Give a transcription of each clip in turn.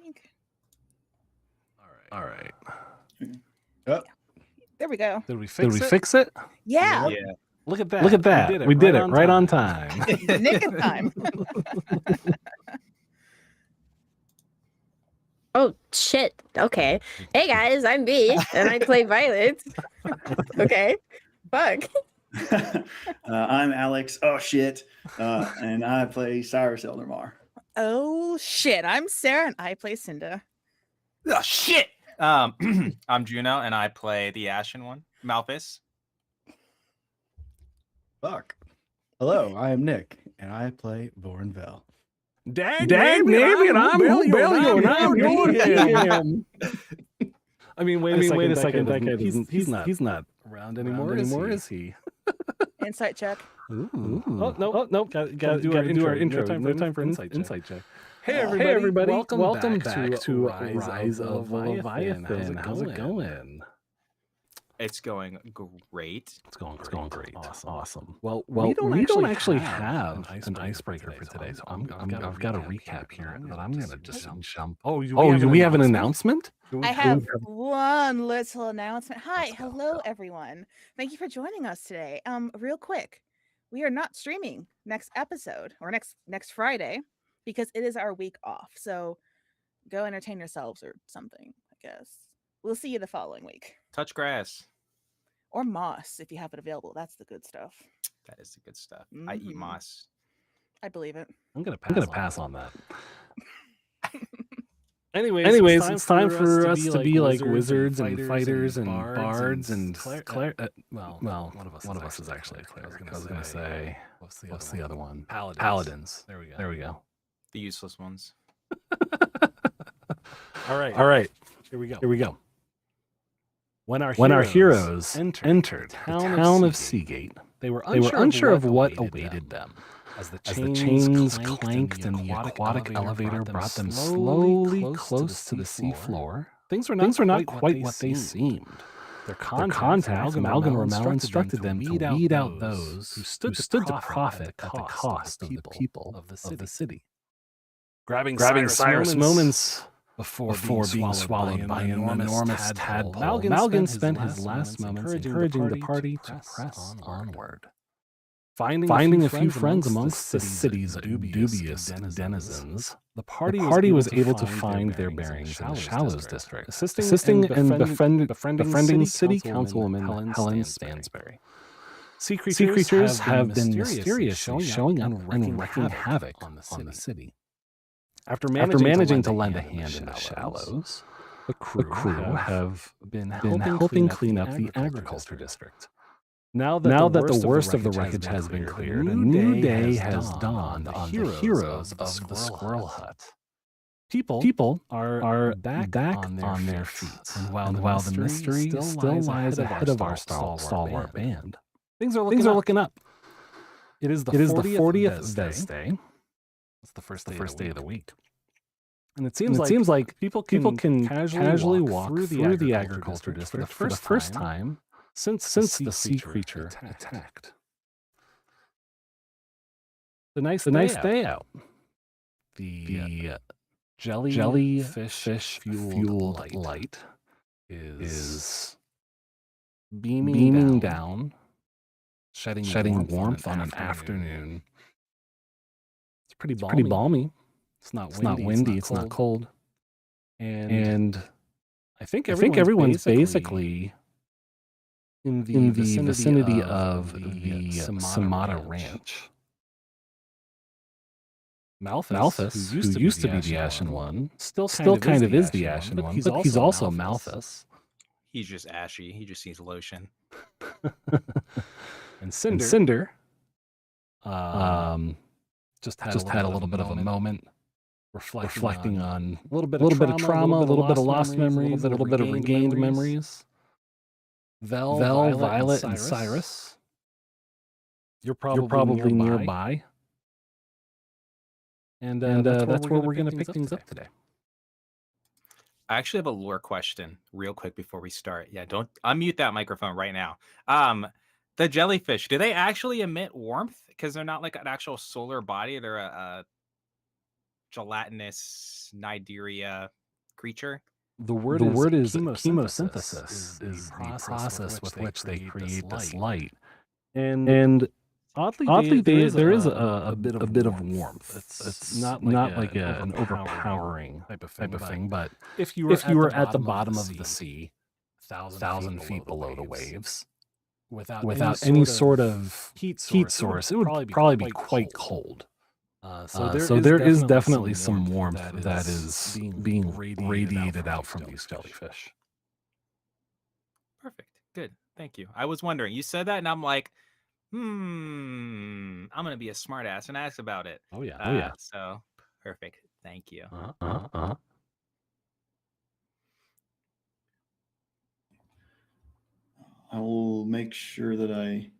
think. All right. Oh, There we go. Did we fix it? Yeah. Yeah. Look at that. look at that. We did it right on time. Nick of time. Oh, shit. Okay. Hey, guys, I'm B, and I play Violet. Okay. Fuck. I'm Alex. Oh, shit. And I play Cyrus Eldermar. Oh shit! I'm Sarah and I play Cinda. Oh, shit. I'm Juno, and I play the Ashen one, Malphus. Fuck. Hello, I am Nick, and I play Vorenvel. Dag maybe, and I'm Hubelio, and I'm him. I mean, wait a second. That guy He's not around anymore, is he? Insight check. Ooh. Oh no! Got to do our intro. No time for insight check. Hey everybody! Welcome back to Rise of Leviathan. How's it going? It's going great. It's going great. Awesome. Well, we don't actually have an icebreaker for today, so I've got a recap here that I'm gonna just jump. Oh, we have an announcement? I have one little announcement. Hi, hello everyone. Thank you for joining us today. Real quick, we are not streaming next episode or next Friday because it is our week off. So go entertain yourselves or something, I guess. We'll see you the following week. Touch grass. Or moss if you have it available. That's the good stuff. That is the good stuff. I eat moss. I believe it. I'm gonna pass on that. Anyways, it's time for us to be like wizards and fighters and bards and well, one of us is actually a cleric. I was gonna say, what's the other one? Paladins. There we go. The useless ones. All right. Here we go. When our heroes entered the town of Seagate, they were unsure of what awaited them. As the chains clanked and the aquatic elevator brought them slowly close to the seafloor, things were not quite what they seemed. Their contact, Malgan Rommel, instructed them to weed out those who stood to profit at the cost of the people of the city. Grabbing Cyrus moments before being swallowed by an enormous tadpole, Malgan spent his last moments encouraging the party to press onward. Finding a few friends amongst the city's dubious denizens, the party was able to find their bearings in the Shallows district, assisting and befriending city councilwoman Helen Stansbury. Sea creatures have been mysteriously showing up and wreaking havoc on the city. After managing to lend a hand in the Shallows, the crew have been helping clean up the agriculture district. Now that the worst of the wreckage has been cleared, a new day has dawned on the heroes of the Squirrel Hut. People are back on their feet, and while the mystery still lies ahead of our stalwart band, things are looking up. It is the 40th Day. It's the first day of the week. And it seems like people can casually walk through the agriculture district for the first time since the sea creature attacked. The nice day out. The jellyfish fueled light is beaming down, shedding warmth on an afternoon. It's pretty balmy. It's not windy. It's not cold. And I think everyone's basically in the vicinity of the Samata Ranch. Malphus, who used to be the Ashen One, still kind of is the Ashen One, but he's also Malphus. He's just ashy. He just needs lotion. And Cinder just had a little bit of a moment. Reflecting on a little bit of trauma, a little bit of lost memories, a little bit of regained memories. Vel, Violet, and Cyrus. You're probably nearby. And that's where we're going to pick things up today. I actually have a lore question real quick before we start. Yeah, don't unmute that microphone right now. The jellyfish, do they actually emit warmth? Because they're not like an actual solar body. They're a gelatinous Nigeria creature? The word is chemosynthesis is the process with which they create this light. And oddly, there is a bit of warmth. It's not like an overpowering type of thing. But if you were at the bottom of the sea, 1,000 feet below the waves, without any sort of heat source, it would probably be quite cold. So there is definitely some warmth that is being radiated out from these jellyfish. Perfect. Good. Thank you. I was wondering. You said that, and I'm like, I'm gonna be a smartass and ask about it. Oh yeah. So perfect. Thank you. I will make sure that I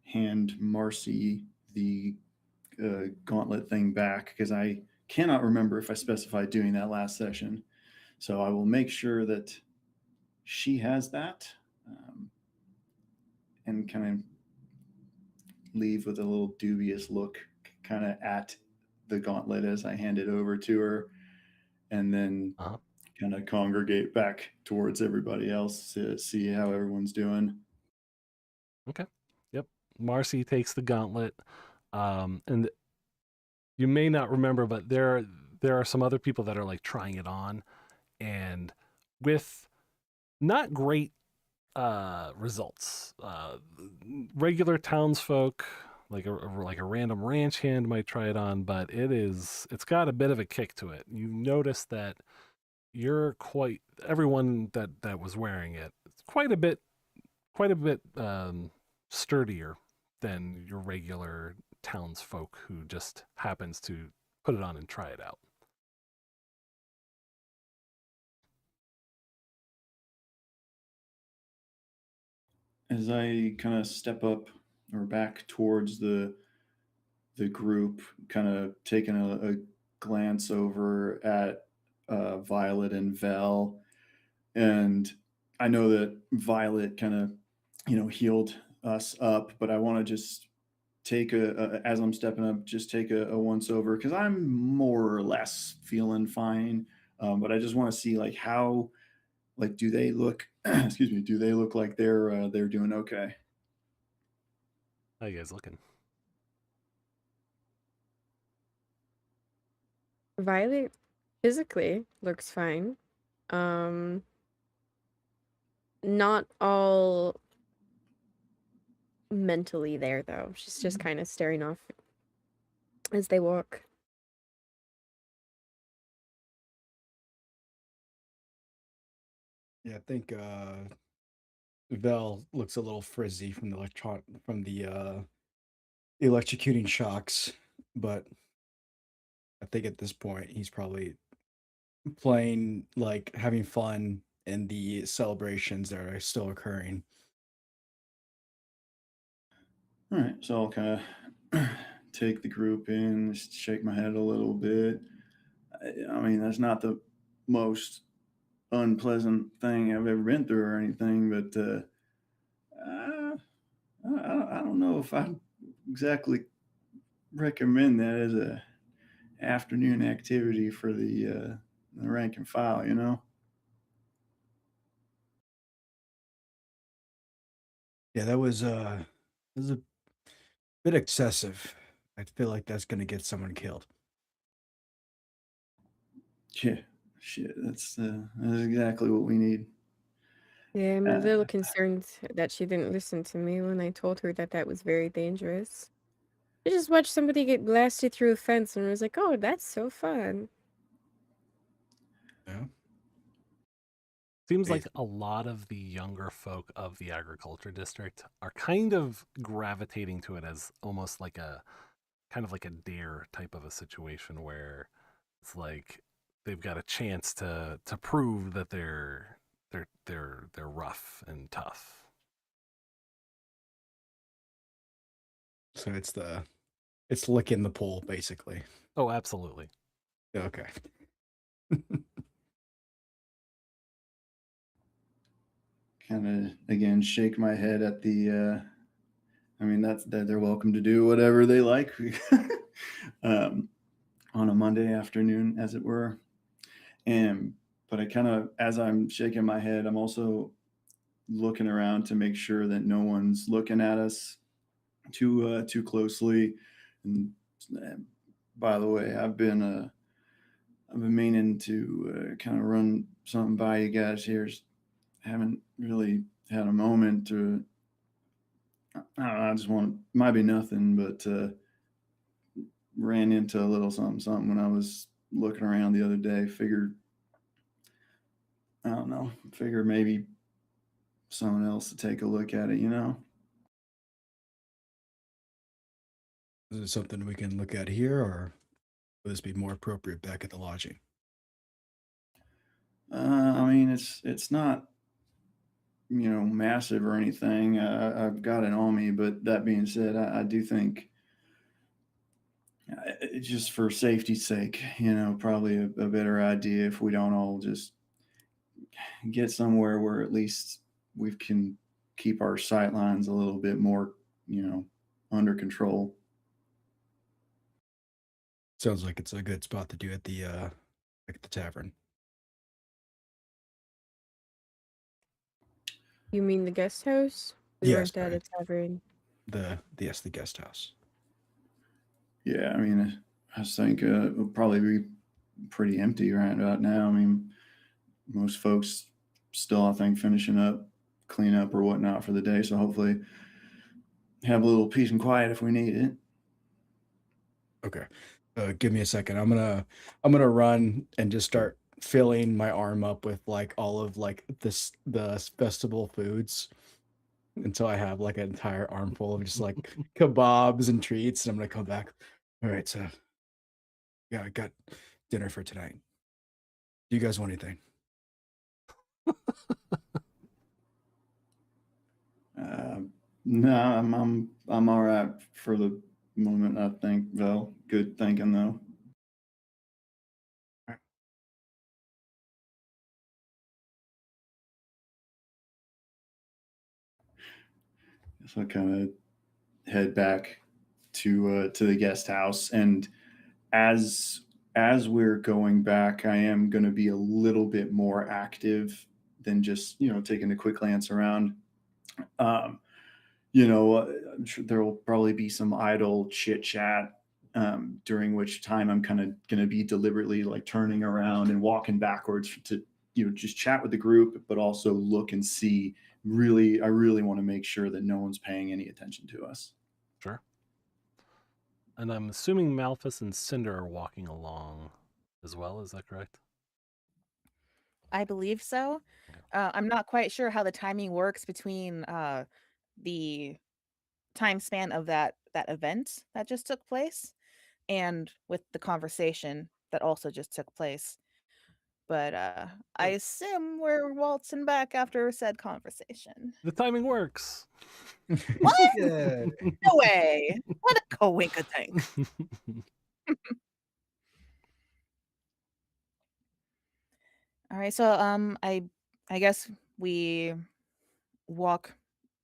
hand Marcy the gauntlet thing back because I cannot remember if I specified doing that last session. So I will make sure that she has that, and kind of leave with a little dubious look kind of at the gauntlet as I hand it over to her, and then kind of congregate back towards everybody else to see how everyone's doing. Okay. Yep. Marcy takes the gauntlet, and you may not remember, but there are some other people that are like trying it on, and with not great results. Regular townsfolk, like a random ranch hand, might try it on, but it's got a bit of a kick to it. You notice that everyone that was wearing it, it's quite a bit sturdier than your regular townsfolk who just happens to put it on and try it out. As I kind of step up or back towards the group, kind of taking a glance over at Violet and Vel, and I know that Violet kind of healed us up, but I want to just take as I'm stepping up, just take a once over because I'm more or less feeling fine, but I just want to see like how, like, do they look excuse me, do they look like they're doing okay? How you guys looking? Violet physically looks fine. Not all mentally there though. She's just kind of staring off as they walk. Yeah, I think Vel looks a little frizzy from the electrocuting shocks, but I think at this point he's probably playing, like having fun in the celebrations that are still occurring. All right, so I'll kind of take the group in, just shake my head a little bit. I mean, that's not the most unpleasant thing I've ever been through or anything, but I don't know if I exactly recommend that as a afternoon activity for the rank and file. Yeah, that was a bit excessive. I feel like that's gonna get someone killed. Yeah, shit, that's exactly what we need. Yeah, I'm a Uh, little concerned that she didn't listen to me when I told her that that was very dangerous. I just watched somebody get blasted through a fence and I was like, oh, that's so fun. Yeah. Seems like a lot of the younger folk of the agriculture district are kind of gravitating to it as almost like a kind of like a dare type of a situation where it's like they've got a chance to prove that they're rough and tough. So it's licking the pole basically. Oh, absolutely. Okay. Kind of again shake my head at the. I mean, that they're welcome to do whatever they like. on a Monday afternoon, as it were. But I kind of, as I'm shaking my head, I'm also looking around to make sure that no one's looking at us too closely. And by the way, I've been meaning to kind of run something by you guys here. Just haven't really had a moment to. I don't know. I just want, might be nothing, but ran into a little something when I was looking around the other day. Figured, I don't know, figured maybe someone else to take a look at it, you know? Is it something we can look at here, or would this be more appropriate back at the lodging? I mean, it's not, massive or anything. I've got it on me, but that being said, I do think just for safety's sake, probably a better idea if we don't all just get somewhere where at least we can keep our sight lines a little bit more, under control. Sounds like it's a good spot to do at the tavern. You mean the guest house? We Yes, weren't at a right. tavern. The guest house. Yeah, I mean, I think it'll probably be pretty empty right about now. I mean, most folks still, I think, finishing up cleanup or whatnot for the day. So hopefully have a little peace and quiet if we need it. Okay. Give me a second. I'm gonna run and just start filling my arm up with like all of like the festival foods until I have like an entire armful of just like kebabs and treats. And I'm gonna come back. All right, so yeah, I got dinner for tonight. Do you guys want anything? No, I'm all right for the moment. I think, though. Good thinking, though. So I kind of head back to the guest house, and as we're going back, I am going to be a little bit more active than just taking a quick glance around. Um, I'm sure there will probably be some idle chit chat, during which time I'm kind of going to be deliberately like turning around and walking backwards to just chat with the group, but also look and see. I really want to make sure that no one's paying any attention to us. Sure. And I'm assuming Malthus and Cinder are walking along as well. Is that correct? I believe so. I'm not quite sure how the timing works between the time span of that event that just took place and with the conversation that also just took place. But I assume we're waltzing back after said conversation. The timing works. What? Yeah. No way. What a coinkadink. All right, so I guess we walk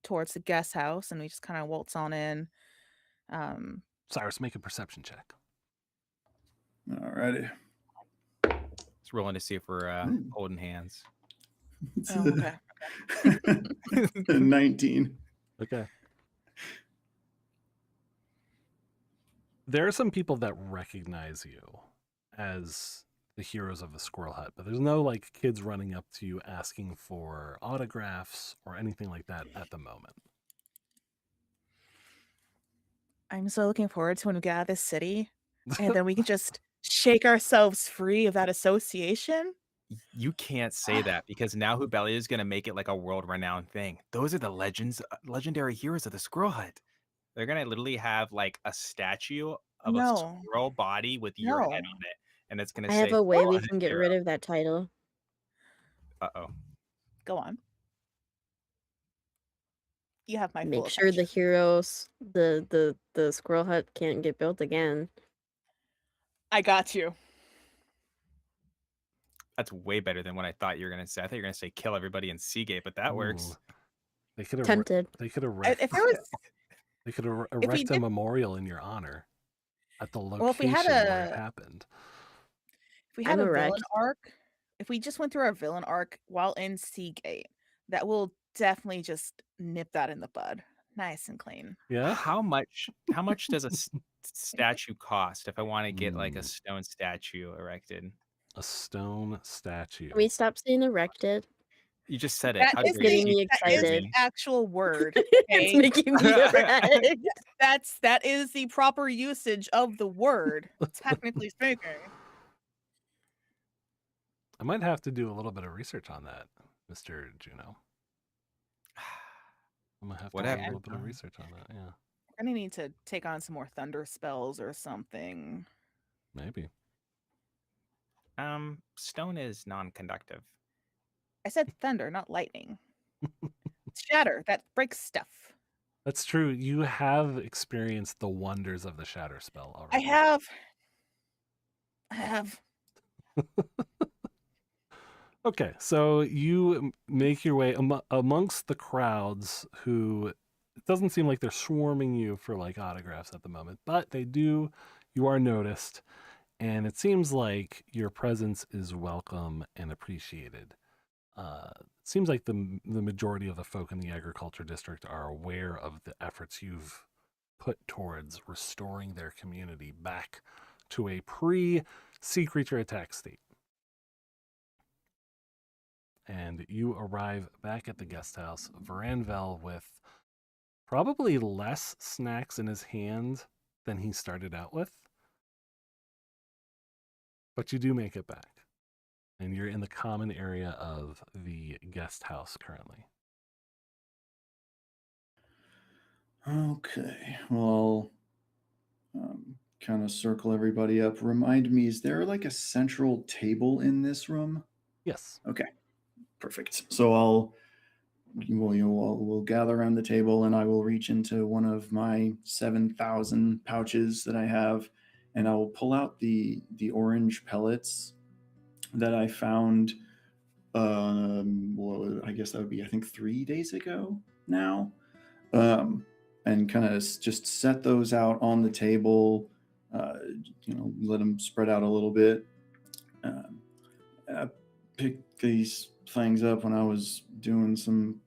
towards the guest house and we just kind of waltz on in. Cyrus, make a perception check. All righty. It's rolling to see if we're holding hands. Oh, okay. 19. Okay. There are some people that recognize you as the heroes of the Squirrel Hut, but there's no like kids running up to you asking for autographs or anything like that at the moment. I'm so looking forward to when we get out of this city and then we can just shake ourselves free of that association. You can't say that because now Hubelia is going to make it like a world-renowned thing. Those are the legendary heroes of the Squirrel Hut. They're going to literally have like a statue of a No. squirrel body with your head No. on it, and it's going to I say have a way we Squirrel Hut can get Hero. rid of that title. Uh-oh. Go on. You have my full Make sure the attention. heroes, the Squirrel Hut can't get built again. I got you. That's way better than what I thought you were going to say. I thought you were going to say kill everybody in Seagate, but that works. Ooh. They could have Tempted. they could erect If there was they could if we erect a did memorial in your honor. at the Well, location where it happened. if we had I'm a a wreck. villain arc, if we just went through our villain arc while in Seagate, that will definitely just nip that in the bud, nice and clean. Yeah. How much does a statue cost if I want to get like a Hmm. stone statue erected? A stone statue. Can we stop saying erected? You just said it. That How is dare getting the you? me that is the excited. actual word. It's Okay? making me erect. That is the proper usage of the word, technically speaking. I might have to do a little bit of research on that, Mr. Juno. I'm gonna have to do a Whatever. little bit of research on that. Yeah, We're gonna need to take on some more thunder spells or something. maybe. Stone is non-conductive. I said thunder, not lightning. Shatter, that breaks stuff. That's true. You have experienced the wonders of the shatter spell already. I have. Okay, so you make your way amongst the crowds who it doesn't seem like they're swarming you for like autographs at the moment, but they do. You are noticed, and it seems like your presence is welcome and appreciated. It seems like the majority of the folk in the agriculture district are aware of the efforts you've put towards restoring their community back to a pre-sea creature attack state. And you arrive back at the guest house, Varanvel with probably less snacks in his hand than he started out with. But you do make it back. And you're in the common area of the guest house currently. Okay. Well, kind of circle everybody up. Remind me, is there like a central table in this room? Yes. Okay. Perfect. So we'll gather around the table, and I will reach into one of my 7,000 pouches that I have, and I will pull out the orange pellets that I found. Well, I guess that would be, I think, 3 days ago now, and kind of just set those out on the table. Let them spread out a little bit. I picked these things up when I was doing some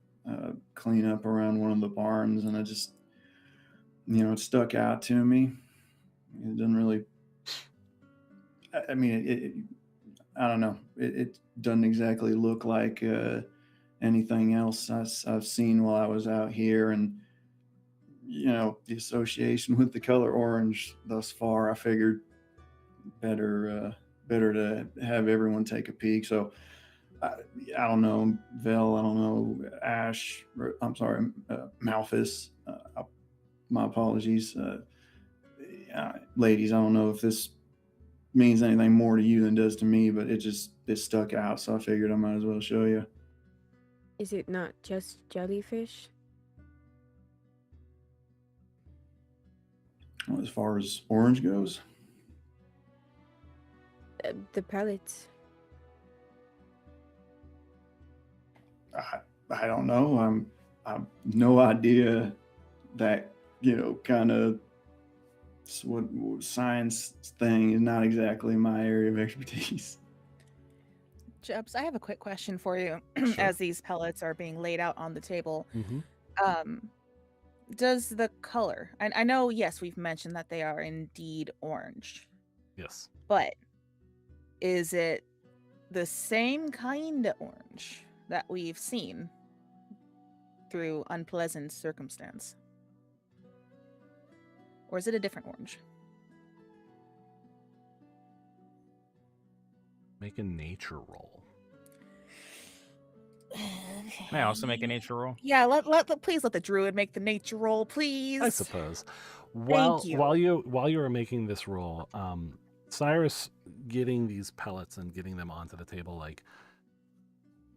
cleanup around one of the barns, and I just, it stuck out to me. It doesn't really. I mean, I don't know. It doesn't exactly look like anything else I've seen while I was out here, and the association with the color orange thus far, I figured better to have everyone take a peek. So I don't know, Vel, I don't know, Ash, I'm sorry, Malphus, my apologies. Ladies, I don't know if this means anything more to you than it does to me, but it stuck out, so I figured I might as well show you. Is it not just jellyfish? Well, as far as orange goes, The pellets. I don't know. I've no idea that kind of what science thing is not exactly my area of expertise. Jebs, I have a quick question for you. Sure. As these pellets are being laid out on the table, Mm-hmm. does the color, and I know, yes, we've mentioned that they are indeed orange, Yes. but is it the same kind of orange that we've seen through unpleasant circumstance? Or is it a different orange? Make a nature roll. Can I also make a nature roll? Yeah, please let the druid make the nature roll, please. I suppose. Thank you. While you are making this roll, Cyrus getting these pellets and getting them onto the table, like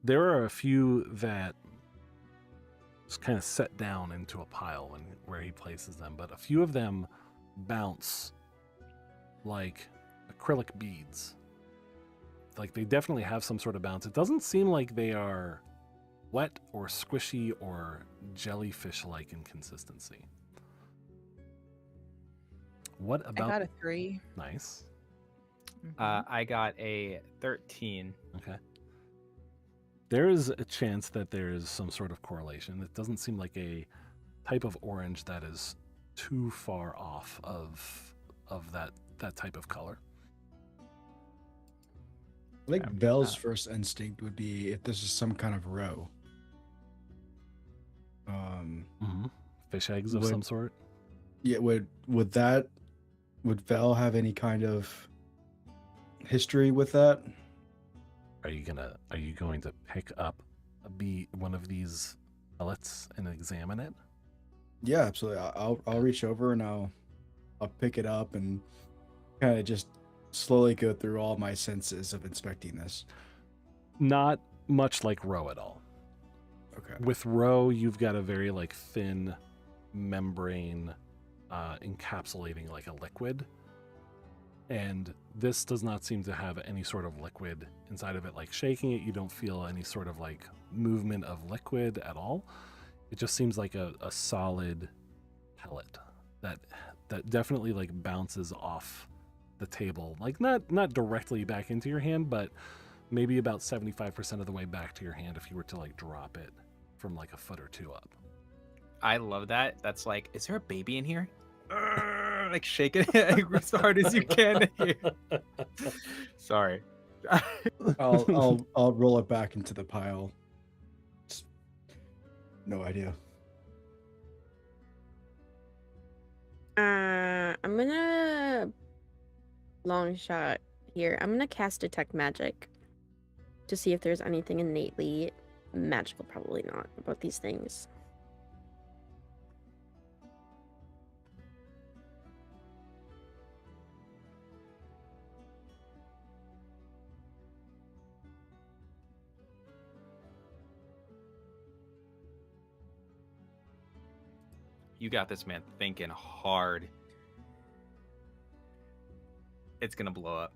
there are a few that just kind of set down into a pile where he places them, but a few of them bounce like acrylic beads. Like they definitely have some sort of bounce. It doesn't seem like they are wet or squishy or jellyfish-like in consistency. What I about got a 3. nice? I got a 13. Okay. There is a chance that there is some sort of correlation. It doesn't seem like a type of orange that is too far off of that type of color. I think Yeah. Vel's first instinct would be if this is some kind of roe. Fish eggs of Would- some sort. Yeah, would Vel have any kind of history with that? Are you going to pick up one of these pellets and examine it? Yeah, absolutely. I'll reach over and I'll pick it up and kind of just slowly go through all my senses of inspecting this. Not much like roe at all. Okay. With roe, you've got a very like thin membrane encapsulating like a liquid, and this does not seem to have any sort of liquid inside of it. Like shaking it, you don't feel any sort of like movement of liquid at all. It just seems like a solid pellet that definitely like bounces off the table, like not directly back into your hand, but maybe about 75% of the way back to your hand if you were to like drop it from like a foot or two up. I love that. That's like, is there a baby in here? Like shake it as hard as you can. Sorry. I'll roll it back into the pile. Just no idea. I'm gonna long shot here. I'm gonna cast Detect Magic to see if there's anything innately magical, probably not, about these things. You got this, man. Thinking hard. It's gonna blow up.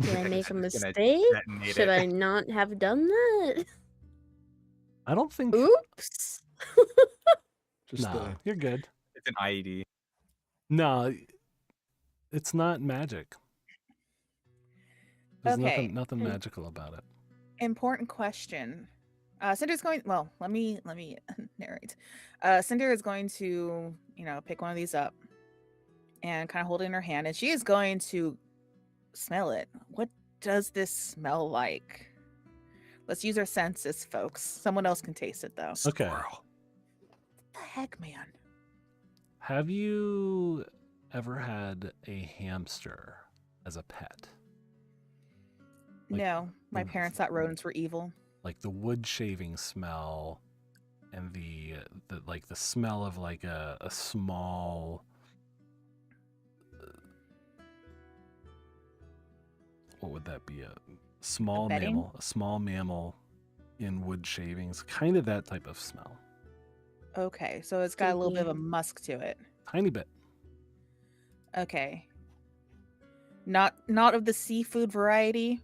Did I make a It's gonna mistake? detonate Should it. I not have done that? I don't think. Oops. Just No, you're good. It's an IED. No, it's not magic. There's Okay. nothing magical about it. Important question. Cinder's going. Well, let me narrate. Cinder is going to, pick one of these up and kind of hold it in her hand, and she is going to smell it. What does this smell like? Let's use our senses, folks. Someone else can taste it though. Okay. What the heck, man? Have you ever had a hamster as a pet? Like, No, my parents thought rodents were evil. Like the wood shaving smell and the smell of like a small what would that be? A small bedding? mammal, a small mammal in wood shavings, kind of that type of smell. Okay, so it's got a little bit of a Stinky. musk to it. Tiny bit. Okay. Not of the seafood variety.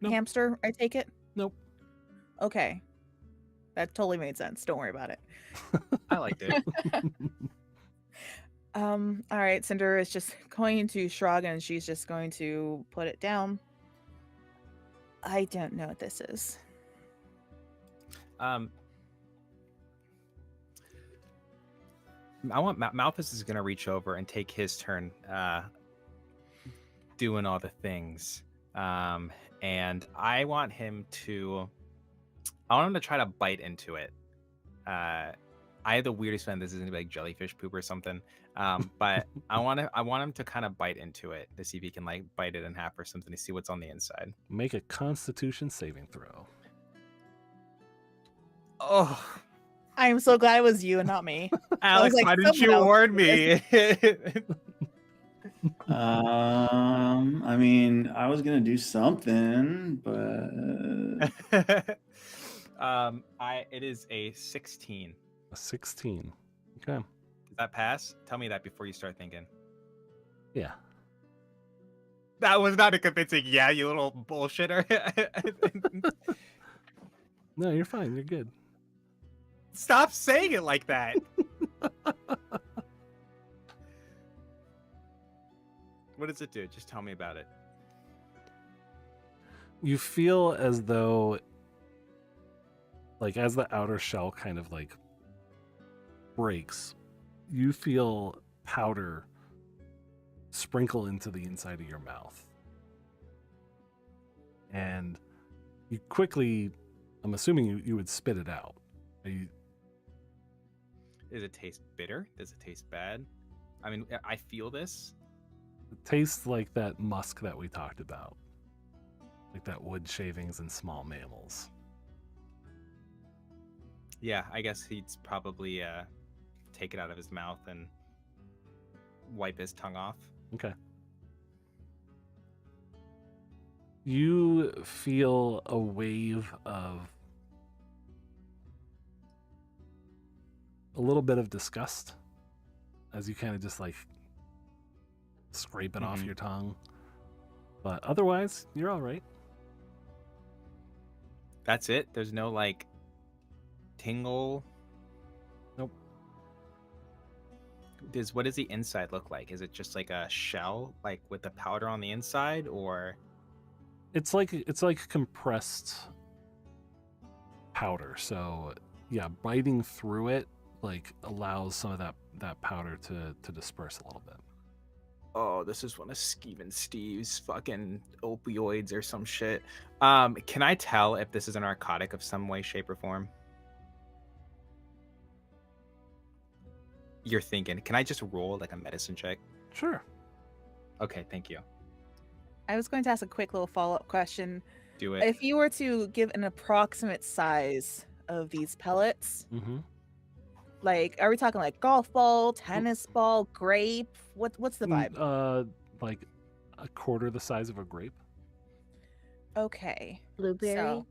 Nope. Hamster, I take it? Nope. Okay. That totally made sense. Don't worry about it. I liked it. All right, Cinder is just going to shrug and she's just going to put it down. I don't know what this is. I want Malthus is gonna reach over and take his turn doing all the things. And I want him to try to bite into it. I had the weirdest feeling this is gonna be like jellyfish poop or something. But I want him to kind of bite into it to see if he can like bite it in half or something to see what's on the inside. Make a Constitution saving throw. Oh, I am so glad it was you and not me. Alex, like, why didn't you someone else warn did me? I mean, I was gonna do something, but it is a 16. A 16. Okay. Does that pass? Tell me that before you start thinking. Yeah. That was not a convincing yeah, you little bullshitter. No, you're fine. You're good. Stop saying it like that. What does it do? Just tell me about it. You feel as though, like, as the outer shell kind of like breaks, you feel powder sprinkle into the inside of your mouth. And you quickly, I'm assuming you would spit it out. Does it taste bitter? Does it taste bad? I mean, I feel this. It tastes like that musk that we talked about. Like that wood shavings and small mammals. Yeah, I guess he'd probably take it out of his mouth and wipe his tongue off. Okay. You feel a wave of a little bit of disgust as you kind of just like scrape it off your tongue. But otherwise, you're all right. That's it? There's no like tingle? Nope. What does the inside look like? Is it just like a shell, like with the powder on the inside, or It's like compressed powder. So yeah, biting through it like allows some of that powder to disperse a little bit. oh, this is one of Steve's fucking opioids or some shit. Can I tell if this is a narcotic of some way, shape, or form? You're thinking, can I just roll like a medicine check? Sure. Okay, thank you. I was going to ask a quick little follow-up question. Do it. If you were to give an approximate size of these pellets, Mm-hmm. like, are we talking like golf ball, tennis ball, grape? What's the vibe? Like a quarter the size of a grape. Okay, Blueberry. so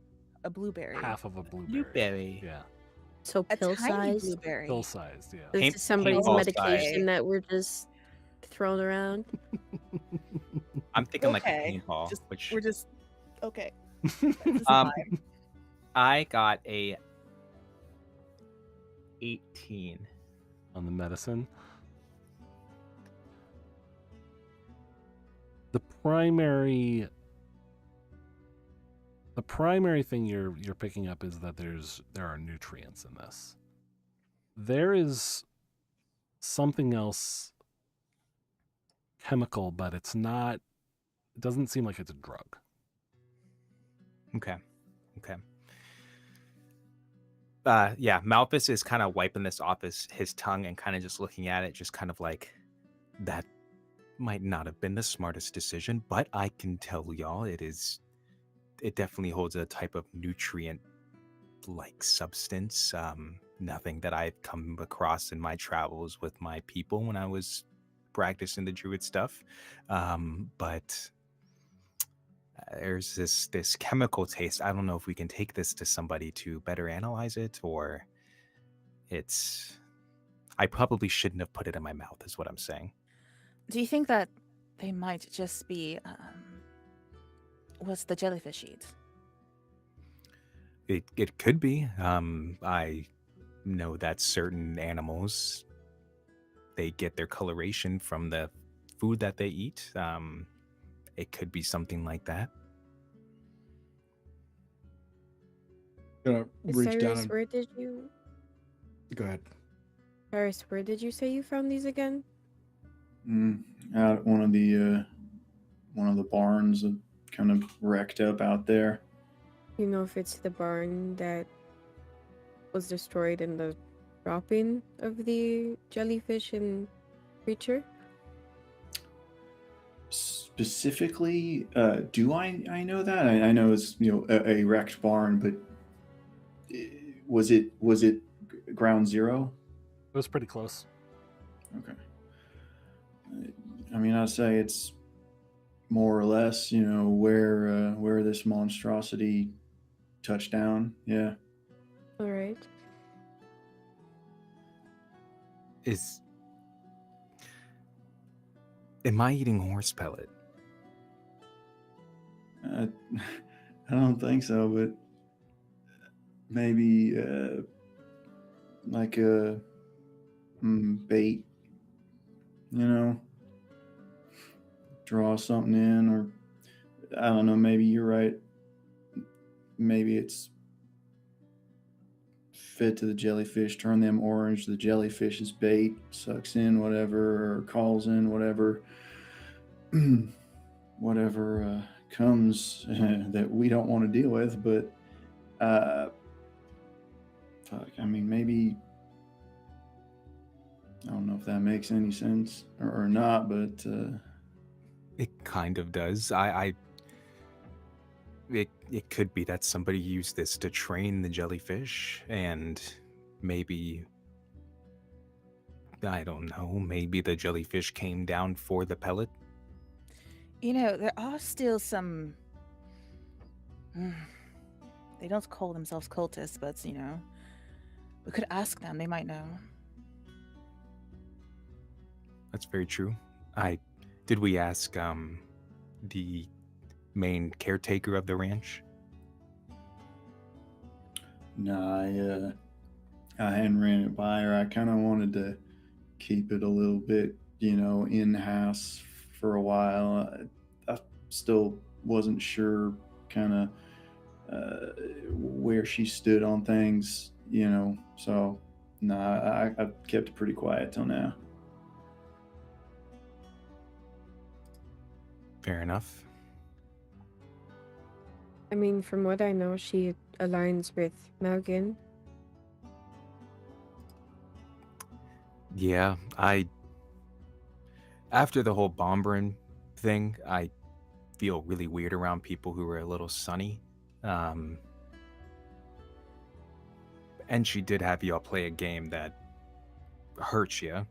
a blueberry, Half of a blueberry. Blueberry. Yeah. So a pill tiny size. blueberry. Pill sized, yeah. This is somebody's paintball medication size. that we're just throwing around. I'm thinking like Okay, a paintball, which We're just okay. This is Um, fine. I got a 18. On the medicine. The primary thing you're picking up is that there are nutrients in this. There is something else chemical, but it doesn't seem like it's a drug. Okay. Yeah, Malthus is kind of wiping this off his tongue and kind of just looking at it, just kind of like, that might not have been the smartest decision, but I can tell y'all it definitely holds a type of nutrient like substance. Nothing that I've come across in my travels with my people when I was practicing the druid stuff. But there's this chemical taste. I don't know if we can take this to somebody to better analyze it, or I probably shouldn't have put it in my mouth, is what I'm saying. Do you think that they might just be was the jellyfish eat? It could be. I know that certain animals, they get their coloration from the food that they eat. It could be something like that. Gonna reach down Cyrus, and where did you? go ahead. Cyrus, where did you say you found these again? Out at one of the barns that kind of wrecked up out there. You know if it's the barn that was destroyed in the dropping of the jellyfish and creature? Specifically, do I know that? I know it's a wrecked barn, but was it ground zero? It was pretty close. Okay. I mean, I'd say it's more or less, where this monstrosity touched down. Yeah. All right. Am I eating horse pellet? I don't think so, but maybe like a bait, draw something in, or I don't know, maybe you're right. Maybe it's fed to the jellyfish, turn them orange, the jellyfish is bait, sucks in whatever, or calls in whatever whatever comes that we don't want to deal with. But fuck, I mean, maybe, I don't know if that makes any sense or not, but It kind of does. It could be that somebody used this to train the jellyfish, and maybe, I don't know, maybe the jellyfish came down for the pellet. You know, there are still some. They don't call themselves cultists, but you know, we could ask them. They might know. That's very true. Did we ask the main caretaker of the ranch? no, I hadn't ran it by her. I kind of wanted to keep it a little bit, in house for a while. I still wasn't sure kind of where she stood on things, So, no, I kept it pretty quiet till now. Fair enough. I mean, from what I know, she aligns with Malkin. Yeah, after the whole Bomberin thing, I feel really weird around people who are a little sunny. And she did have y'all play a game that hurts you.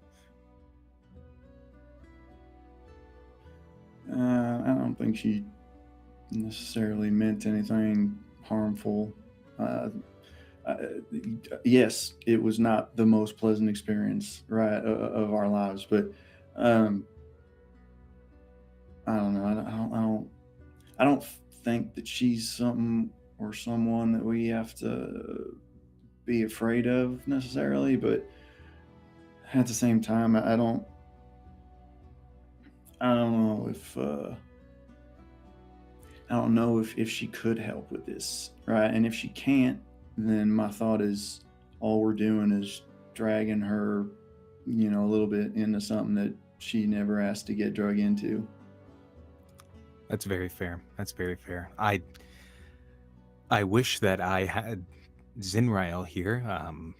I don't think she necessarily meant anything harmful. Yes, it was not the most pleasant experience, right, of our lives, but I don't know. I don't think that she's something or someone that we have to be afraid of necessarily, but at the same time, I don't know if if she could help with this, right? And if she can't, then my thought is all we're doing is dragging her, a little bit into something that she never asked to get drug into. That's very fair. That's very fair. I wish that I had Zinrael here.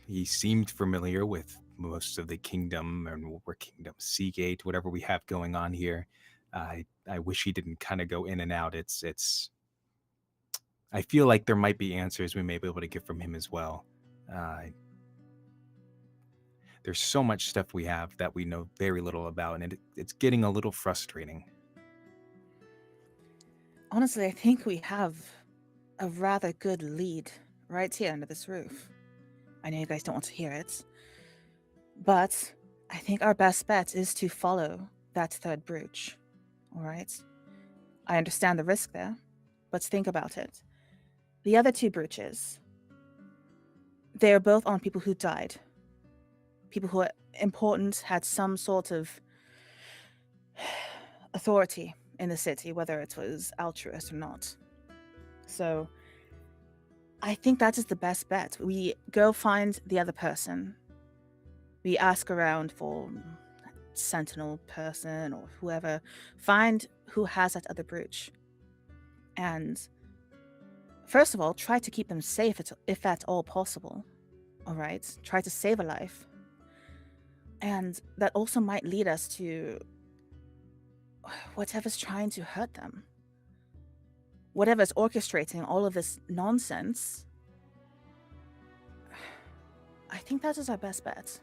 He seemed familiar with most of the kingdom or kingdom Seagate, whatever we have going on here. I wish he didn't kind of go in and out. It's. I feel like there might be answers we may be able to get from him as well. There's so much stuff we have that we know very little about, and it's getting a little frustrating. Honestly, I think we have a rather good lead right here under this roof. I know you guys don't want to hear it, but I think our best bet is to follow that third brooch. All right? I understand the risk there, but think about it. The other two brooches, they are both on people who died. People who are important, had some sort of authority in the city, whether it was altruist or not. So I think that is the best bet. We go find the other person. We ask around for sentinel person or whoever. Find who has that other brooch. And first of all, try to keep them safe if at all possible. All right? Try to save a life. And that also might lead us to whatever's trying to hurt them. Whatever's orchestrating all of this nonsense. I think that is our best bet.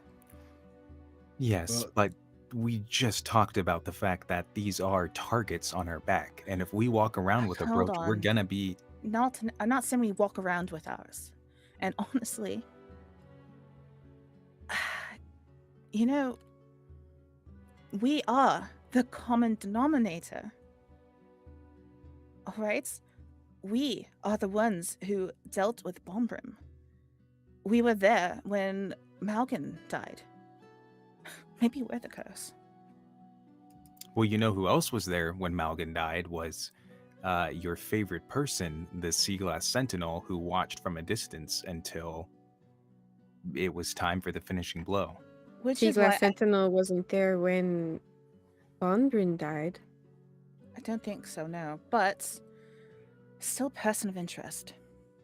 Yes, but we just talked about the fact that these are targets on our back, and if we walk around with a Hold brooch, we're on. gonna be. I'm not saying we walk around with ours. And honestly, you know, we are the common denominator. All right? We are the ones who dealt with Bombrim. We were there when Malkin died. Maybe we're the curse. Well, you know who else was there when Malgan died was your favorite person, the Sea Glass Sentinel, who watched from a distance until it was time for the finishing blow. Which Sea is why Glass Sentinel wasn't there when Bondrin died. I don't think so, no. But still a person of interest.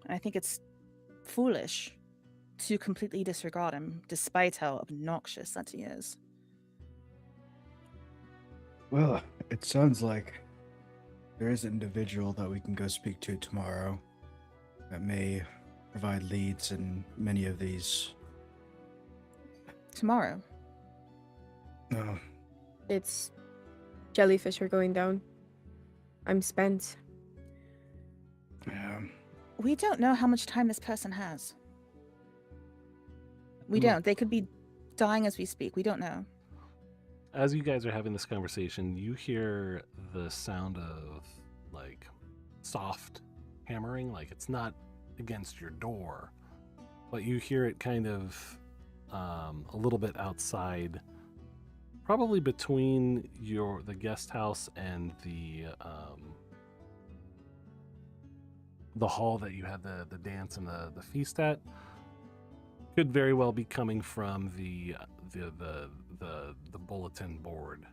And I think it's foolish to completely disregard him, despite how obnoxious that he is. Well, it sounds like there is an individual that we can go speak to tomorrow that may provide leads in many of these. Tomorrow. No, It's jellyfish are going down. I'm spent. yeah. We don't know how much time this person has. We Hmm. don't. They could be dying as we speak. We don't know. As you guys are having this conversation, you hear the sound of like soft hammering, like it's not against your door, but you hear it kind of a little bit outside, probably between the guest house and the hall that you had the dance and the feast at. Could very well be coming from the bulletin board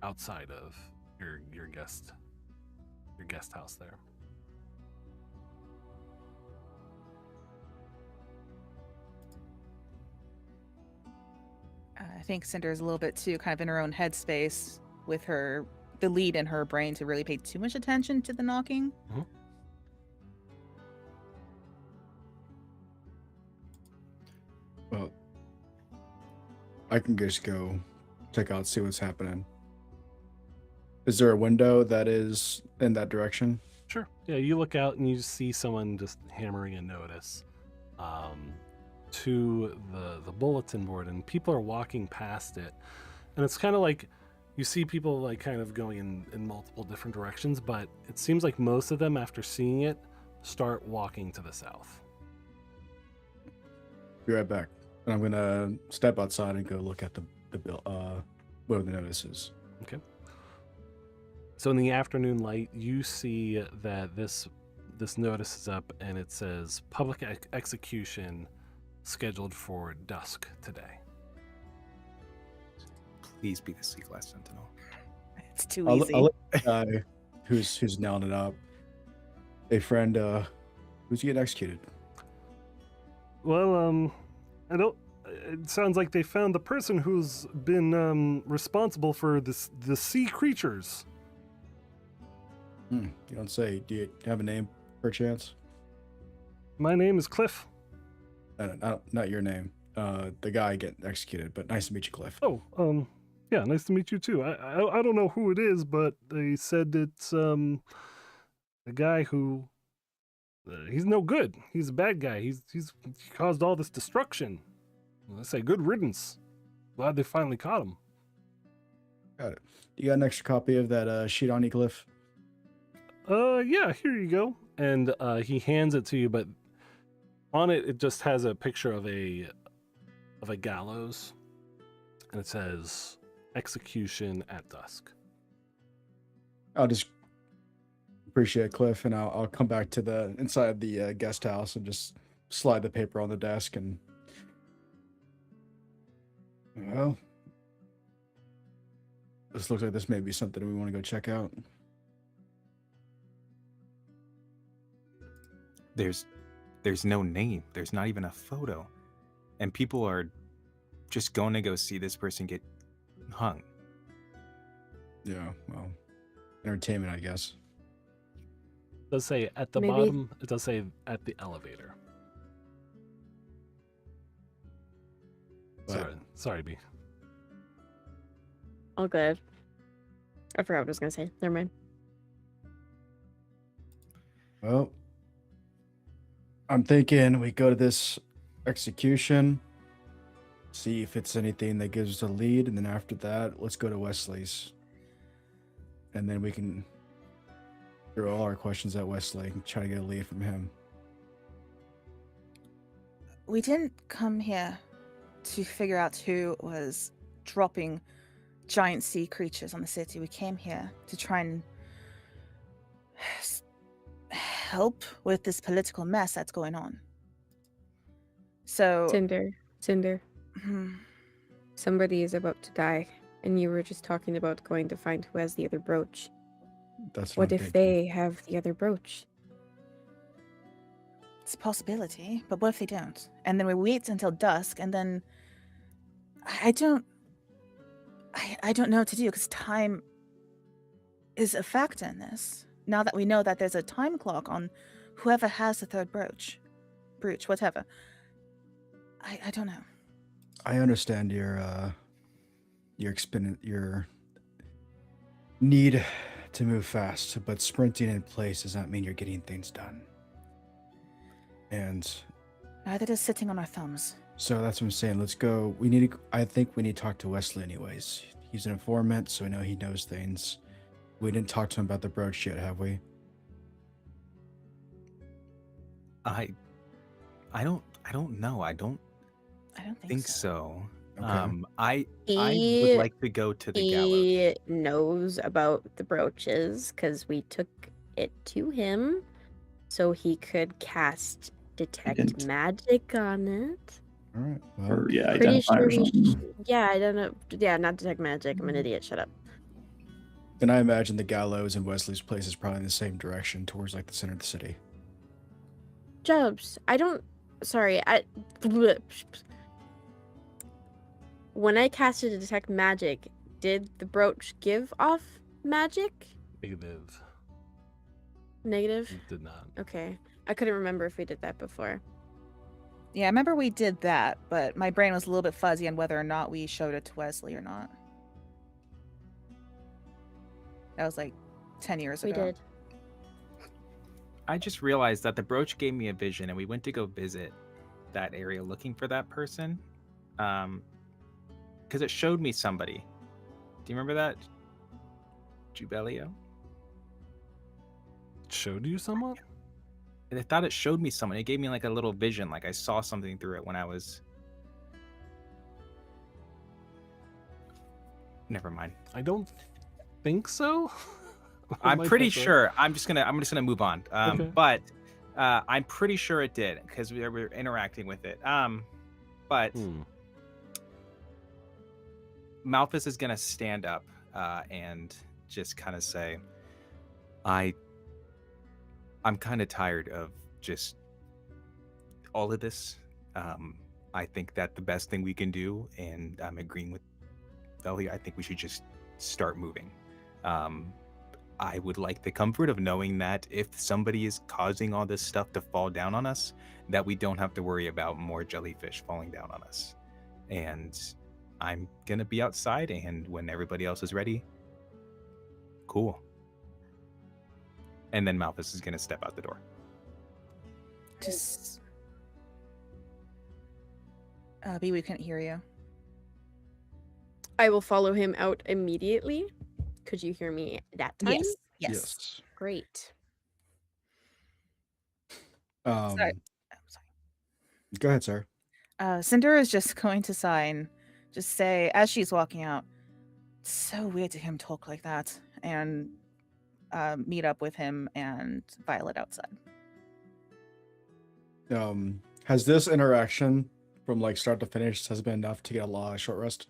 outside of your guest house there. I think Cinder's a little bit too kind of in her own headspace with the lead in her brain to really pay too much attention to the knocking. Mhm. Well, I can just go check out, see what's happening. Is there a window that is in that direction? Sure. Yeah, you look out and you see someone just hammering a notice to the bulletin board, and people are walking past it. And it's kind of like you see people like kind of going in multiple different directions, but it seems like most of them, after seeing it, start walking to the south. Be right back. And I'm gonna step outside and go look at the where the notice is. Okay. So in the afternoon light, you see that this notice is up, and it says public execution scheduled for dusk today. Please be the Sea Glass Sentinel. It's too I'll easy. let the guy who's nailing it up. Hey friend, who's getting executed? Well, I don't. It sounds like they found the person who's been responsible for the sea creatures. You don't say. Do you have a name, perchance? My name is Cliff. Not your name. The guy getting executed. But nice to meet you, Cliff. Oh, yeah, nice to meet you too. I don't know who it is, but they said it's a guy who he's no good. He's a bad guy. He caused all this destruction. I say good riddance. Glad they finally caught him. Got it. You got an extra copy of that sheet on you, Cliff? Yeah, here you go. And he hands it to you, but on it just has a picture of a gallows, and it says execution at dusk. I'll just appreciate Cliff, and I'll come back to the inside the guest house and just slide the paper on the desk. And well, this looks like this may be something we want to go check out. There's no name. There's not even a photo. And people are just going to go see this person get hung. Yeah, well, entertainment, I guess. It does say at the Maybe- bottom, it does say at the elevator. But Sorry, B. All good. I forgot what I was gonna say. Never mind. well, I'm thinking we go to this execution, see if it's anything that gives us a lead, and then after that, let's go to Wesley's. And then we can throw all our questions at Wesley and try to get a lead from him. We didn't come here to figure out who was dropping giant sea creatures on the city. We came here to try and help with this political mess that's going on. So, Cinder, hmm, somebody is about to die, and you were just talking about going to find who has the other brooch. That's What I'm if thinking. they have the other brooch? it's a possibility, but what if they don't? And then we wait until dusk, and then I don't know what to do because time is a factor in this. Now that we know that there's a time clock on whoever has the third brooch, whatever. I don't know. I understand your need to move fast, but sprinting in place does not mean you're getting things done. And Neither does sitting on our thumbs. so that's what I'm saying. Let's go. I think we need to talk to Wesley anyways. He's an informant, so we know he knows things. We didn't talk to him about the brooch yet, have we? I don't know. I don't I don't think so. Okay. I He would like to go to the gallows. He knows about the brooches because we took it to him so he could cast detect didn't. magic on it. All right. Well, Or yeah, Pretty identify sure or we something. yeah, I don't know. Yeah, not detect magic. I'm an idiot. Shut up. and I imagine the gallows and Wesley's place is probably in the same direction, towards like the center of the city. Jobs. When I casted detect magic, did the brooch give off magic? Negative. Negative? It did not. Okay. I couldn't remember if we did that before. Yeah, I remember we did that, but my brain was a little bit fuzzy on whether or not we showed it to Wesley or not. That was like 10 years We ago. did. I just realized that the brooch gave me a vision, and we went to go visit that area looking for that person. Because it showed me somebody. Do you remember that? Jubelio? Showed you someone? And I thought it showed me someone. It gave me like a little vision, like I saw something through it when I was. Never mind. I don't think so. I'm Might pretty have to- sure. I'm just gonna move on. Okay. But I'm pretty sure it did because we were interacting with it. But Malthus is gonna stand up and just kind of say, I'm kind of tired of just all of this. I think that the best thing we can do, and I'm agreeing with Belly, I think we should just start moving. I would like the comfort of knowing that if somebody is causing all this stuff to fall down on us, that we don't have to worry about more jellyfish falling down on us. And I'm gonna be outside, and when everybody else is ready, cool. And then Malthus is gonna step out the door. Just. B, we couldn't hear you. I will follow him out immediately. Could you hear me that time? Yes. Great. Sorry. Go ahead, sir. Cinder is just going to just say, as she's walking out, it's so weird to hear him talk like that, and meet up with him and Violet outside. Has this interaction from like start to finish has been enough to get a short rest?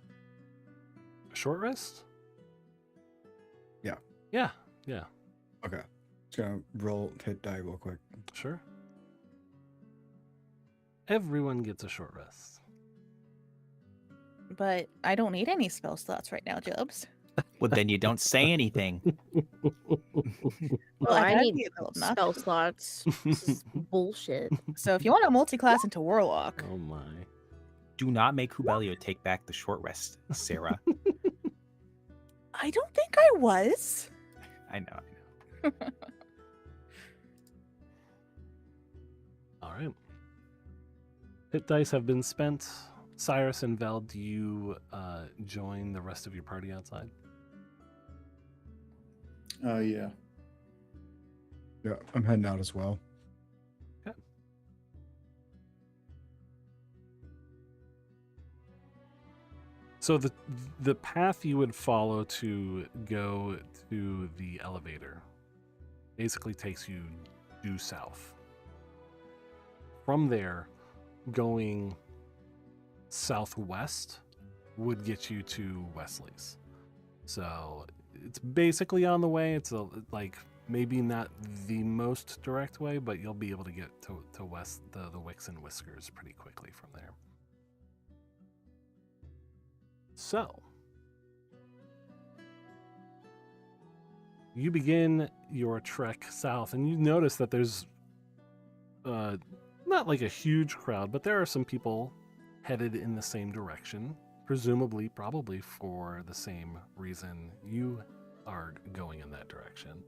Short rest? Yeah. Yeah. Okay. Just gonna hit die real quick. Sure. Everyone gets a short rest. But I don't need any spell slots right now, Jobs. Well, then you don't say anything. Well, I gotta need be old enough. spell slots. This is bullshit. So if you want to multi-class into Warlock, Oh my. Do not make Hubelio take back the short rest, Sarah. I don't think I was. I know. All right. Hit dice have been spent. Cyrus and Vel, do you join the rest of your party outside? Yeah. Yeah, I'm heading out as well. So the path you would follow to go to the elevator basically takes you due south. From there, going southwest would get you to Wesley's. So it's basically on the way. It's like maybe not the most direct way, but you'll be able to get to west the Wicks and Whiskers pretty quickly from there. So you begin your trek south, and you notice that there's not like a huge crowd, but there are some people headed in the same direction, presumably probably for the same reason you are going in that direction.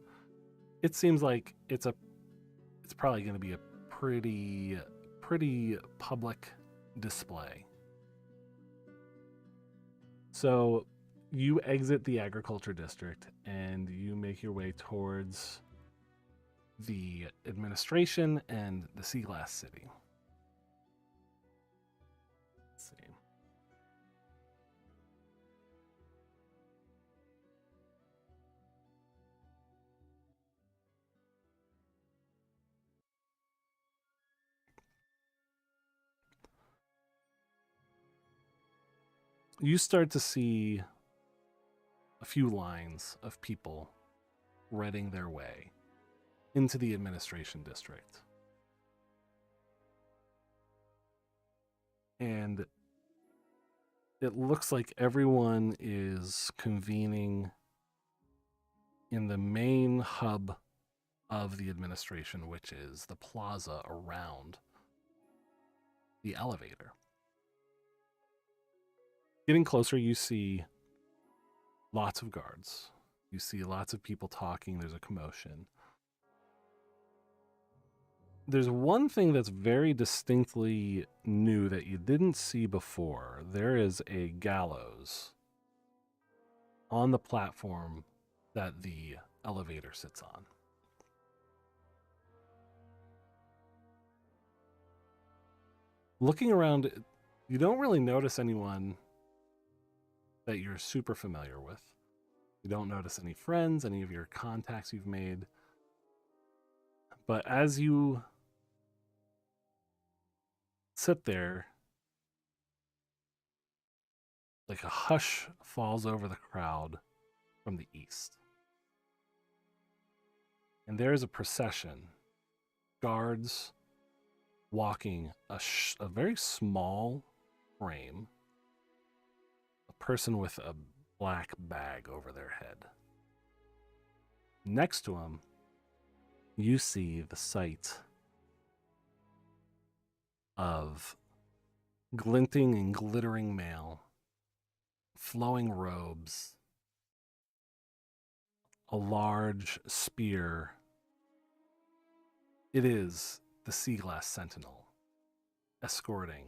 It seems like it's probably going to be a pretty public display. So you exit the agriculture district and you make your way towards the administration and the Sea Glass City. Let's see. You start to see a few lines of people threading their way into the administration district. And it looks like everyone is convening in the main hub of the administration, which is the plaza around the elevator. Getting closer, you see lots of guards. You see lots of people talking. There's a commotion. There's one thing that's very distinctly new that you didn't see before. There is a gallows on the platform that the elevator sits on. Looking around, you don't really notice anyone that you're super familiar with. You don't notice any friends, any of your contacts you've made. But as you sit there, like a hush falls over the crowd from the east. And there is a procession, guards walking a very small frame, a person with a black bag over their head. Next to him, you see the sight of glinting and glittering mail, flowing robes, a large spear. It is the Sea Glass Sentinel escorting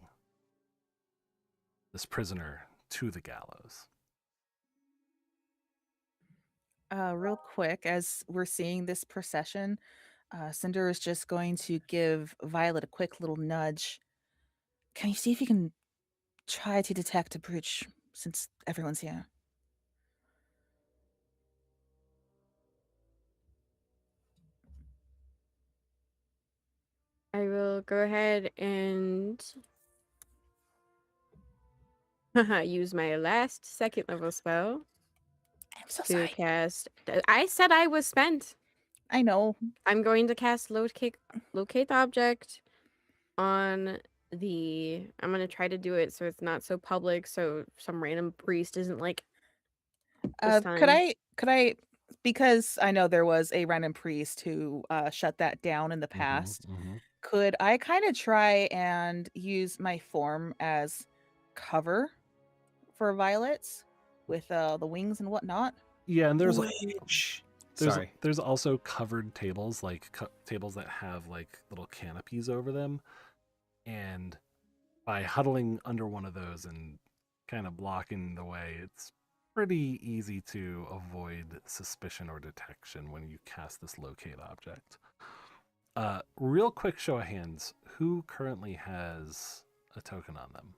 this prisoner to the gallows. Real quick, as we're seeing this procession, Cinder is just going to give Violet a quick little nudge. Can you see if you can try to detect a brooch since everyone's here? I will go ahead and use my last second level spell I'm so to sorry. cast. I said I was spent. I know. I'm going to cast locate the object on the. I'm gonna try to do it so it's not so public, so some random priest isn't like. This Could time. I because I know there was a random priest who shut that down in the past. Could I kind of try and use my form as cover for Violets with the wings and whatnot? Yeah, and there's Sorry. there's also covered tables, like tables that have like little canopies over them, and by huddling under one of those and kind of blocking the way, it's pretty easy to avoid suspicion or detection when you cast this locate object. Real quick show of hands, who currently has a token on them?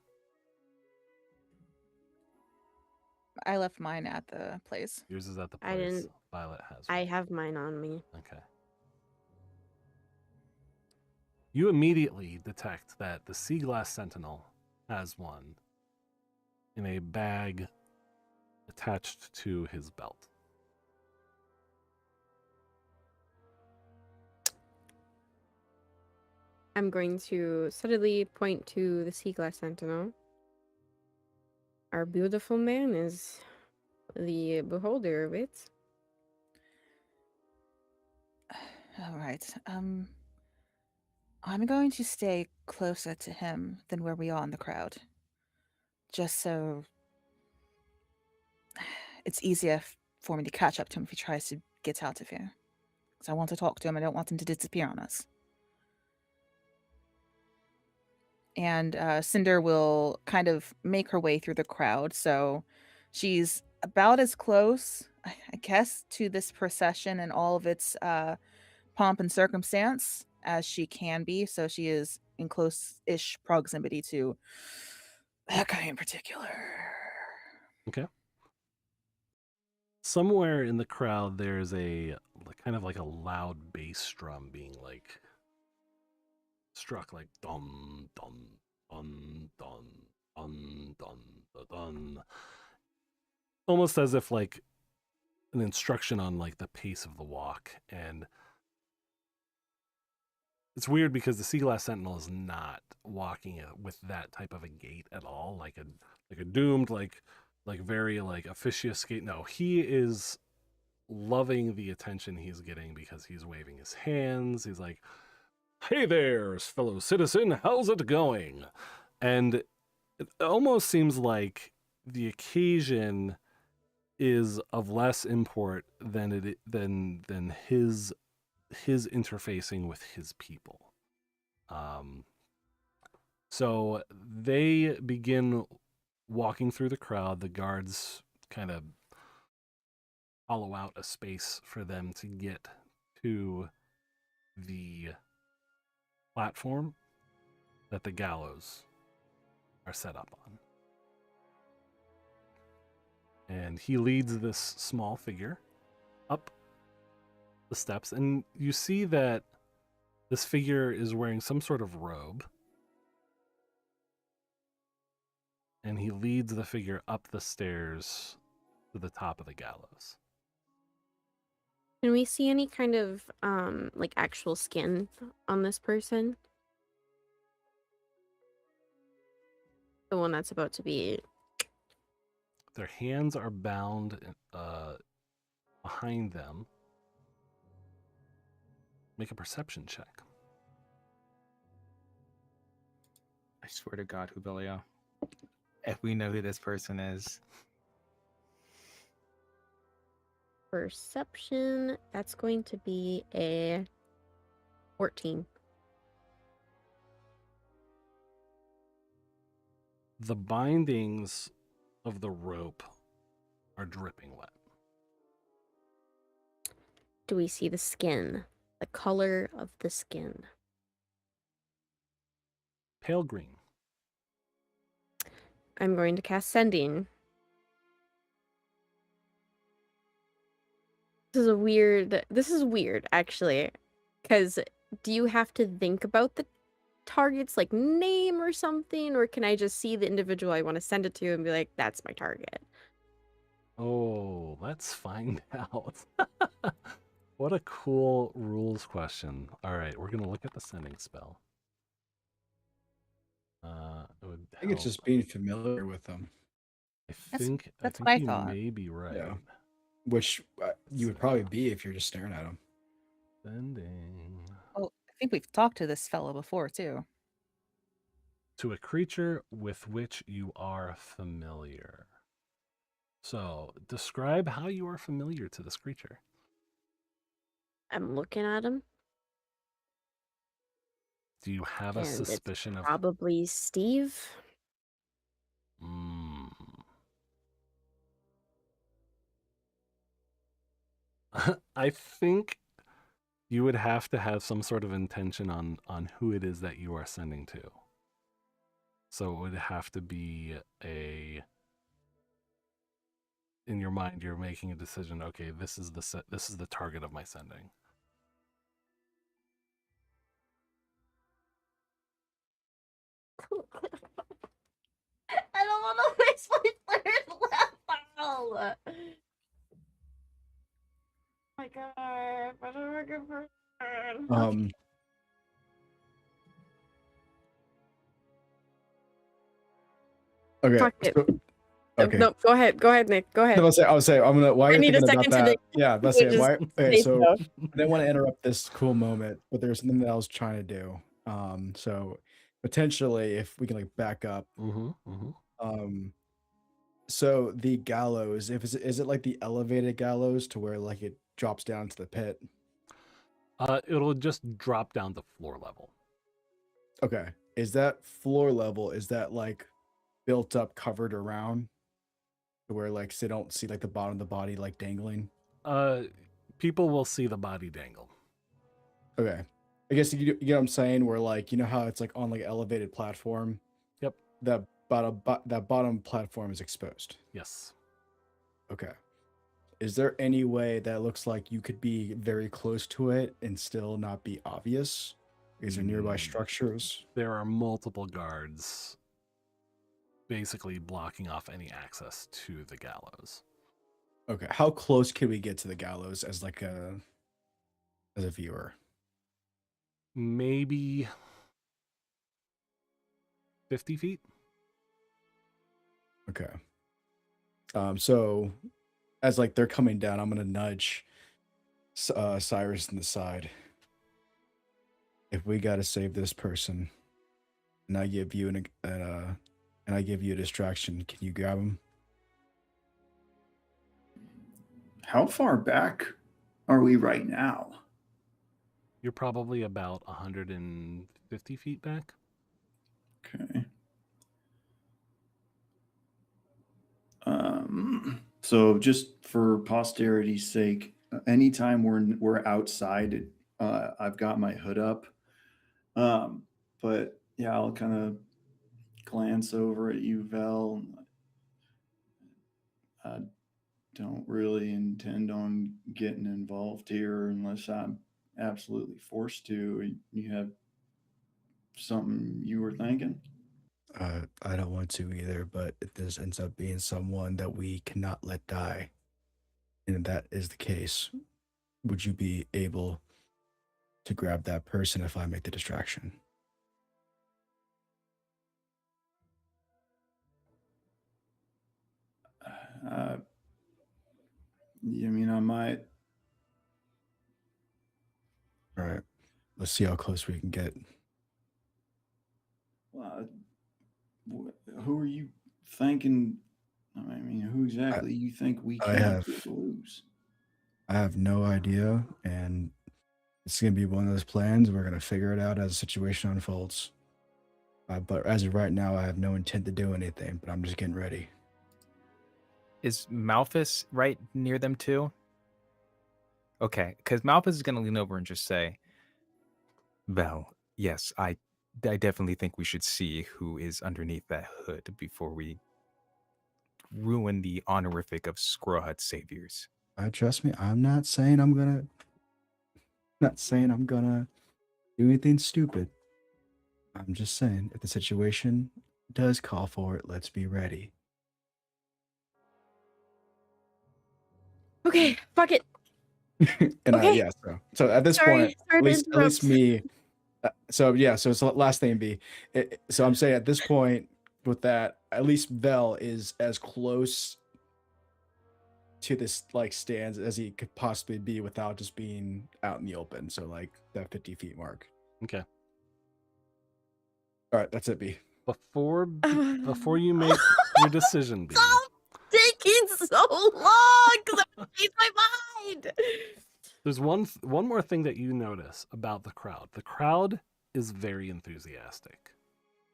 I left mine at the place. Yours is at the I place. didn't- Violet has I one. have mine on me. Okay. You immediately detect that the Sea Glass Sentinel has one in a bag attached to his belt. I'm going to subtly point to the sea glass sentinel. Our beautiful man is the beholder of it. All right. I'm going to stay closer to him than where we are in the crowd. Just so it's easier for me to catch up to him if he tries to get out of here. Because I want to talk to him. I don't want him to disappear on us. And Cinder will kind of make her way through the crowd. So she's about as close, I guess, to this procession and all of its pomp and circumstance as she can be. So she is in close-ish proximity to that guy in particular. Okay. Somewhere in the crowd, there's a kind of like a loud bass drum being like struck, like dun dun dun dun dun dun dun dun, almost as if like an instruction on like the pace of the walk. And it's weird because the Sea Glass Sentinel is not walking with that type of a gait at all, like a doomed like very like officious gait. No, he is loving the attention he's getting because he's waving his hands. He's like, "Hey there, fellow citizen, how's it going?" And it almost seems like the occasion is of less import than his interfacing with his people. So they begin walking through the crowd. The guards kind of hollow out a space for them to get to the platform that the gallows are set up on. And he leads this small figure up the steps, and you see that this figure is wearing some sort of robe, and he leads the figure up the stairs to the top of the gallows. Can we see any kind of like actual skin on this person? The one that's about to be. Their hands are bound behind them. Make a perception check. I swear to God, Hubilio, if we know who this person is, Perception, that's going to be a 14. The bindings of the rope are dripping wet. Do we see the skin? The color of the skin? Pale green. I'm going to cast Sending. This is weird, actually. Because do you have to think about the target's like name or something? Or can I just see the individual I want to send it to and be like, that's my target? Oh, let's find out. What a cool rules question. All right, we're going to look at the sending spell. It would I think it's help. just being familiar with them, I think that's what I you thought. may be right. Yeah. which you would probably be if you're just staring at them. Sending Oh, I think we've talked to this fellow before, too. to a creature with which you are familiar. So, describe how you are familiar to this creature. I'm looking at him. Do you have a And it's suspicion of... probably Steve. I think you would have to have some sort of intention on who it is that you are sending to. So it would have to be in your mind, you're making a decision. Okay, this is the target of my sending. I don't want to waste my third level. Oh my god, what am I looking for? Okay. Fuck it. Okay. No, go ahead, Nick. Go ahead. No, I was saying, I'm gonna. Why I are you need a thinking about second to that? think. Yeah, that's You it. just Why? Okay, say so stuff. I didn't want to interrupt this cool moment, but there's something that I was trying to do. So potentially, if we can like back up, so the gallows, is it like the elevated gallows to where like it drops down to the pit? It'll just drop down to floor level. Okay, is that floor level? Is that like built up, covered around, to where like so they don't see like the bottom of the body like dangling? People will see the body dangle. Okay. I guess you get what I'm saying, where like, you know how it's like on like elevated platform? Yep. That bottom platform is exposed. Yes. Okay. Is there any way that looks like you could be very close to it and still not be obvious? Is there nearby structures? There are multiple guards basically blocking off any access to the gallows. Okay. How close can we get to the gallows as like as a viewer? Maybe 50 feet. Okay. So as like they're coming down, I'm gonna nudge Cyrus in the side. If we gotta save this person, and I give you and I give you a distraction, can you grab him? How far back are we right now? You're probably about 150 feet back. Okay. So just for posterity's sake, anytime we're outside, I've got my hood up. But yeah, I'll kind of glance over at you, Vel. I don't really intend on getting involved here unless I'm absolutely forced to. You have something you were thinking? I don't want to either, but if this ends up being someone that we cannot let die, and if that is the case, would you be able to grab that person if I make the distraction? You mean I might? All right, let's see how close we can get. Who are you thinking? I mean, who exactly you think we can't lose? I have no idea, and it's gonna be one of those plans. We're gonna figure it out as the situation unfolds. But as of right now, I have no intent to do anything. But I'm just getting ready. Is Malphus right near them too? Okay, because Malphus is going to lean over and just say, "Vel, yes, I definitely think we should see who is underneath that hood before we ruin the honorific of Squirrel Hut saviors." Trust me, I'm not saying I'm gonna do anything stupid. I'm just saying if the situation does call for it, let's be ready. Okay, fuck it. And Okay. yeah, so at this point, at least me. So it's the last thing B. So I'm saying at this point with that, at least Vel is as close to this like stands as he could possibly be without just being out in the open. So like that 50 feet mark. Okay. All right, that's it, B. Before you make your decision, B. Stop taking so long because I'm gonna change my mind. There's one more thing that you notice about the crowd. The crowd is very enthusiastic.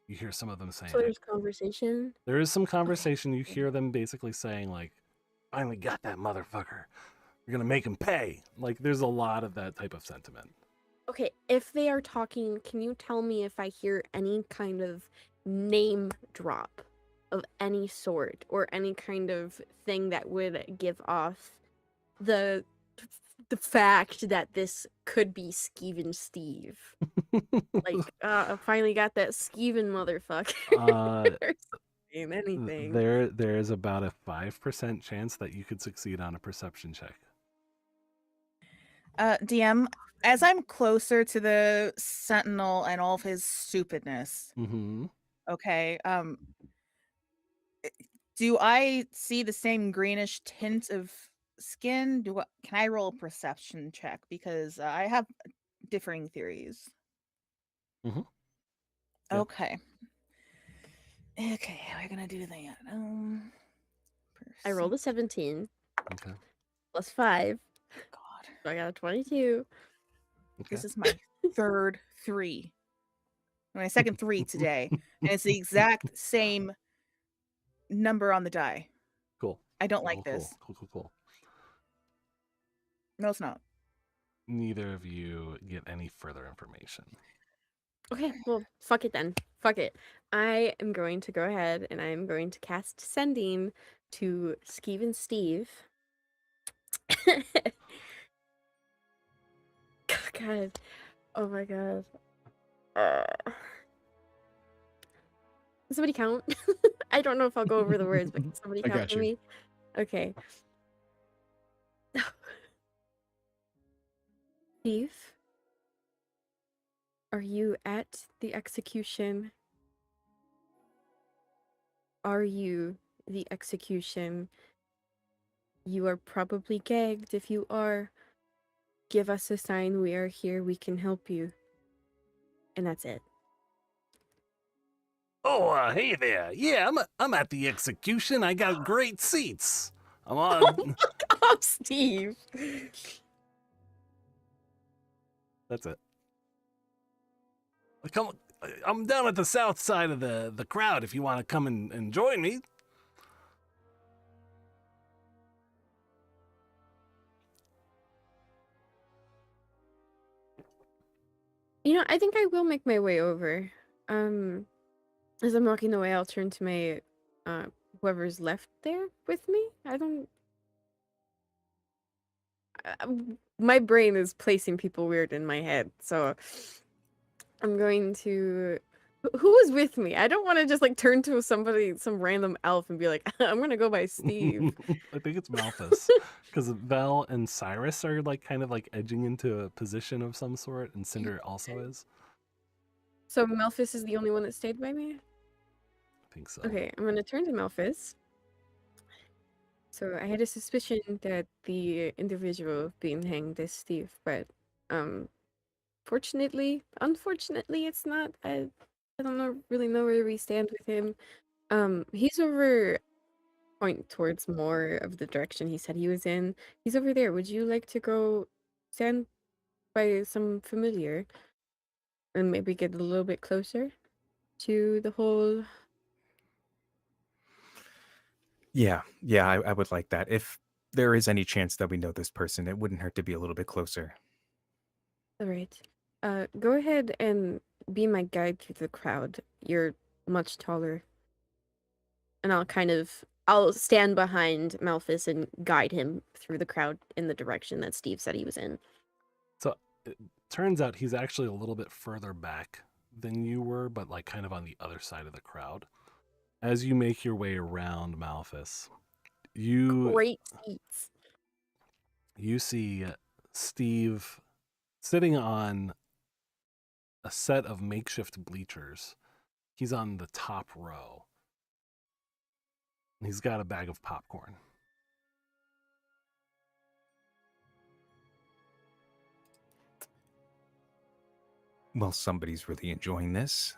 You hear some of them saying, So there's conversation. There is some conversation. You hear them basically saying, like, "Finally got that motherfucker. We're gonna make him pay." Like, there's a lot of that type of sentiment. Okay, if they are talking, can you tell me if I hear any kind of name drop of any sort or any kind of thing that would give off the fact that this could be Skeevan Steve. Like, I finally got that Skeevan motherfucker. Or something, anything. There is about a 5% chance that you could succeed on a perception check. DM, as I'm closer to the Sentinel and all of his stupidness, Mm-hmm. okay, do I see the same greenish tint of skin? Can I roll a perception check? Because I have differing theories. Mm-hmm. Yeah. Okay. Okay, we're gonna do that. I rolled a 17 Okay. plus 5. God, So I got a 22. Okay. this is my third 3. My second 3 today, and it's the exact same number on the die. Cool. I don't like this. Cool. No, it's not. Neither of you get any further information. Okay, well, fuck it then. Fuck it. I am going to go ahead and I'm going to cast Sending to Skeevan Steve. God. Oh my god. Can somebody count? I don't know if I'll go over the words, but can somebody I count got for you. me? Okay. Steve, are you at the execution? Are you the execution? You are probably gagged. If you are, give us a sign. We are here. We can help you. And that's it. Oh, hey there. Yeah, I'm at the execution. I got great seats. I'm on. Oh, Steve. That's it. Come, I'm down at the south side of the crowd if you want to come and join me. You know, I think I will make my way over. As I'm walking away, I'll turn to my whoever's left there with me. I don't. My brain is placing people weird in my head, so I'm going to. Who was with me? I don't want to just like turn to somebody, some random elf, and be like, "I'm gonna go by Steve." I think it's Malthus, because Vel and Cyrus are like kind of like edging into a position of some sort, and Cinder also is. So Malphus is the only one that stayed by me? I think so. Okay, I'm gonna turn to Malphus. So I had a suspicion that the individual being hanged is Steve, but unfortunately it's not. I don't really know where we stand with him. He's over point towards more of the direction he said he was in. He's over there. Would you like to go stand by some familiar and maybe get a little bit closer to the whole? Yeah, I would like that. If there is any chance that we know this person, it wouldn't hurt to be a little bit closer. All right. Go ahead and be my guide through the crowd. You're much taller. And I'll stand behind Malphus and guide him through the crowd in the direction that Steve said he was in. So it turns out he's actually a little bit further back than you were, but like kind of on the other side of the crowd. As you make your way around Malphus, Great seats. You see Steve sitting on a set of makeshift bleachers. He's on the top row. And he's got a bag of popcorn. Well, somebody's really enjoying this.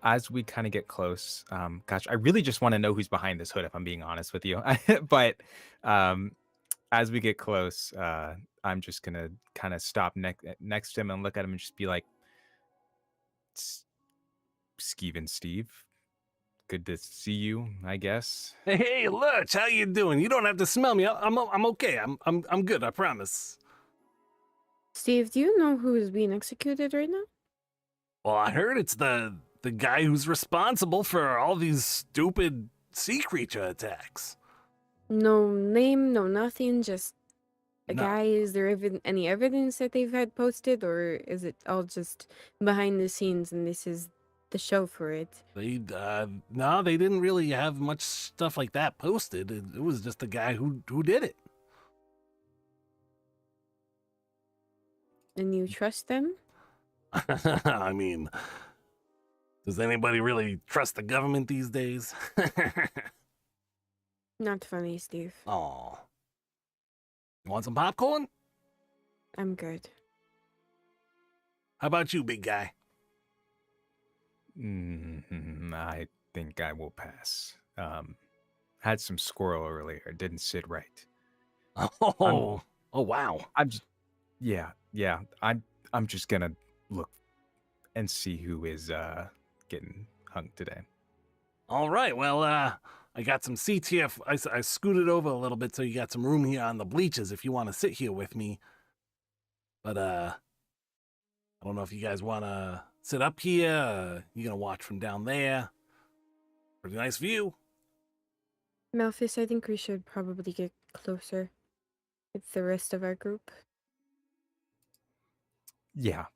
As we kind of get close, gosh, I really just want to know who's behind this hood, if I'm being honest with you. But as we get close, I'm just gonna kind of stop next to him and look at him and just be like, Skeevan Steve, good to see you, I guess. Hey, Lurch, how you doing? You don't have to smell me. I'm okay. I'm good. I promise. Steve, do you know who is being executed right now? Well, I heard it's the the guy who's responsible for all these stupid sea creature attacks. No name, no nothing, just a No. guy. Is there any evidence that they've had posted, or is it all just behind the scenes and this is the show for it? No, they didn't really have much stuff like that posted. It was just the guy who did it. And you trust them? I mean, does anybody really trust the government these days? Not funny, Steve. Oh. You want some popcorn? I'm good. How about you, big guy? I think I will pass. Had some squirrel earlier. Didn't sit right. Oh wow. I'm just, yeah. I'm just gonna look and see who is getting hung today. All right. Well, I got some seats here. I scooted over a little bit so you got some room here on the bleachers if you want to sit here with me. But I don't know if you guys want to sit up here. You're gonna watch from down there. Pretty nice view. Malphus, I think we should probably get closer with the rest of our group. Yeah,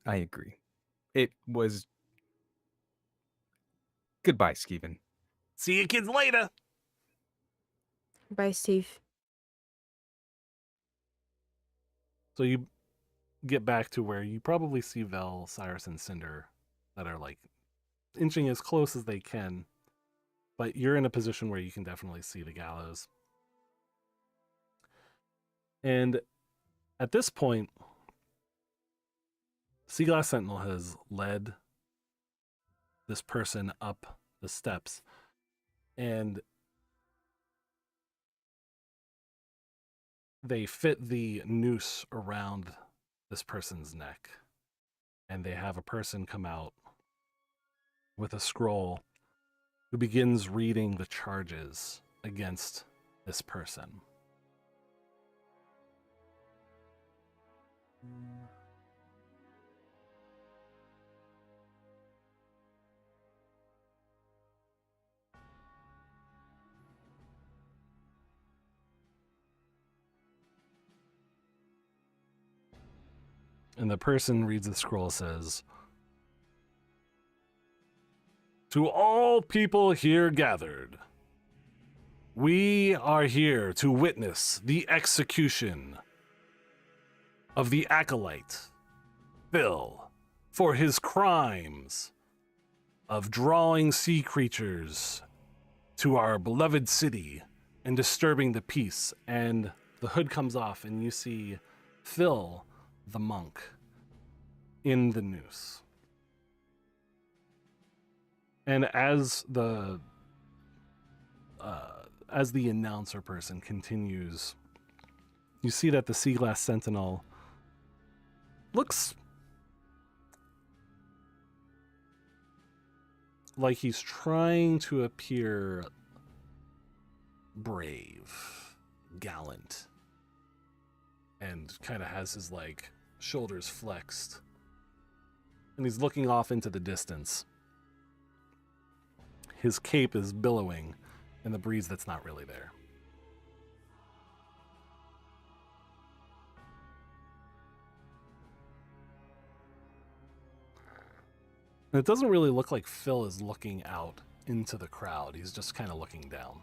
I agree. It was. Goodbye, Skeeven. See you kids later. Bye, Steve. So you get back to where you probably see Vel, Cyrus, and Cinder that are like inching as close as they can. But you're in a position where you can definitely see the gallows. And at this point, Sea Glass Sentinel has led this person up the steps. And they fit the noose around this person's neck. And they have a person come out with a scroll who begins reading the charges against this person. And the person reads the scroll, says, "To all people here gathered, we are here to witness the execution of the acolyte, Phil, for his crimes of drawing sea creatures to our beloved city and disturbing the peace." And the hood comes off and you see Phil, the monk, in the noose. And as the announcer person continues, you see that the Sea Glass Sentinel looks like he's trying to appear brave, gallant, and kind of has his like shoulders flexed. And he's looking off into the distance. His cape is billowing in the breeze that's not really there. And it doesn't really look like Phil is looking out into the crowd. He's just kind of looking down.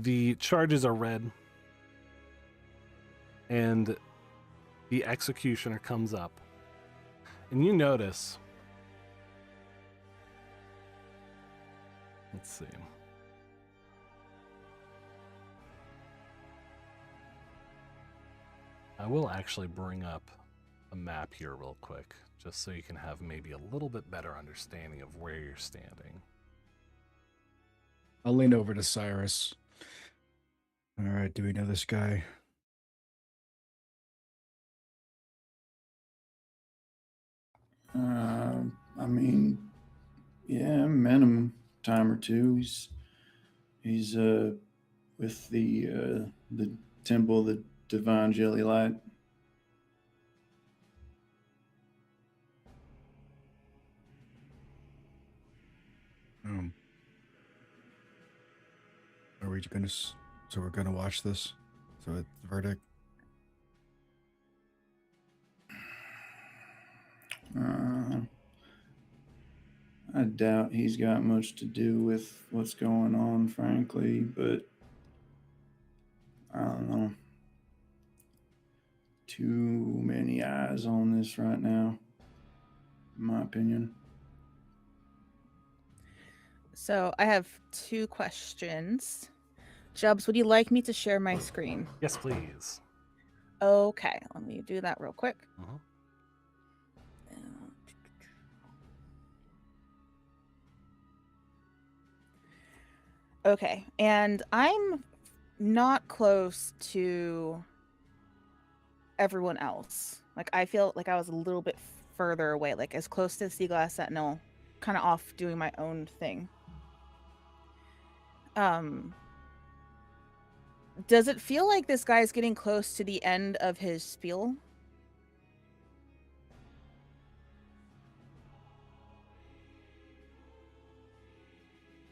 The charges are read, and the executioner comes up, and you notice, let's see. I will actually bring up a map here real quick, just so you can have maybe a little bit better understanding of where you're standing. I'll lean over to Cyrus. All right, do we know this guy? I mean, yeah, I met him a time or two. He's He's with the temple, the divine jelly light. Are we gonna? So we're gonna watch this. So it's the verdict. I doubt he's got much to do with what's going on, frankly, but I don't know. Too many eyes on this right now, in my opinion. So I have 2 questions. Jubs, would you like me to share my screen? Yes, please. Okay, let me do that real quick. Mhm. Okay, and I'm not close to everyone else. Like, I feel like I was a little bit further away, like as close to the Sea Glass Sentinel, kind of off doing my own thing. Does it feel like this guy's getting close to the end of his spiel?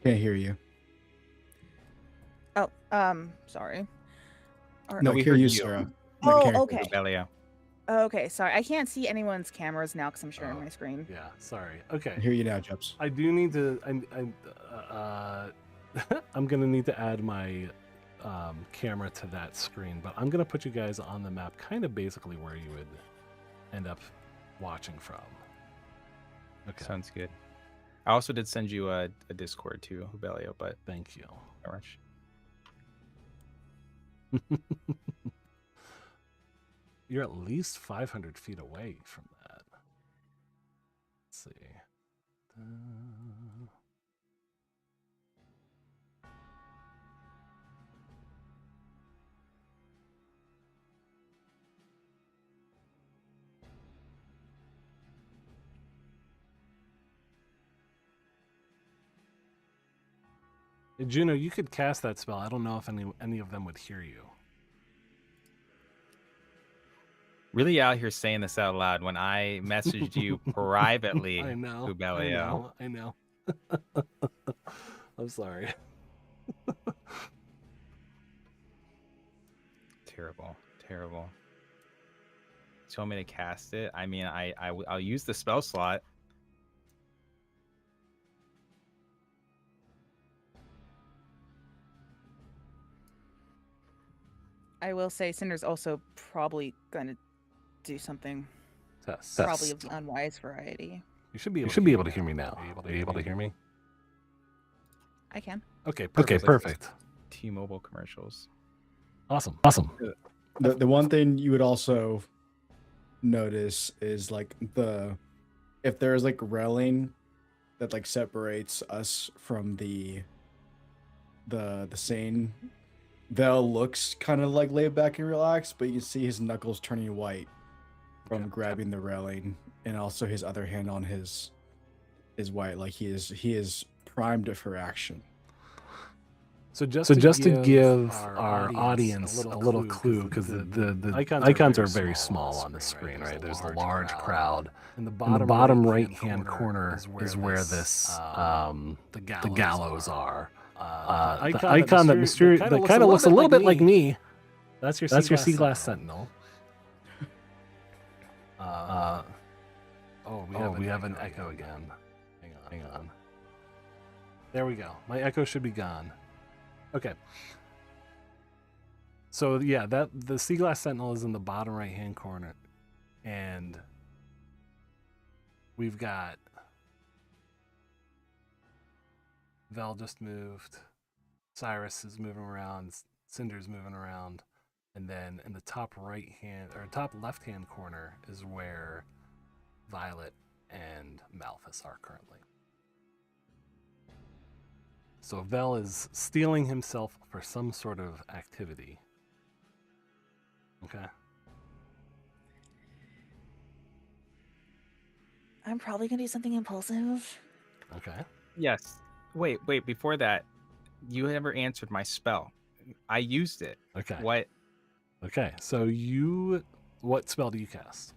Can't hear you. Oh, sorry. Or, No, we I hear heard you, you. Sarah. Oh, Can't hear okay. Bellia. Okay, sorry. I can't see anyone's cameras now because I'm sharing my screen. Yeah, sorry. Okay. I hear you now, Jubs. I do need to. I'm gonna need to add my camera to that screen, but I'm gonna put you guys on the map, kind of basically where you would end up watching from. Okay. Sounds good. I also did send you a Discord too, Hubelio, but Thank you. not much. You're at least 500 feet away from that. Let's see. Hey, Juno, you could cast that spell. I don't know if any of them would hear you. Really out here saying this out loud when I messaged you privately, I know. Hubelio. I know. I'm sorry. Terrible. You want me to cast it? I mean, I'll use the spell slot. I will say Cinder's also probably going to do something Test. probably of the unwise variety. You should be able to hear me now. Are you able to hear me? I can. Okay, perfect. T-Mobile commercials. Awesome. The one thing you would also notice is like if there's like railing that like separates us from the scene, Vel looks kind of like laid back and relaxed, but you can see his knuckles turning white from grabbing the railing, and also his other hand on his white, like he is primed for action. So just to give our audience a little clue, because the icons are very small on the screen, right? There's a large crowd. In the bottom right-hand corner is where this the gallows are. The icon that kind of looks a little bit like me. That's your sea glass sentinel. We have an echo again. Hang on. There we go. My echo should be gone. Okay. So yeah, the sea glass sentinel is in the bottom right hand corner, and we've got Vel just moved, Cyrus is moving around, Cinder's moving around, and then in the top left hand corner is where Violet and Malthus are currently. So Vel is steeling himself for some sort of activity. Okay. I'm probably going to do something impulsive. Okay. Yes. Wait. Before that, You never answered my spell. I used it. Okay. What? Okay. So what spell do you cast?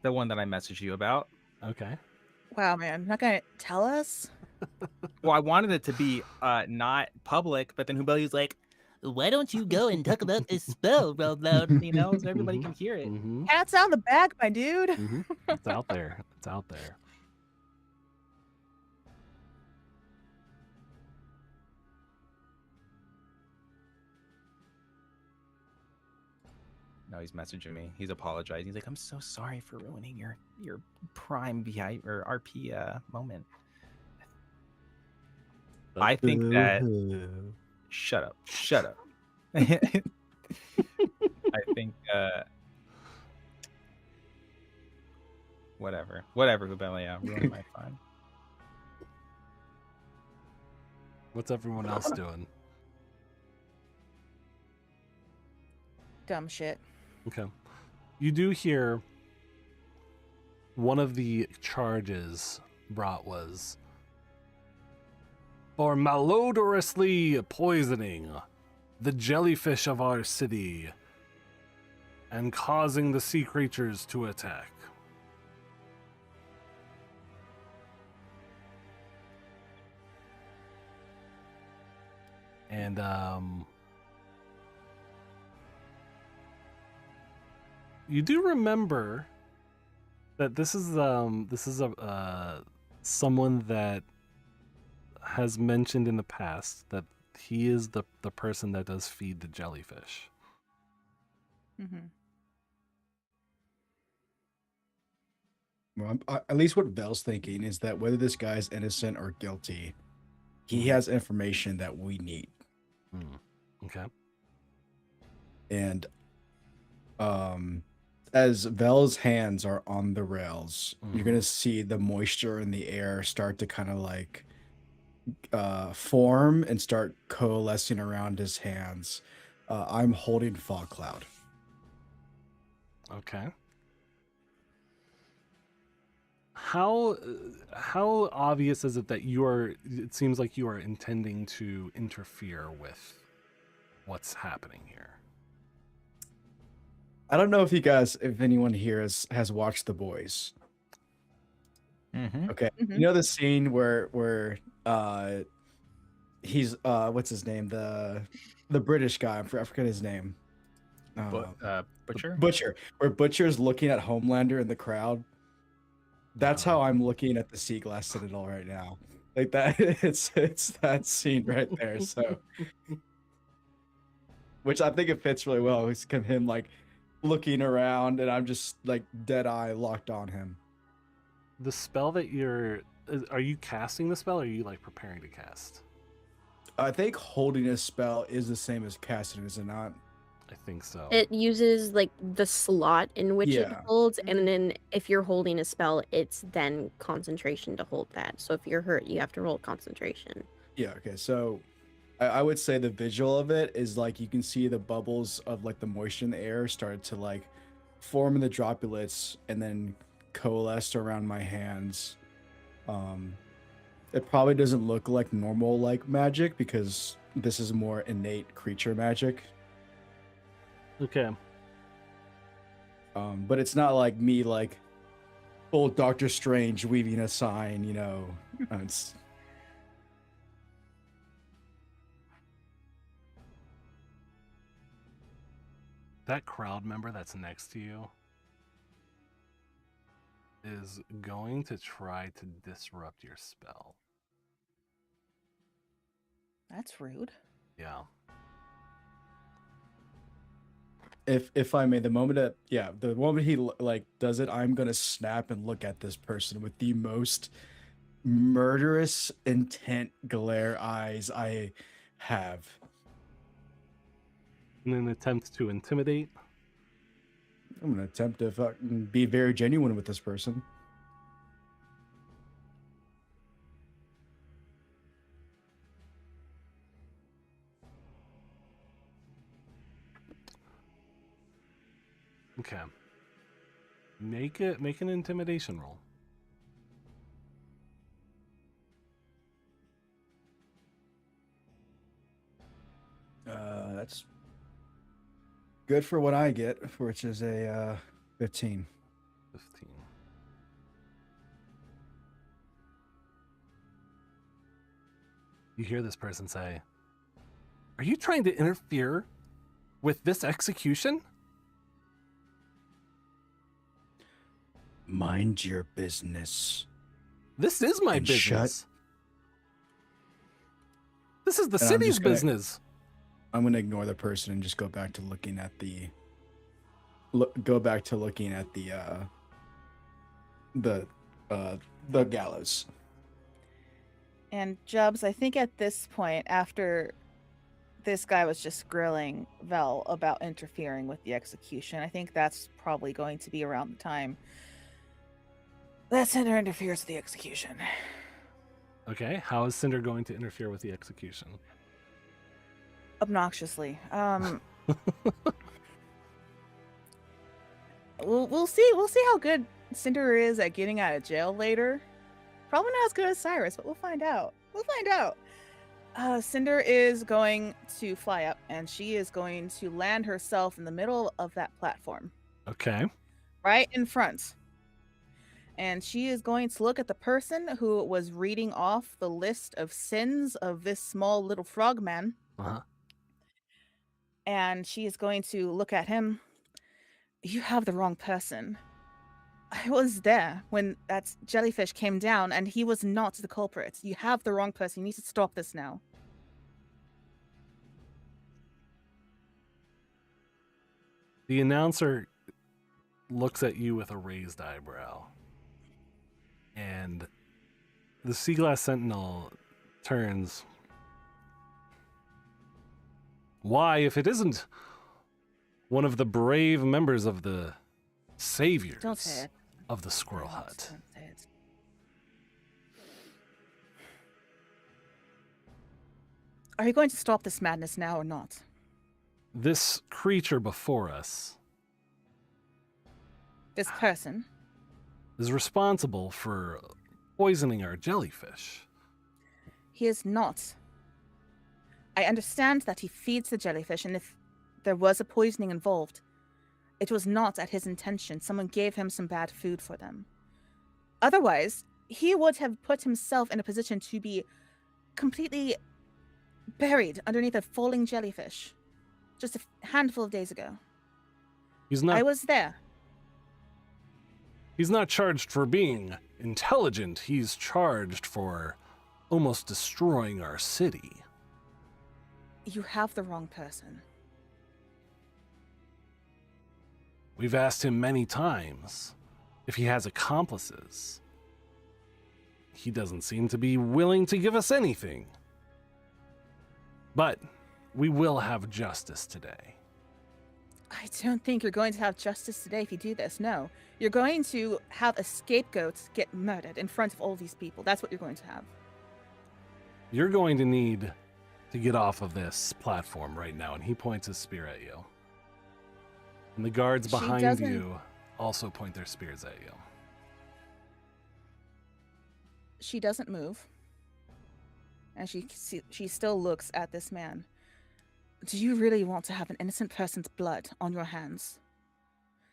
The one that I messaged you about. Okay. Wow, man, not gonna tell us? Well, I wanted it to be not public, but then Hubeli's like, why don't you go and talk about this spell real loud, so everybody can hear it. Mm-hmm. Cat's out of the bag, my dude. Mm-hmm. It's out there. It's out there. No, he's messaging me. He's apologizing. He's like, I'm so sorry for ruining your prime VI or RP moment. I think that shut up. I think whatever, Hubelia, ruined my fun. What's everyone else doing? Dumb shit. Okay. You do hear one of the charges brought was for malodorously poisoning the jellyfish of our city and causing the sea creatures to attack. And you do remember that this is someone that has mentioned in the past that he is the person that does feed the jellyfish. Mm-hmm. Well, at least what Vel's thinking is that whether this guy's innocent or guilty, he has information that we need. Okay. And as Vel's hands are on the rails, you're gonna see the moisture in the air start to kind of like form and start coalescing around his hands. I'm holding fog cloud. Okay. How obvious is it that it seems like you are intending to interfere with what's happening here? I don't know if anyone here has watched The Boys. Mm-hmm. Okay. Mhm. You know the scene where he's what's his name? The British guy. I forget his name. Butcher? Butcher. Where Butcher's looking at Homelander in the crowd. That's how I'm looking at the Sea Glass Citadel right now. Like that, it's that scene right there. So, which I think it fits really well. It's kind of him like looking around, and I'm just like dead eye locked on him. The spell that are you casting the spell, or are you like preparing to cast? I think holding a spell is the same as casting, is it not? I think so. It uses like the slot in which it Yeah. holds, and then if you're holding a spell, it's then concentration to hold that. So if you're hurt, you have to roll concentration. Yeah. Okay. So, I would say the visual of it is like you can see the bubbles of like the moisture in the air started to like form in the droplets and then coalesce around my hands. It probably doesn't look like normal like magic because this is more innate creature magic. Okay. But it's not like me like full Doctor Strange weaving a sign, you know. It's That crowd member that's next to you is going to try to disrupt your spell. That's rude. Yeah. if I may, the moment he like does it, I'm gonna snap and look at this person with the most murderous intent glare eyes I have. In an attempt to intimidate. I'm gonna attempt to fucking be very genuine with this person. Okay. Make an intimidation roll. That's good for what I get, which is a 15. 15. You hear this person say, "Are you trying to interfere with this execution?" Mind your business. This is my And shut- business. This is the And I'm city's just gonna- business. I'm going to ignore the person and just go back to looking at the the gallows. And Jubbs, I think at this point, after this guy was just grilling Vel about interfering with the execution, I think that's probably going to be around the time that Cinder interferes with the execution. Okay, how is Cinder going to interfere with the execution? Obnoxiously. We'll see how good Cinder is at getting out of jail later. Probably not as good as Cyrus, but we'll find out. Cinder is going to fly up, and she is going to land herself in the middle of that platform. Okay. Right in front. And she is going to look at the person who was reading off the list of sins of this small little frogman. Uh-huh. And she is going to look at him. You have the wrong person. I was there when that jellyfish came down, and he was not the culprit. You have the wrong person. You need to stop this now. The announcer looks at you with a raised eyebrow. And the Sea Glass Sentinel turns. Why, if it isn't one of the brave members of the saviors Don't say it. of the Squirrel Hut? Don't say it. Are you going to stop this madness now or not? This creature before us This person? is responsible for poisoning our jellyfish. He is not. I understand that he feeds the jellyfish, and if there was a poisoning involved, it was not at his intention. Someone gave him some bad food for them. Otherwise, he would have put himself in a position to be completely buried underneath a falling jellyfish just a handful of days ago. He's not I was there. He's not charged for being intelligent. He's charged for almost destroying our city. You have the wrong person. We've asked him many times if he has accomplices. He doesn't seem to be willing to give us anything. But we will have justice today. I don't think you're going to have justice today if you do this. No. You're going to have a scapegoat get murdered in front of all these people. That's what you're going to have. You're going to need to get off of this platform right now. And he points his spear at you. And the guards She behind doesn't- you also point their spears at you. She doesn't move. And she still looks at this man. Do you really want to have an innocent person's blood on your hands?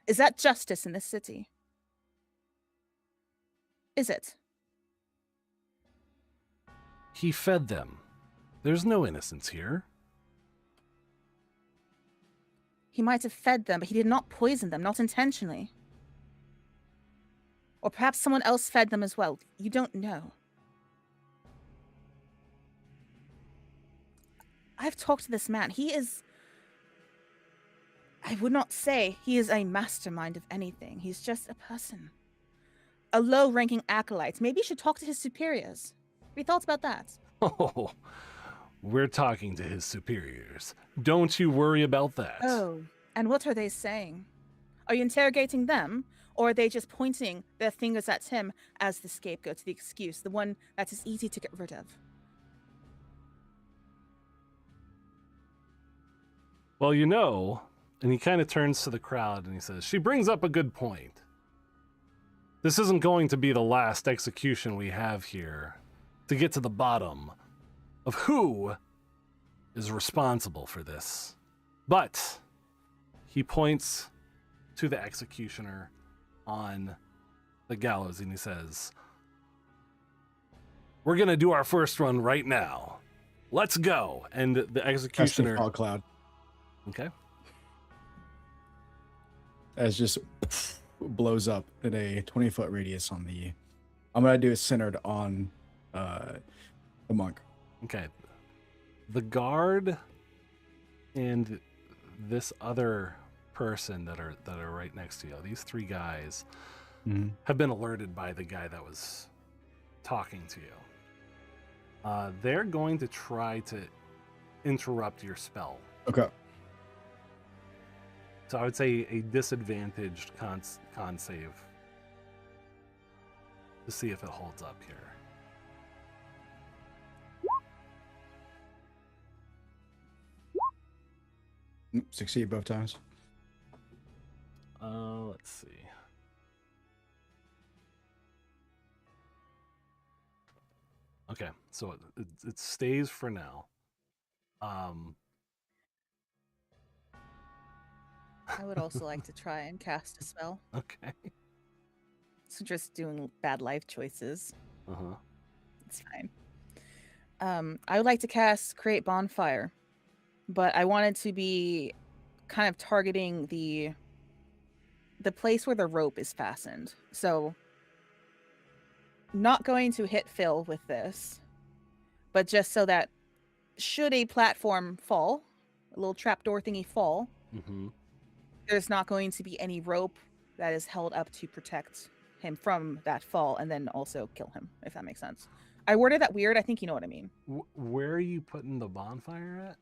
Is that justice in this city? Is it? He fed them. There's no innocence here. He might have fed them, but he did not poison them, not intentionally. Or perhaps someone else fed them as well. You don't know. I've talked to this man. He is... I would not say he is a mastermind of anything. He's just a person. A low-ranking acolyte. Maybe you should talk to his superiors. Have you thought about that? Oh, we're talking to his superiors. Don't you worry about that. Oh, and what are they saying? Are you interrogating them? Or are they just pointing their fingers at him as the scapegoat, the excuse, the one that is easy to get rid of? Well, you know, and he kind of turns to the crowd and he says, she brings up a good point. This isn't going to be the last execution we have here to get to the bottom of who is responsible for this But he points to the executioner on the gallows and he says, "We're going to do our first run right now. Let's go." And the Casting executioner. fog cloud Okay. as just blows up in a 20-foot radius on the. I'm gonna do it centered on the monk. Okay. The guard and this other person that are right next to you, these three guys, have been alerted by the guy that was talking to you. They're going to try to interrupt your spell. Okay. So I would say a disadvantaged con save to see if it holds up here. Succeed both times. Let's see. Okay, so it stays for now. I would also like to try and cast a spell. Okay. So just doing bad life choices. Uh-huh. It's fine. I would like to cast Create Bonfire, but I wanted to be kind of targeting the place where the rope is fastened. So not going to hit Phil with this, but just so that should a platform fall, a little trapdoor thingy fall, there's not going to be any rope that is held up to protect him from that fall and then also kill him, if that makes sense. I worded that weird. I think you know what I mean. Where are you putting the bonfire at?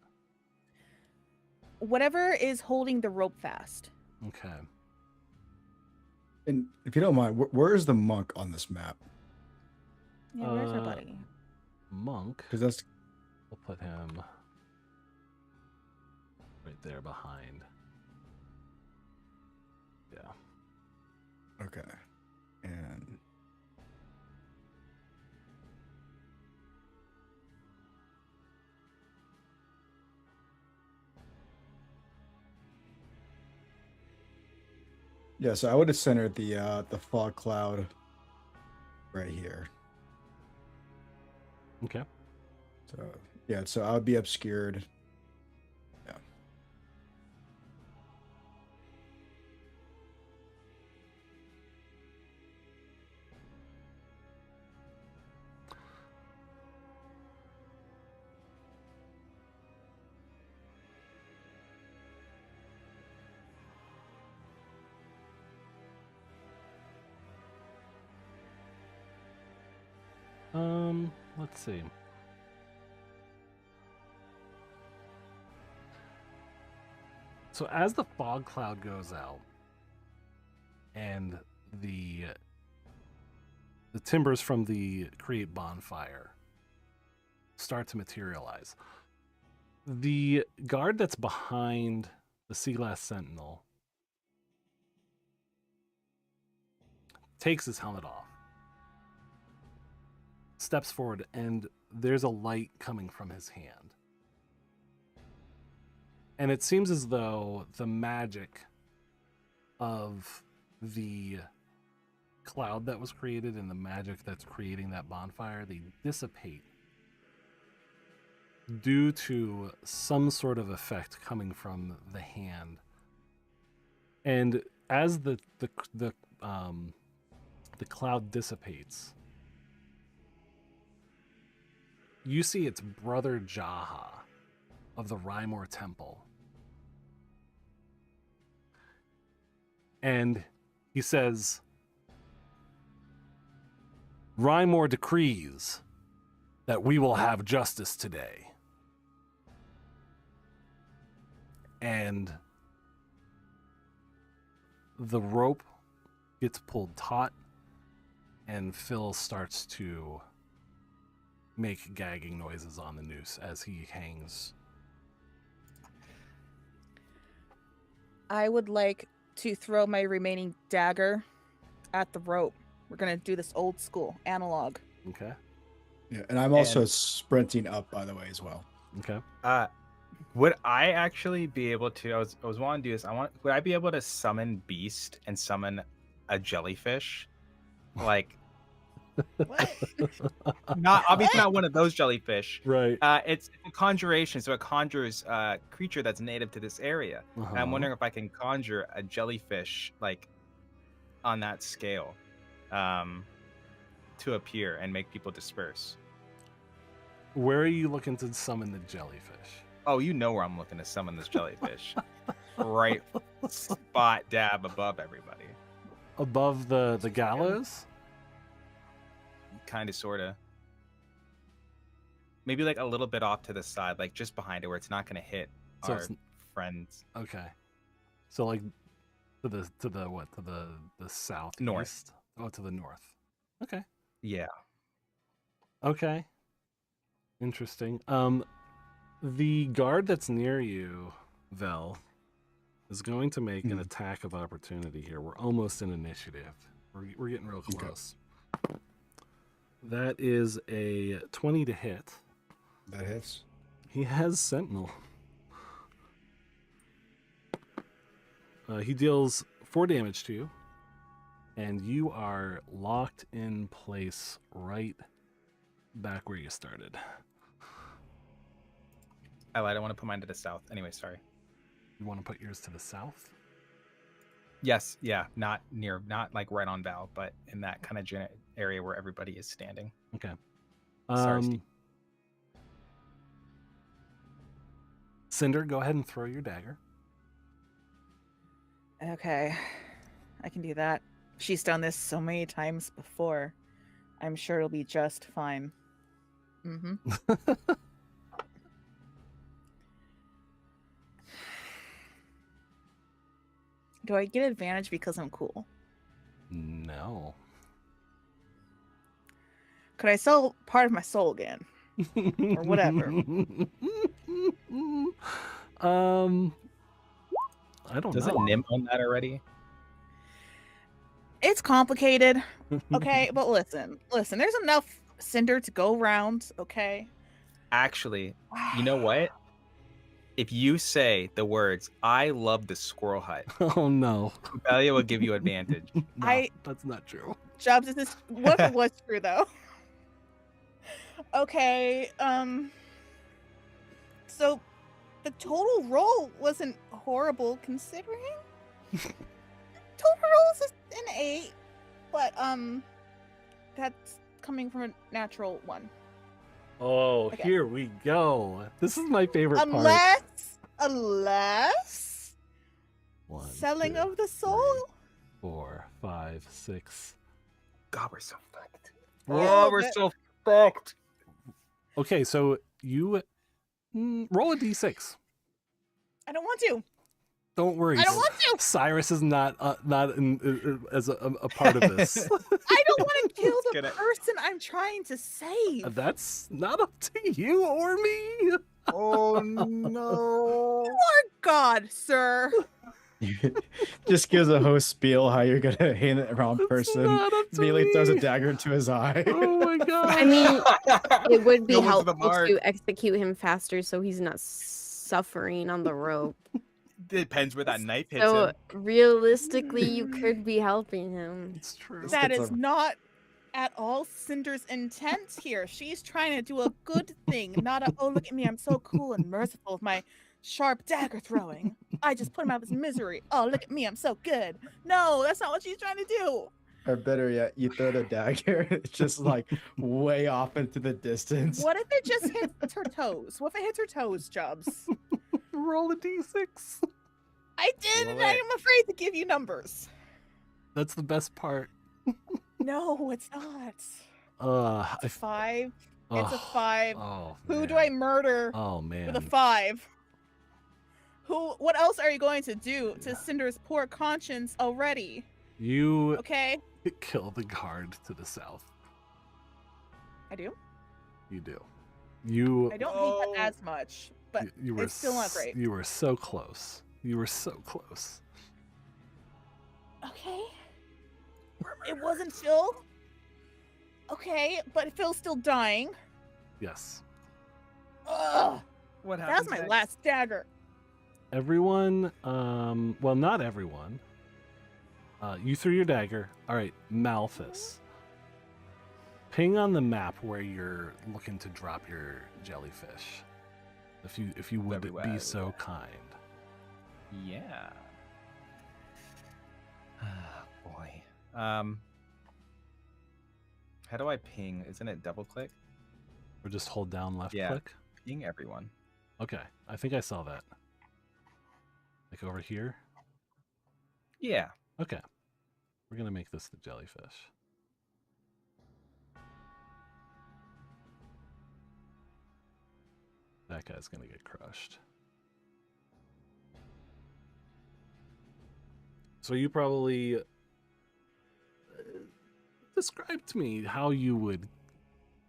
Whatever is holding the rope fast. Okay. And if you don't mind, where is the monk on this map? Yeah, where's our buddy? Monk. Because that's We'll put him right there behind. Yeah. okay. And yeah, so I would have centered the fog cloud right here. Okay. So yeah, so I would be obscured. Yeah. Let's see. So as the fog cloud goes out and the timbers from the Create Bonfire start to materialize, the guard that's behind the Sea Glass Sentinel takes his helmet off, steps forward, and there's a light coming from his hand. And it seems as though the magic of the cloud that was created and the magic that's creating that bonfire, they dissipate due to some sort of effect coming from the hand. And as the cloud dissipates, you see its brother Jaha of the Rymor Temple. And he says, "Rymor decrees that we will have justice today." And the rope gets pulled taut, and Phil starts to make gagging noises on the noose as he hangs. I would like to throw my remaining dagger at the rope. We're going to do this old school, analog. Okay. Yeah, and I'm also sprinting up, by the way, as well. Okay. Would I actually be able to? I was wanting to do this. Would I be able to summon Beast and summon a jellyfish? Like, What? not obviously not one of those jellyfish. Right. It's a conjuration, so it conjures a creature that's native to this area. And I'm wondering if I can conjure a jellyfish like on that scale, to appear and make people disperse. Where are you looking to summon the jellyfish? Oh, you know where I'm looking to summon this jellyfish. Right spot dab above everybody. Above the gallows? Kind of, sort of. Maybe like a little bit off to the side, like just behind it, where it's not going to hit So our it's- friends. Okay. So like to the what? To the south? North. Oh, to the north. Okay. Yeah. Okay. Interesting. The guard that's near you, Vel, is going to make an attack of opportunity here. We're almost in initiative. We're getting real close. That is a 20 to hit. That hits. He has Sentinel. He deals 4 damage to you, and you are locked in place right back where you started. I lied. I want to put mine to the south. Anyway, sorry. You want to put yours to the south? Yes. Yeah. Not like right on Val, but in that kind of area where everybody is standing. Okay. Sorry, Steve. Cinder, go ahead and throw your dagger. Okay, I can do that. She's done this so many times before. I'm sure it'll be just fine. Mm-hmm. Do I get advantage because I'm cool? No. Could I sell part of my soul again? Or whatever. I don't Doesn't know. Nim own that already? It's complicated, okay? But listen, there's enough cinder to go around, okay? Actually, you know what? If you say the words, "I love the squirrel hut," Oh no. Belia will give you advantage. No, that's not true. Jobs, is this what if it was true though? Okay, so the total roll wasn't horrible considering. Total roll is an 8, but that's coming from a natural 1. Oh, Okay. here we go. This is my favorite part. Unless 1, selling 2, of the soul. 3, 4, 5, 6. God, we're so fucked. Yeah, Oh, we're so fucked. Okay, so you roll a d6. I don't want to. Don't worry. I don't want to. Cyrus is not as a part of this. I don't want to kill the gonna- person I'm trying to save. That's not up to you or me. Oh no. You are God, sir. Just gives a whole spiel how you're gonna hit the wrong That's person. not up to Immediately throws a me. dagger into his eye. Oh my god. I mean, it would be Go into the helpful mark. to execute him faster so he's not suffering on the rope. Depends where that knife hits So him. realistically, you could be helping him. It's true. That gets is over. not at all Cinder's intent here. She's trying to do a good thing, not a, oh, look at me, I'm so cool and merciful with my sharp dagger throwing. I just put him out of his misery. Oh, look at me, I'm so good. No, that's not what she's trying to do. Or better yet, you throw the dagger, it's just like way off into the distance. What if it just hits her toes? What if it hits her toes, Jubs? Roll a d6. I did, and Roll it. I'm afraid to give you numbers. That's the best part. No, it's not. I It's a 5. oh, It's a 5. Oh, Who do man. I murder Oh man. with a 5? What else are you going to do to Cinder's poor conscience already? You Okay? kill the guard to the south. I do. You do. You I don't hate that as much, but you were it's still not great. You were so close. You were so close. Okay. It wasn't Phil. Okay, but Phil's still dying. Yes. Ugh. What That's happens my next? last dagger. Everyone, well, not everyone. You threw your dagger. All right, Malthus. Ping on the map where you're looking to drop your jellyfish. If you would Very be well. so kind. Yeah. Boy. How do I ping? Isn't it double click? Or just hold down left Yeah. click. Ping everyone. Okay, I think I saw that. Like over here. Yeah. Okay, we're gonna make this the jellyfish. That guy's gonna get crushed. So you probably describe to me how you would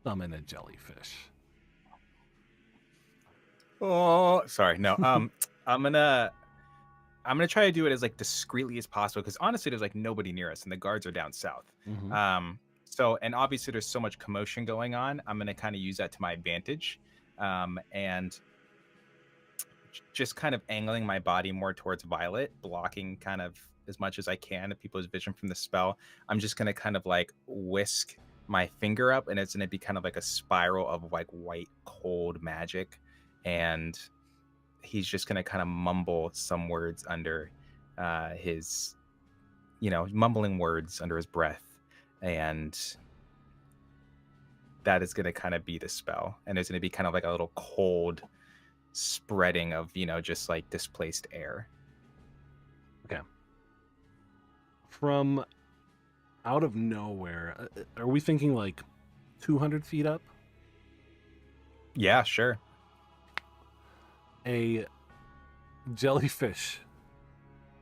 summon a jellyfish. Oh, sorry. No. I'm gonna try to do it as like discreetly as possible because honestly, there's like nobody near us and the guards are down south. Mhm. So and obviously there's so much commotion going on. I'm gonna kind of use that to my advantage, and just kind of angling my body more towards Violet, blocking kind of as much as I can of people's vision from the spell. I'm just gonna kind of like whisk my finger up, and it's gonna be kind of like a spiral of like white cold magic, and he's just gonna kind of mumble some words under his, mumbling words under his breath, and that is gonna kind of be the spell. And there's gonna be kind of like a little cold spreading of just like displaced air. From out of nowhere, are we thinking like 200 feet up? Yeah, sure. A jellyfish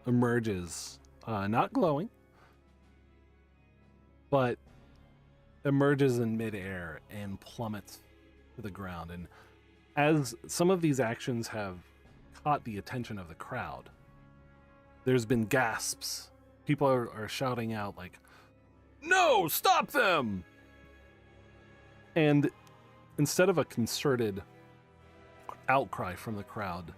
emerges, not glowing, but emerges in midair and plummets to the ground. And as some of these actions have caught the attention of the crowd, there's been gasps. People are shouting out like, "No, stop them!" And instead of a concerted outcry from the crowd,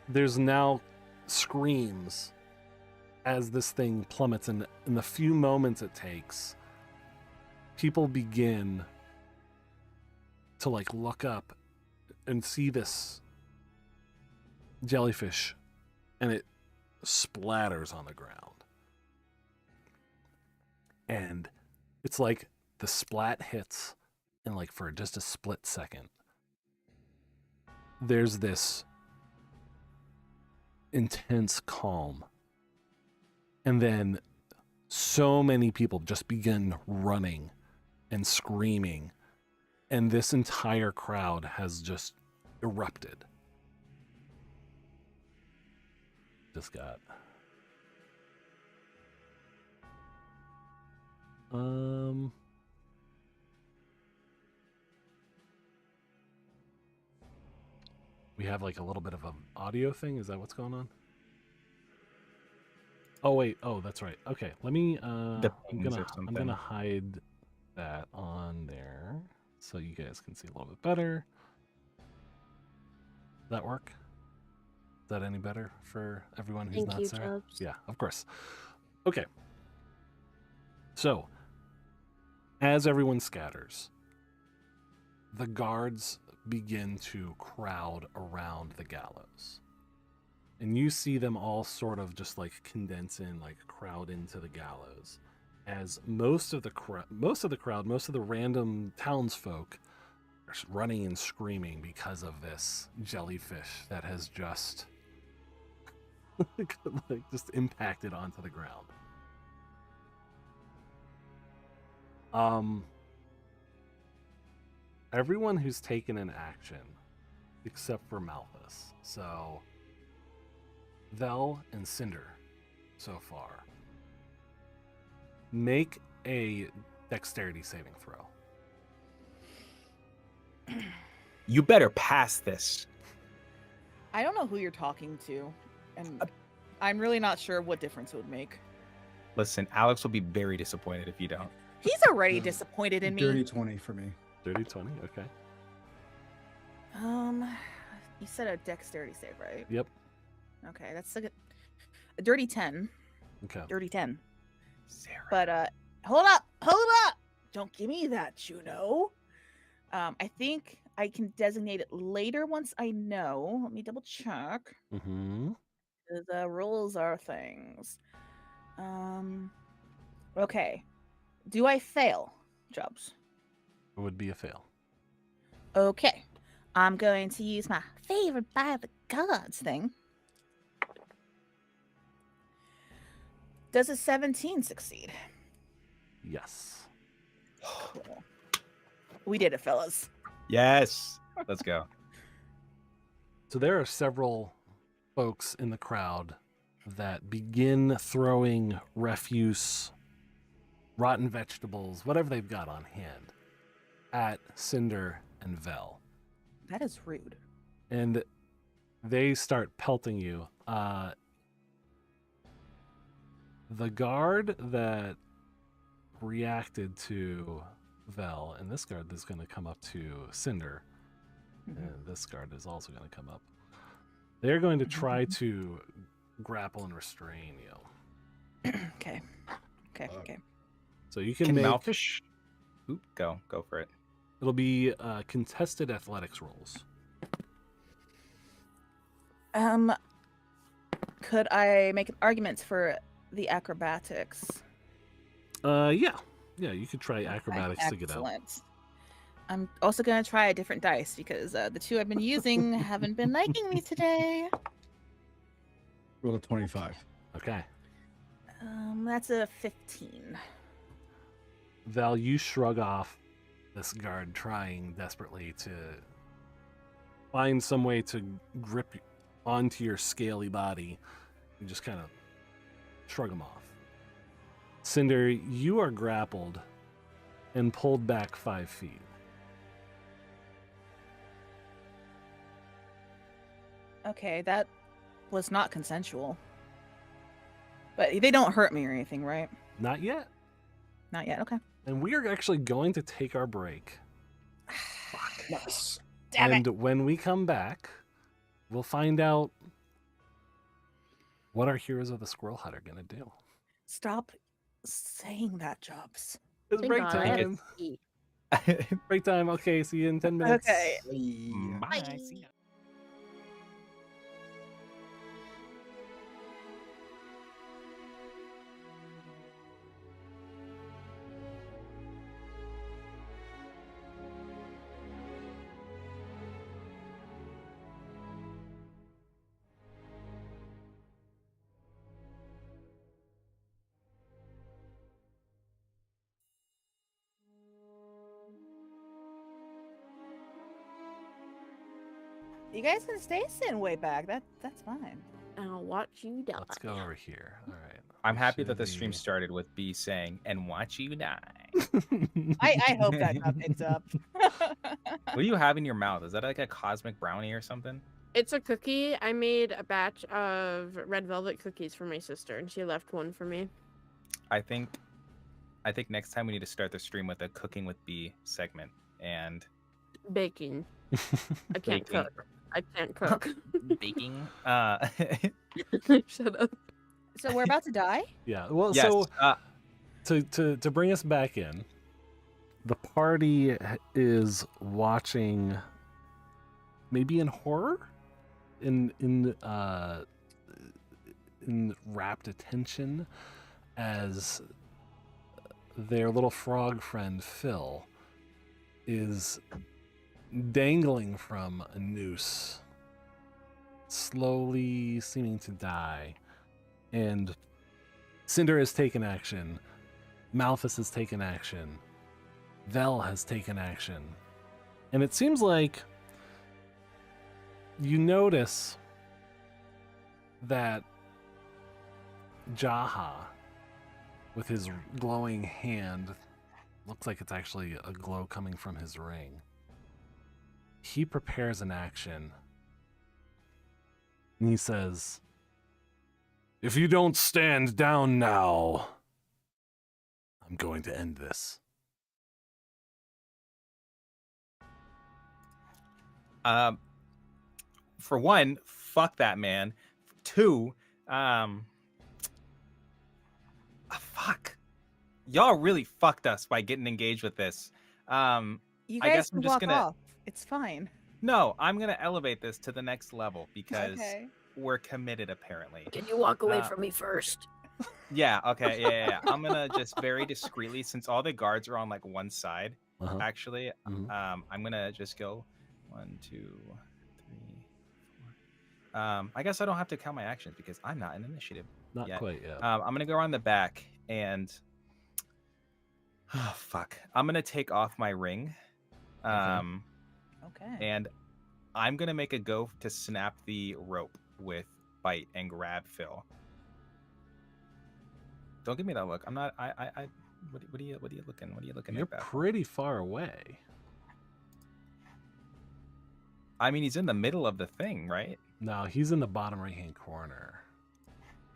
there's now screams as this thing plummets. And in the few moments it takes, people begin to like look up and see this jellyfish, and it splatters on the ground. And it's like the splat hits, and like for just a split second, there's this intense calm. And then so many people just begin running and screaming, and this entire crowd has just erupted. Just got we have like a little bit of an audio thing. Is that what's going on? Oh wait, oh that's right. Okay, let me I'm gonna hide that on there so you guys can see a little bit better. Does that work? Is that any better for everyone who's not Sarah? Chubbs. Yeah, of course. Okay. So, as everyone scatters, the guards begin to crowd around the gallows. And you see them all sort of just like condense in, like crowd into the gallows. As most of the random townsfolk are running and screaming because of this jellyfish that has just like just impacted onto the ground. Everyone who's taken an action except for Malthus. So Vel and Cinder so far. Make a dexterity saving throw. You better pass this. I don't know who you're talking to, and I'm really not sure what difference it would make. Listen, Alex will be very disappointed if you don't. He's already disappointed in me. Dirty 20 for me. Dirty 20, okay. You said a dexterity save, right? Yep. Okay, that's a dirty 10. Okay. Dirty 10. Sarah. But hold up! Don't give me that, Juno. I think I can designate it later once I know. Let me double check. Mm-hmm. The rules are things. Okay. Do I fail, Jobs? It would be a fail. Okay. I'm going to use my favorite by the gods thing. Does a 17 succeed? Yes. Cool. We did it, fellas. Yes. Let's go. So there are several folks in the crowd that begin throwing refuse, rotten vegetables, whatever they've got on hand, at Cinder and Vel. That is rude. And they start pelting you. The guard that reacted to Vel, and this guard is going to come up to Cinder, and this guard is also going to come up. They're going to try to grapple and restrain you. Okay. So you can Can make... Malfish? Oop, go for it. It'll be contested athletics rolls. Could I make an argument for the acrobatics? Yeah, you could try acrobatics to get out. Excellent. I'm also going to try a different dice because the two I've been using haven't been liking me today. Roll a 25. Okay. That's a 15. Val, you shrug off this guard trying desperately to find some way to grip onto your scaly body. You just kind of shrug him off. Cinder, you are grappled and pulled back 5 feet. Okay, that was not consensual. But they don't hurt me or anything, right? Not yet. Not yet, okay. And we are actually going to take our break. Yes. Damn and it. when we come back, we'll find out what our heroes of the Squirrel Hut are going to do. Stop saying that, Jobs. It's Thank break God I had time. to eat. Break time. Okay, see you in 10 minutes. Okay. Bye. See ya. You guys can stay sitting way back. That's fine. I'll watch you die. Let's go over here. All right. I'm happy that Should the stream be- started with B saying, "And watch you die." I hope that got picked up. What do you have in your mouth? Is that like a cosmic brownie or something? It's a cookie. I made a batch of red velvet cookies for my sister, and she left one for me. I think next time we need to start the stream with a cooking with B segment and Baking. I can't Baking. cook. I can't cook. baking. Shut up. So we're about to die? Yeah. Well, Yes. so to bring us back in, the party is watching, maybe in horror, in rapt attention, as their little frog friend Phil is dangling from a noose, slowly seeming to die. And Cinder has taken action. Malthus has taken action. Vel has taken action. And it seems like you notice that Jaha, with his glowing hand, looks like it's actually a glow coming from his ring. He prepares an action. And he says, "If you don't stand down now, I'm going to end this." For one, fuck that man. Two, fuck. Y'all really fucked us by getting engaged with this. You I guys guess can I'm just walk gonna. off. It's fine. No, I'm gonna elevate this to the next level because Okay. we're committed. Apparently. Can you walk away Uh, from me first? Yeah. Okay. Yeah. I'm gonna just very discreetly, since all the guards are on like one side. Uh-huh. Actually, Mhm. I'm gonna just go 1, 2, 3, 4. I guess I don't have to count my actions because I'm not in initiative. Not yet. quite yet. I'm gonna go around the back and oh fuck, I'm gonna take off my ring, Okay. and I'm gonna make a go to snap the rope with bite and grab Phil. Don't give me that look. I'm not. I. What are you looking? What are you looking You're at? That pretty far away. I mean, he's in the middle of the thing, right? No, he's in the bottom right-hand corner.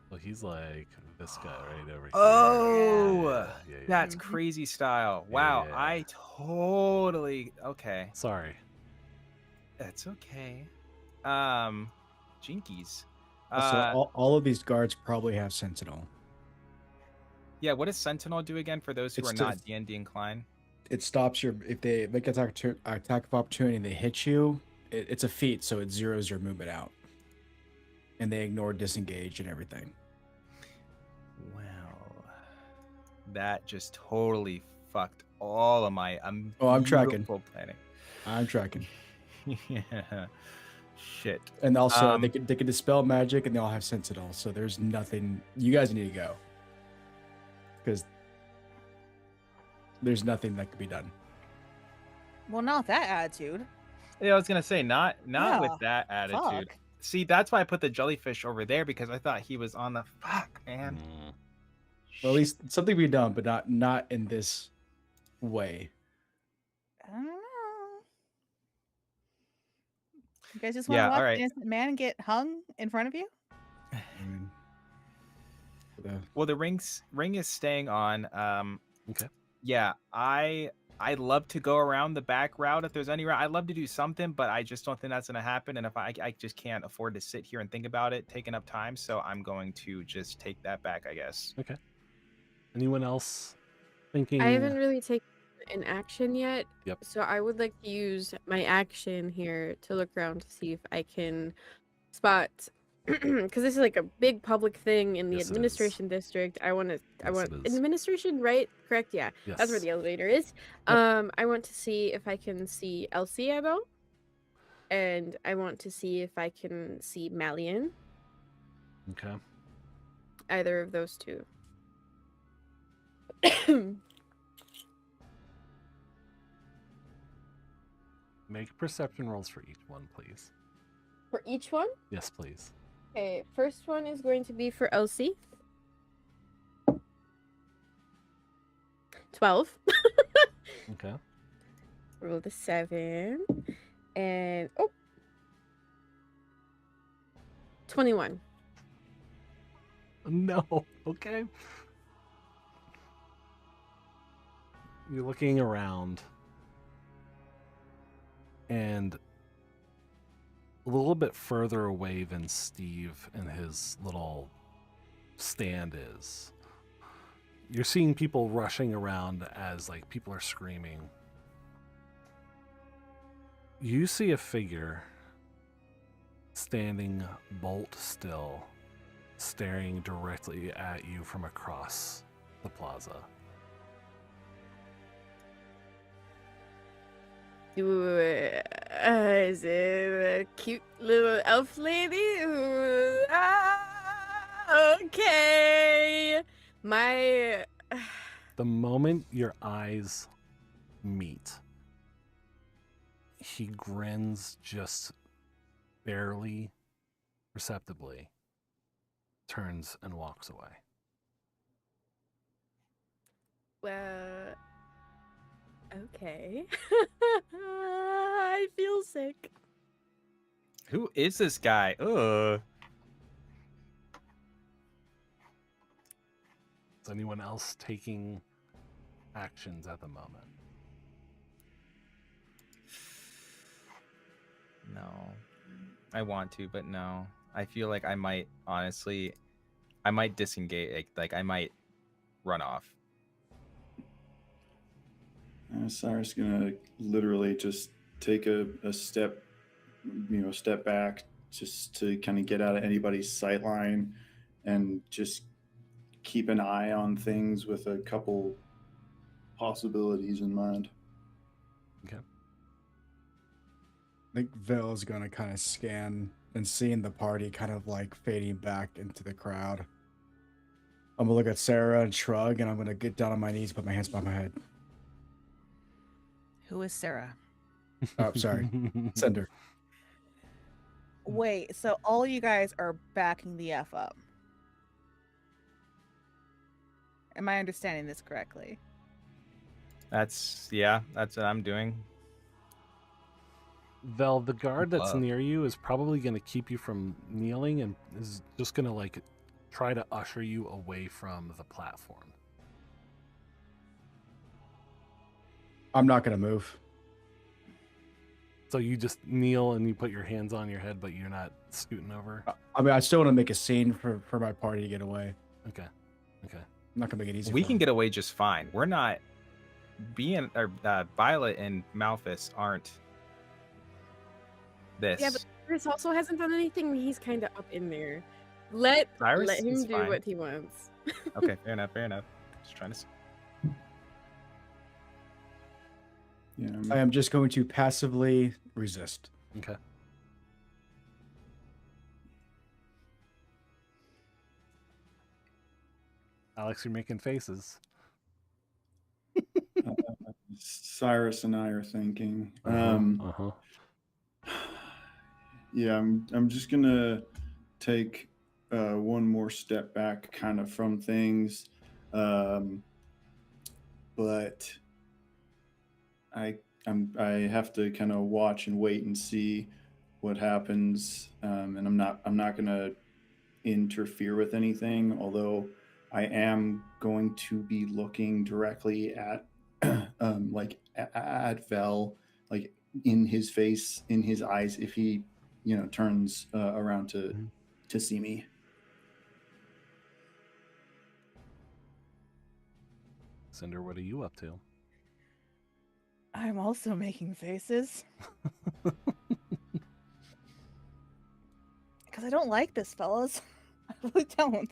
So he's like this guy right over here. Oh, Yeah. that's Mhm. crazy style. Wow, Yeah. I totally okay. Sorry. That's okay. Jinkies. Also, all of these guards probably have Sentinel. Yeah, what does Sentinel do again for those who It's are to- not D&D inclined? It stops your if they make an attack of opportunity and they hit you. It's a feat, so it zeroes your movement out, and they ignore disengage and everything. Well, that just totally fucked all of my I'm tracking. beautiful planning. I'm tracking. Yeah. Shit. And also, they can dispel magic, and they all have Sentinel. So there's nothing. You guys need to go because there's nothing that could be done. Well, not that attitude. Yeah, I was gonna say not Yeah, with that attitude. Fuck. See, that's why I put the jellyfish over there because I thought he was on the fuck, man. Well, at least something be done, but not in this way. I don't know. You guys just want to Yeah, watch all right. an innocent man get hung in front of you? I mean, Well, the ring is staying on. Okay. Yeah, I'd love to go around the back route if there's any route. I'd love to do something, but I just don't think that's gonna happen. And if I just can't afford to sit here and think about it, taking up time. So I'm going to just take that back, I guess. Okay. Anyone else thinking? I haven't really taken an action yet. Yep. So I would like to use my action here to look around to see if I can spot, because this is like a big public thing in the Yes, it is. administration district. I want Yes, it is. administration, right? Correct? Yeah. That's where Yes. the elevator is. Yep. I want to see if I can see Elsie Abel, and I want to see if I can see Malian. Okay. Either of those two. Make perception rolls for each one, please. For each one? Yes, please. Okay, first one is going to be for Elsie. 12. Okay. Roll the 7. And 21. No. Okay. You're looking around, and a little bit further away than Steve and his little stand is, you're seeing people rushing around as like people are screaming. You see a figure standing bolt still, staring directly at you from across the plaza. Is it a cute little elf lady? Okay. My. The moment your eyes meet, he grins just barely perceptibly, turns and walks away. Well. Okay. I feel sick. Who is this guy? Ugh. Is anyone else taking actions at the moment? I want to, but no. I feel like I might honestly, I might disengage. Like I might run off. Cyrus gonna literally just take a step, step back just to kind of get out of anybody's sight line and just keep an eye on things with a couple possibilities in mind. Okay. I think Vil is gonna kind of scan and seeing the party kind of like fading back into the crowd. I'm gonna look at Sarah and shrug, and I'm gonna get down on my knees, put my hands behind my head. Who is Sarah? Oh, sorry, Cinder. Wait, so all you guys are backing the F up. Am I understanding this correctly? That's what I'm doing. Vel, the guard that's Love. near you is probably going to keep you from kneeling and is just going to like try to usher you away from the platform. I'm not gonna move. So you just kneel and you put your hands on your head, but you're not scooting over. I mean, I still want to make a scene for my party to get away. Okay. I'm not gonna make it easy. We for can them. get away just fine. We're not being or Violet and Malphus aren't this. Yeah, but Chris also hasn't done anything. He's kind of up in there. Let Cyrus him is do fine. what he wants. Okay, fair enough. Just trying to. Yeah, I am just going to passively resist. Okay. Alex, you're making faces. Cyrus and I are thinking. Uh-huh. Yeah, I'm just gonna take one more step back, kind of from things, but I have to kind of watch and wait and see what happens, and I'm not gonna interfere with anything, although I am going to be looking directly at like at Vel, like in his face, in his eyes, if he turns around to see me. Cinder, what are you up to? I'm also making faces. Because I don't like this, fellas. I really don't.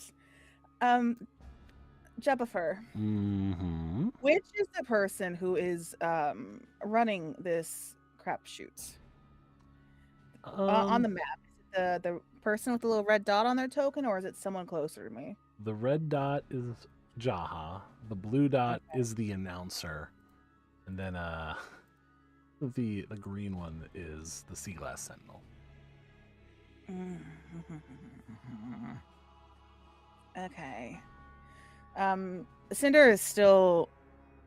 Jebbifer, Mm-hmm. which is the person who is running this crapshoot? On the map, is it the person with the little red dot on their token, or is it someone closer to me? The red dot is Jaha. The blue dot is the announcer. And then the green one is the Sea Glass Sentinel. Okay. Cinder is still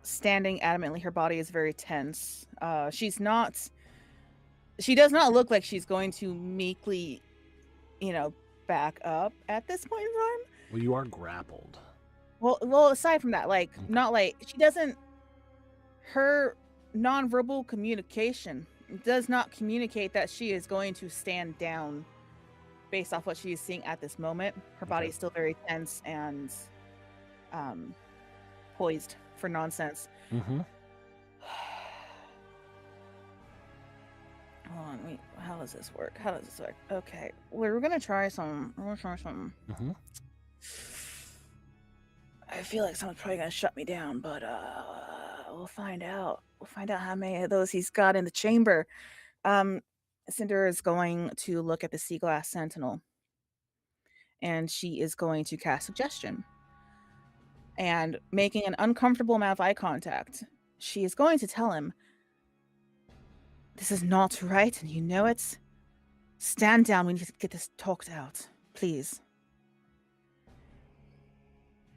standing adamantly. Her body is very tense. She does not look like she's going to meekly, back up at this point in time. Well, you are grappled. Well, aside from that, like, not like she doesn't. Her nonverbal communication does not communicate that she is going to stand down based off what she is seeing at this moment. Her body is still very tense and poised for nonsense. Mm-hmm. Hold on, wait. How does this work? Okay, we're gonna try some. Mm-hmm. I feel like someone's probably gonna shut me down, but we'll find out. We'll find out how many of those he's got in the chamber. Cinder is going to look at the Sea Glass Sentinel, and she is going to cast Suggestion. And making an uncomfortable amount of eye contact, she is going to tell him, "This is not right, and you know it. Stand down. We need to get this talked out, please."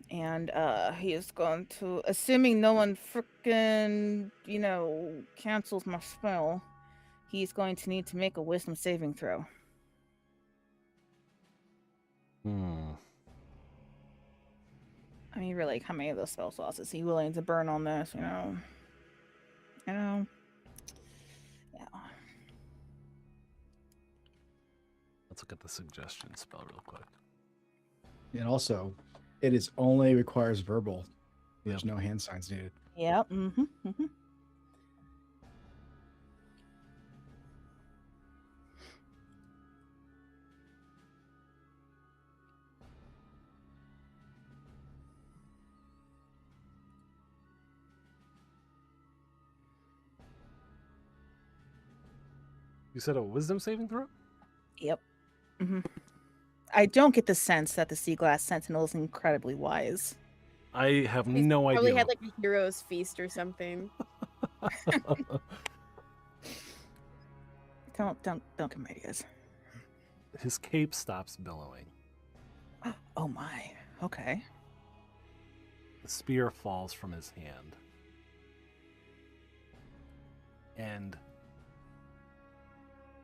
And he is going to, assuming no one frickin', cancels my spell, he's going to need to make a wisdom saving throw. I mean, really, how many of those spell slots is he willing to burn on this, Yeah. look at the suggestion spell real quick. And also, it is only requires verbal. There's Yep. no hand signs needed. Yep. Mm-hmm. Mm-hmm. You said a wisdom saving throw? Yep. Mm-hmm. I don't get the sense that the Sea Glass Sentinel is incredibly wise. I have He's no probably idea. had like a hero's feast or something. Don't give him ideas. His cape stops billowing. Oh my. Okay. The spear falls from his hand. And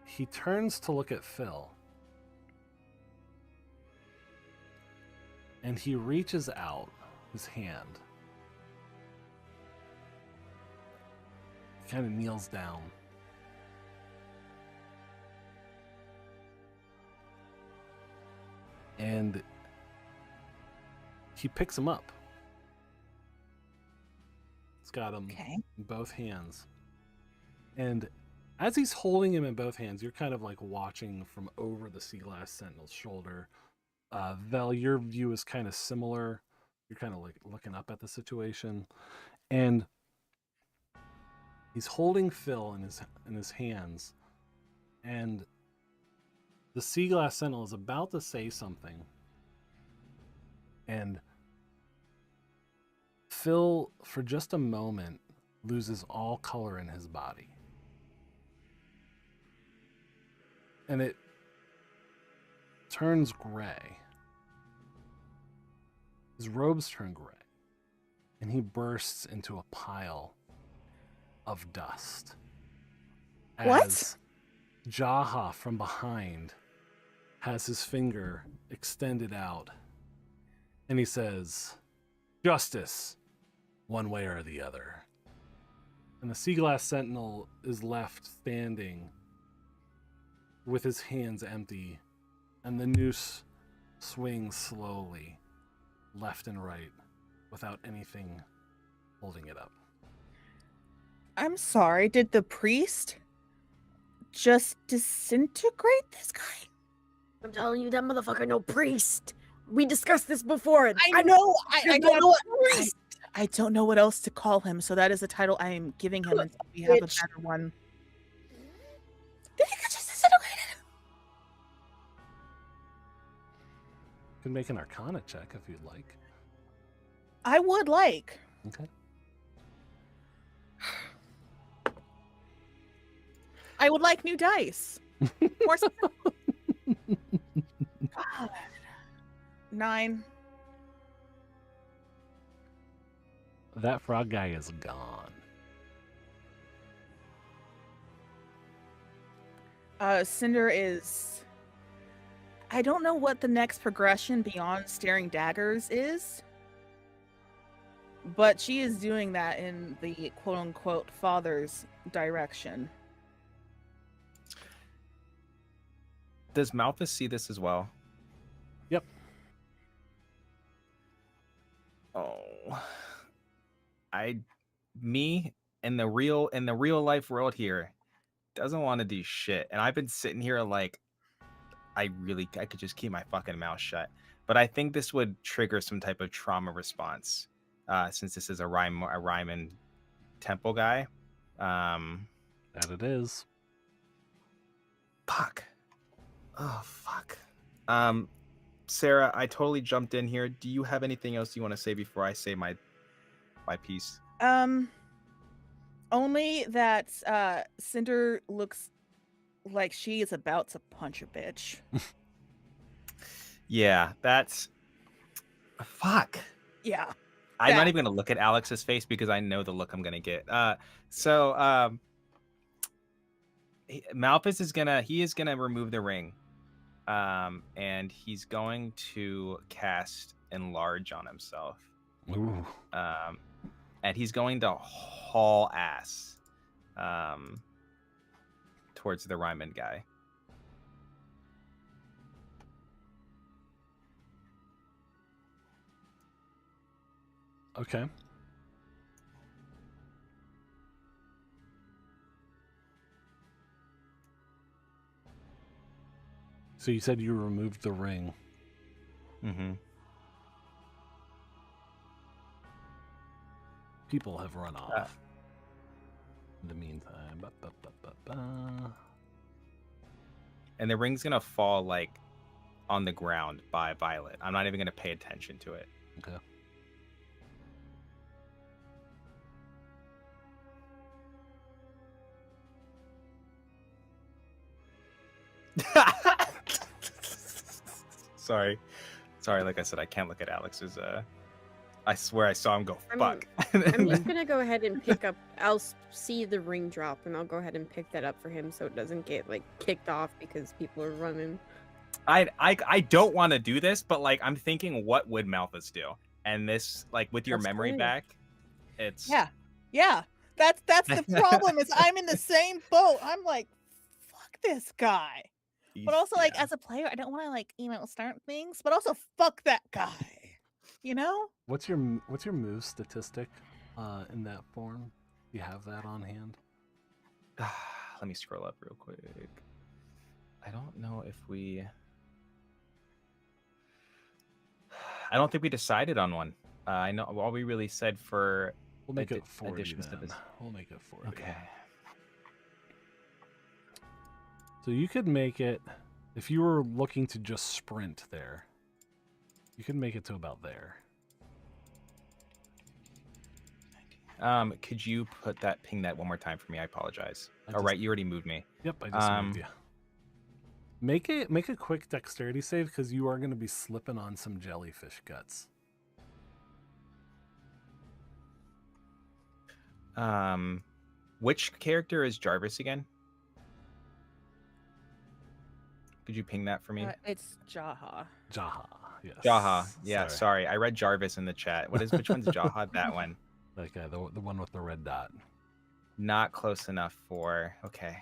he turns to look at Phil. And he reaches out his hand. He kind of kneels down. And he picks him up. He's got him in both hands. And as he's holding him in both hands, you're kind of like watching from over the Sea Glass Sentinel's shoulder. Vel, your view is kind of similar. You're kind of like looking up at the situation. And he's holding Phil in his hands. And the Sea Glass Sentinel is about to say something. And Phil, for just a moment, loses all color in his body. And it turns gray. His robes turn gray. And he bursts into a pile of dust. What? As Jaha from behind has his finger extended out. And he says, "Justice, one way or the other." And the Sea Glass Sentinel is left standing with his hands empty, and the noose swings slowly left and right without anything holding it up. I'm sorry, did the priest just disintegrate this guy? I'm telling you, that motherfucker no priest. We discussed this before. I know. I don't know. Priest. I don't know what else to call him, so that is the title I am giving him until we have a Bitch. better one. Did he get just disintegrated? You can make an Arcana check if you'd like. I would like. Okay. I would like new dice. More God. 9. That frog guy is gone. Cinder is... I don't know what the next progression beyond staring daggers is, but she is doing that in the quote-unquote father's direction. Does Malthus see this as well? Yep. Oh, me in the real life world here doesn't want to do shit, and I've been sitting here like I could just keep my fucking mouth shut. But I think this would trigger some type of trauma response, since this is a Ryman temple guy. That it is. Fuck. Oh fuck. Sarah, I totally jumped in here. Do you have anything else you want to say before I say my piece? Only that Cinder looks like she is about to punch a bitch. Yeah, that's fuck. Yeah. I'm not That. even gonna look at Alex's face because I know the look I'm gonna get. Malthus is gonna remove the ring, and he's going to cast Enlarge on himself. Ooh. And he's going to haul ass towards the Ryman guy. Okay. So you said you removed the ring. Mm-hmm. People have run off. In the meantime. And the ring's gonna fall like on the ground by Violet. I'm not even gonna pay attention to it. Okay. Sorry. Like I said, I can't look at Alex's. I swear I saw him go I'm- fuck. I'm just gonna go ahead and pick up. I'll see the ring drop, and I'll go ahead and pick that up for him, so it doesn't get like kicked off because people are running. I don't want to do this, but like I'm thinking, what would Malthus do? And this, like, with your That's memory fine. back, it's Yeah. That's the problem. Is I'm in the same boat. I'm like, fuck this guy. But also, like, yeah. as a player, I don't want to like start things. But also, fuck that guy. You know? What's your move statistic in that form? Do you have that on hand? Let me scroll up real quick. I don't know if we. I don't think we decided on one. I know all we really said for We'll make it 40 additions to then. this. We'll make it 40. Okay. So you could make it, if you were looking to just sprint there, you could make it to about there. Could you ping that one more time for me? I apologize. I Oh, just- right, you already moved me. Yep, I just moved you. Make a quick dexterity save because you are going to be slipping on some jellyfish guts. Which character is Jarvis again? Could you ping that for me? It's Jaha. Jaha, yes. Jaha. Yeah, sorry. I read Jarvis in the chat. Which one's Jaha? That one. That guy, the one with the red dot. Not close enough for. Okay.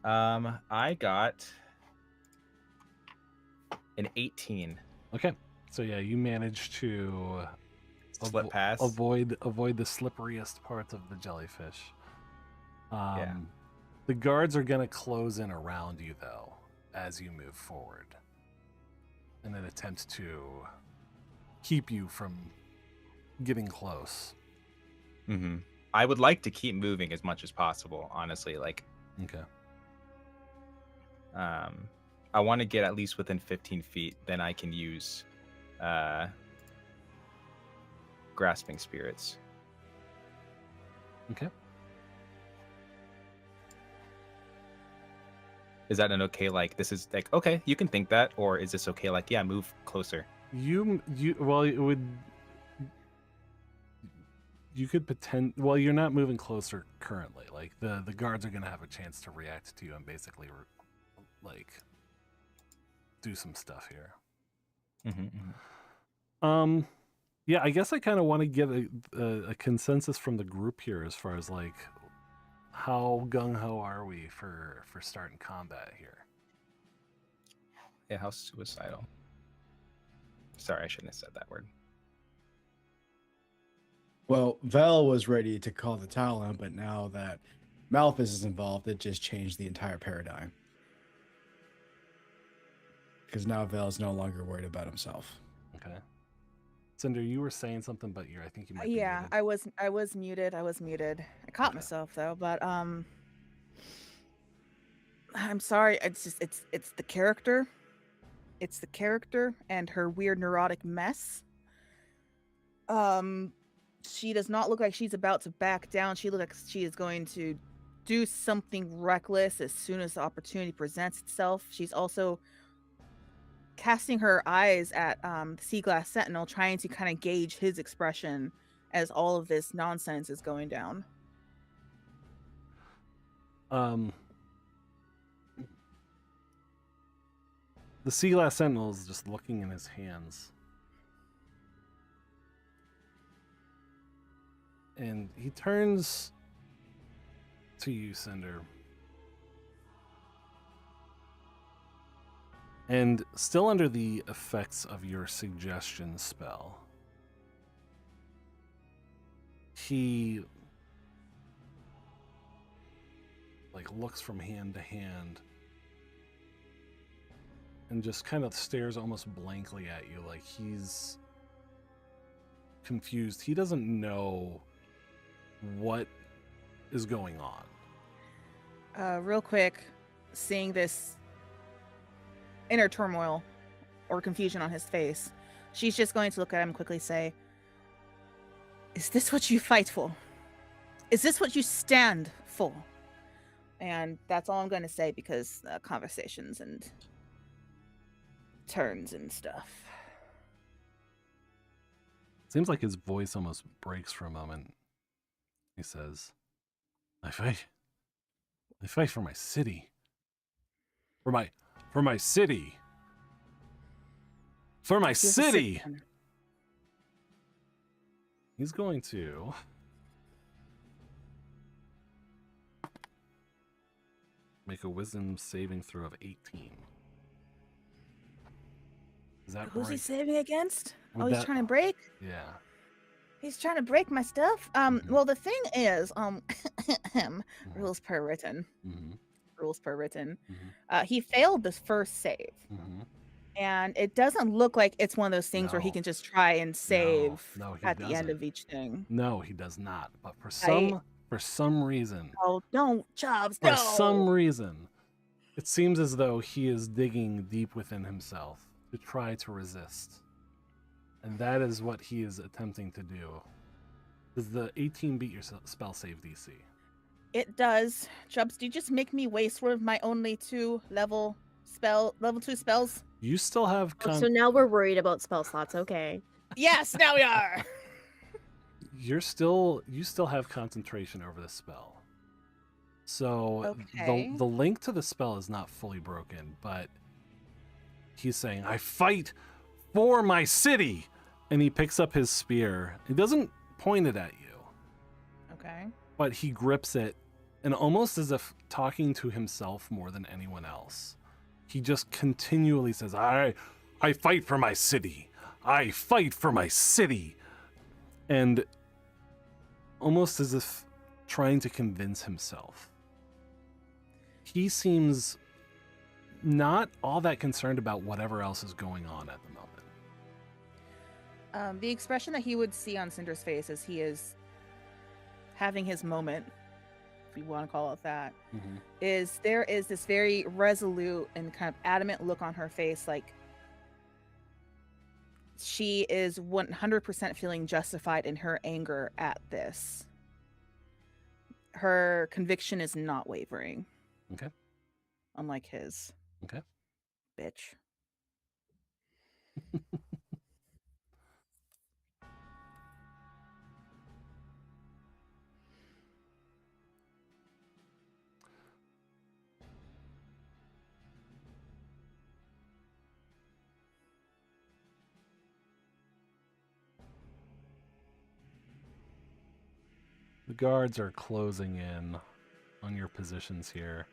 I got an 18. Okay, so yeah, you managed to Slip past. avoid the slipperiest parts of the jellyfish. Yeah. The guards are going to close in around you though as you move forward in an attempt to keep you from getting close. Mm-hmm. I would like to keep moving as much as possible, honestly. Like, Okay. I want to get at least within 15 feet. Then I can use grasping spirits. Okay. Is that an okay? Like, this is like okay, you can think that, or is this okay? Like, yeah, move closer. You well, it would. You could well, you're not moving closer currently. Like the guards are gonna have a chance to react to you and basically like do some stuff here. Mm-hmm. Yeah, I guess I kind of want to get a consensus from the group here as far as like how gung-ho are we for starting combat here? Yeah, how suicidal. Sorry, I shouldn't have said that word. Well, Vel was ready to call the Talon, but now that Malthus is involved, it just changed the entire paradigm. Because now Vel's no longer worried about himself. Okay. Cinder, you were saying something, but I think you might be Yeah, muted. I was muted. I caught Okay. myself though, but I'm sorry. It's just it's the character. It's the character and her weird neurotic mess. She does not look like she's about to back down. She looks like she is going to do something reckless as soon as the opportunity presents itself. She's also casting her eyes at the Sea Glass Sentinel, trying to kind of gauge his expression as all of this nonsense is going down. The Sea Glass Sentinel is just looking in his hands. And he turns to you, Cinder. And still under the effects of your suggestion spell, he like looks from hand to hand and just kind of stares almost blankly at you, like he's confused. He doesn't know what is going on. Real quick, seeing this inner turmoil or confusion on his face, she's just going to look at him and quickly say, "Is this what you fight for? Is this what you stand for?" And that's all I'm going to say, because conversations and turns and stuff. Seems like his voice almost breaks for a moment. He says, I fight for my city. For my city. For my city. He's going to make a wisdom saving throw of 18. Is that Who's right? he saving against? Would He's that- trying to break? Yeah. He's trying to break my stuff? Well, the thing is, rules per written. Mm-hmm. Rules per written. Mm-hmm. He failed this first save. Mm-hmm. And it doesn't look like it's one of those things where he No. can just try and save No, he at the end doesn't. of each thing. No, he does not. But for Right. some reason, Oh, don't, Chubbs, for no! some reason, it seems as though he is digging deep within himself to try to resist. And that is what he is attempting to do. Does the 18 beat your spell save DC? It does. Chubbs, do you just make me waste one of my only 2 level 2 spells? You still have So now we're worried about spell slots. Okay. Yes, now we are! you still have concentration over the spell. So Okay. the link to the spell is not fully broken, but he's saying, I fight for my city! And he picks up his spear. He doesn't point it at you, Okay. but he grips it, and almost as if talking to himself more than anyone else, he just continually says, I fight for my city. I fight for my city. And almost as if trying to convince himself. He seems not all that concerned about whatever else is going on at the moment. The expression that he would see on Cinder's face as he is having his moment, if you want to call it that, is there is this very resolute and kind of adamant look on her face, like she is 100% feeling justified in her anger at this. Her conviction is not wavering. Okay. Unlike his. Okay. Bitch. The guards are closing in on your positions here.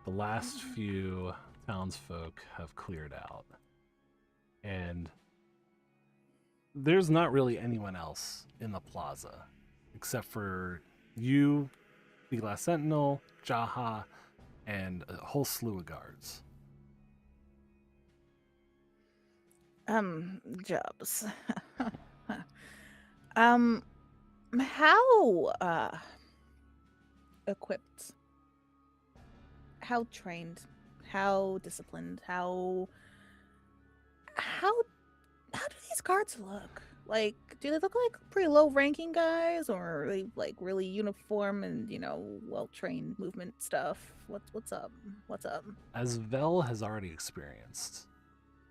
The last few townsfolk have cleared out. And there's not really anyone else in the plaza except for you, the Glass Sentinel, Jaha, and a whole slew of guards. Jobs. How equipped, how trained, how disciplined, how do these guards look? Like, do they look like pretty low ranking guys, or are they like really uniform and, you know, well trained movement stuff? What's up? What's up? As Vel has already experienced,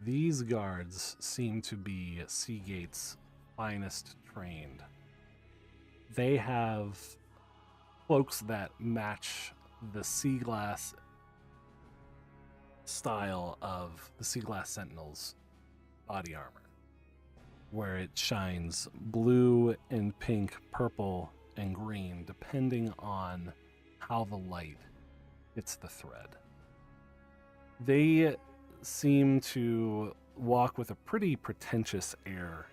these guards seem to be Seagate's finest trained. They have cloaks that match the sea glass style of the sea glass sentinel's body armor, where it shines blue and pink, purple and green, depending on how the light hits the thread. They seem to walk with a pretty pretentious air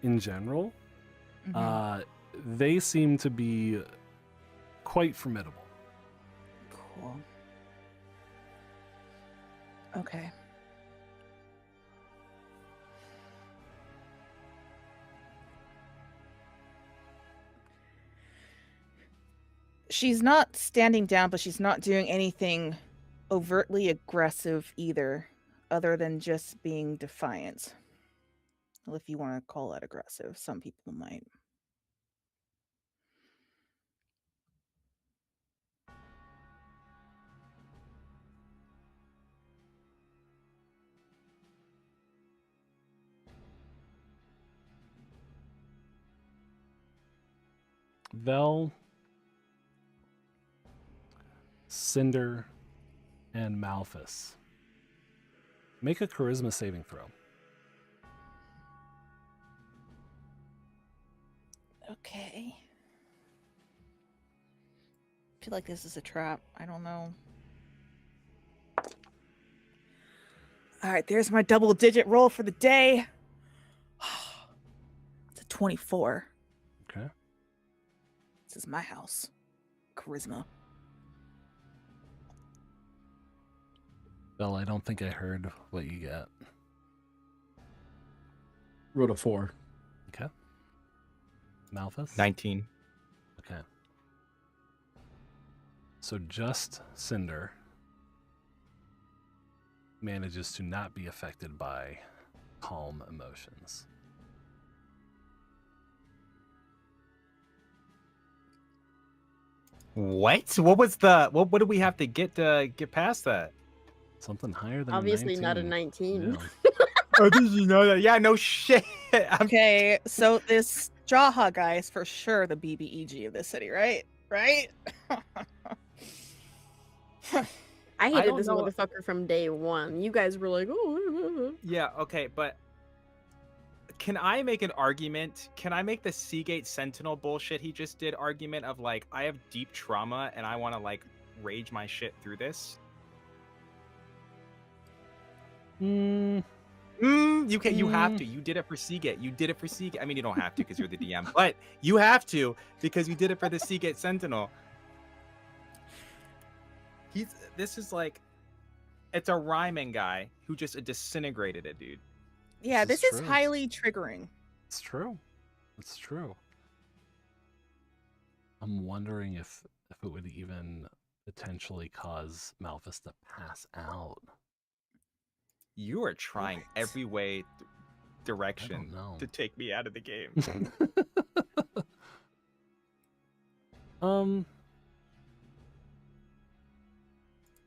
in general. Mhm. They seem to be quite formidable. Cool. Okay. She's not standing down, but she's not doing anything overtly aggressive either, other than just being defiant. Well, if you want to call that aggressive, some people might. Vel, Cinder, and Malphus. Make a charisma saving throw. Okay. I feel like this is a trap. I don't know. All right, there's my double-digit roll for the day. It's a 24. Okay. This is my house. Charisma. Vel, I don't think I heard what you get. Rolled a 4. Okay. Malphus? 19. Okay. So just Cinder manages to not be affected by calm emotions. What? What was the what do we have to get past that? Something higher than Obviously a 19. not a 19. Yeah. Oh, did you know that? Yeah, no shit. Okay, so this Jaha guy is for sure the BBEG of this city, right? Right? I hated don't this know- motherfucker from day one. You guys were like, oh. Yeah, okay, but can I make an argument? Can I make the Seagate Sentinel bullshit he just did argument of like, I have deep trauma and I want to like rage my shit through this? You can. You have to. You did it for Seagate. You did it for Seagate. I mean, you don't have to because you're the DM, but you have to because you did it for the Seagate Sentinel. This is like, it's a rhyming guy who just disintegrated it, dude. Yeah, This this is is true. highly triggering. It's true. It's true. I'm wondering if it would even potentially cause Malphus to pass out. You are trying What? every way, direction know. to take me out of the game.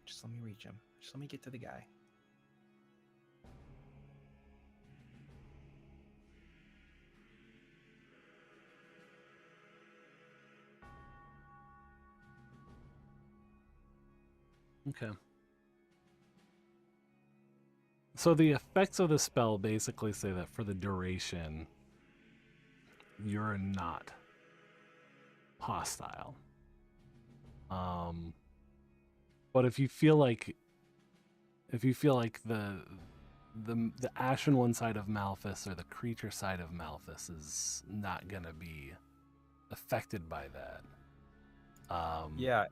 Just let me reach him. Just let me get to the guy. Okay. So the effects of the spell basically say that for the duration, you're not hostile. But if you feel like the ashen one side of Malphus or the creature side of Malphus is not gonna be affected by that. Yeah.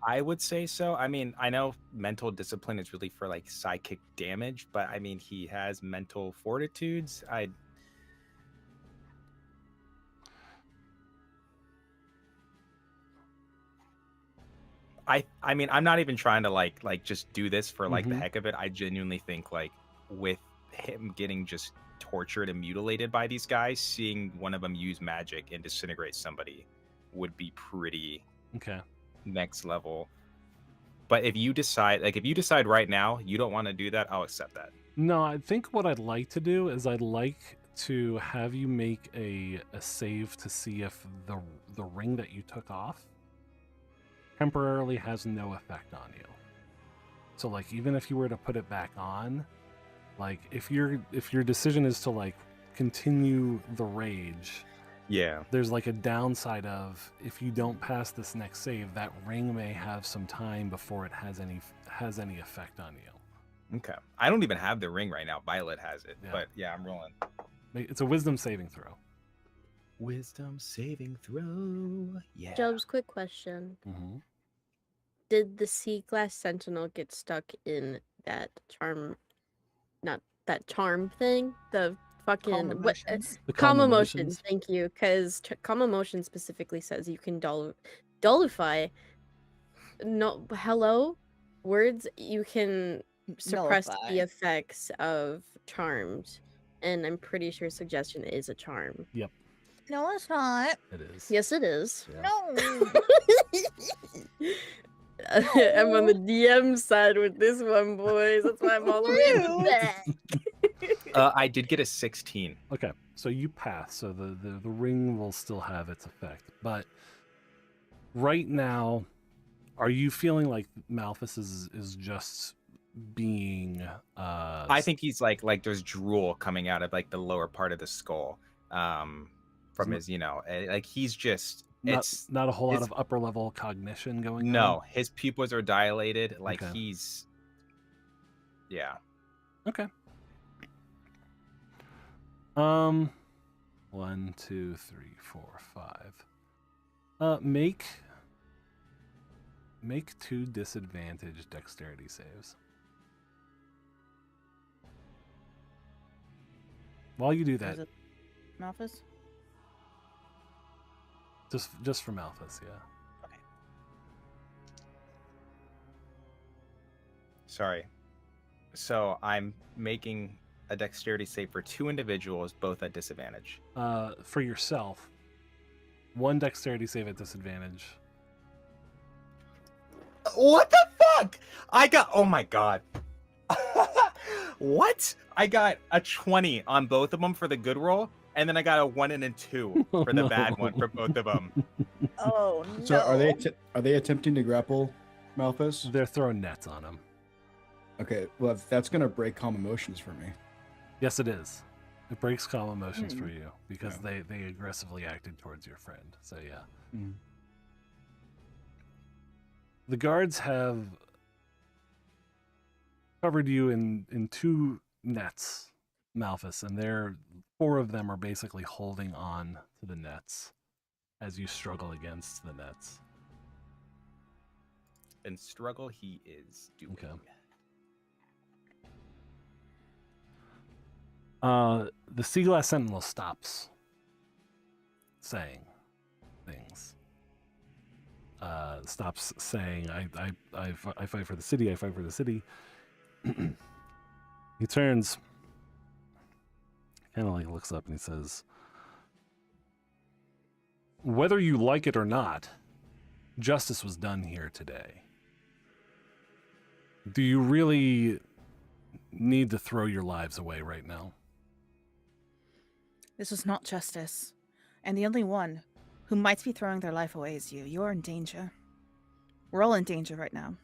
I would say so. I mean, I know mental discipline is really for like psychic damage, but I mean, he has mental fortitudes. I mean, I'm not even trying to like just do this for like the Mhm. heck of it. I genuinely think like with him getting just tortured and mutilated by these guys, seeing one of them use magic and disintegrate somebody would be pretty Okay. next level. But if you decide right now you don't want to do that, I'll accept that. No, I think what I'd like to do is I'd like to have you make a save to see if the ring that you took off temporarily has no effect on you. So like even if you were to put it back on, like if your decision is to like continue the rage, Yeah. there's like a downside of if you don't pass this next save, that ring may have some time before it has any effect on you. Okay. I don't even have the ring right now. Violet has it. Yeah. But yeah, I'm rolling. It's a wisdom saving throw. Wisdom saving throw. Yeah. Job's quick question. Mm-hmm. Did the sea glass sentinel get stuck in that charm, not that charm thing? The fucking Calm emotions. The calm calm emotions. emotions. Thank you, because calm emotion specifically says you can dullify. No, hello, words. You can suppress Nullify. the effects of charms, and I'm pretty sure suggestion is a charm. Yep, No, it's not. it is. Yes, it is. Yeah. No. I'm on the DM side with this one, boys. That's why I'm all the way in the Rude. back. I did get a 16. Okay, so you pass, so the ring will still have its effect. But right now, are you feeling like Malthus is just being I think he's like there's drool coming out of like the lower part of the skull. From his, like he's just not a whole lot his- of upper level cognition going on? no, his pupils are dilated, like Okay. he's yeah. Okay. 1, 2, 3, 4, 5. Make 2 disadvantaged dexterity saves. While you do that, Is it Malthus? just for Malthus, yeah. Sorry. So I'm making a dexterity save for 2 individuals, both at disadvantage. For yourself, 1 dexterity save at disadvantage. What the fuck? Oh my god. What? I got a 20 on both of them for the good roll, and then I got a 1 and a 2 for the bad one for both of them. Oh no. So are they attempting to grapple Malthus? They're throwing nets on him. Okay, well that's gonna break calm emotions for me. Yes, it is. It breaks calm emotions Hmm. for you because Yeah. they aggressively acted towards your friend. So yeah. Mm. The guards have covered you in 2 nets, Malthus, and 4 of them are basically holding on to the nets as you struggle against the nets. And struggle he is doing. Okay. The Sea Glass Sentinel stops saying things. Stops saying, I fight for the city, I fight for the city. He turns, kind of like looks up and he says, whether you like it or not, justice was done here today. Do you really need to throw your lives away right now? This was not justice. And the only one who might be throwing their life away is you. You're in danger. We're all in danger right now.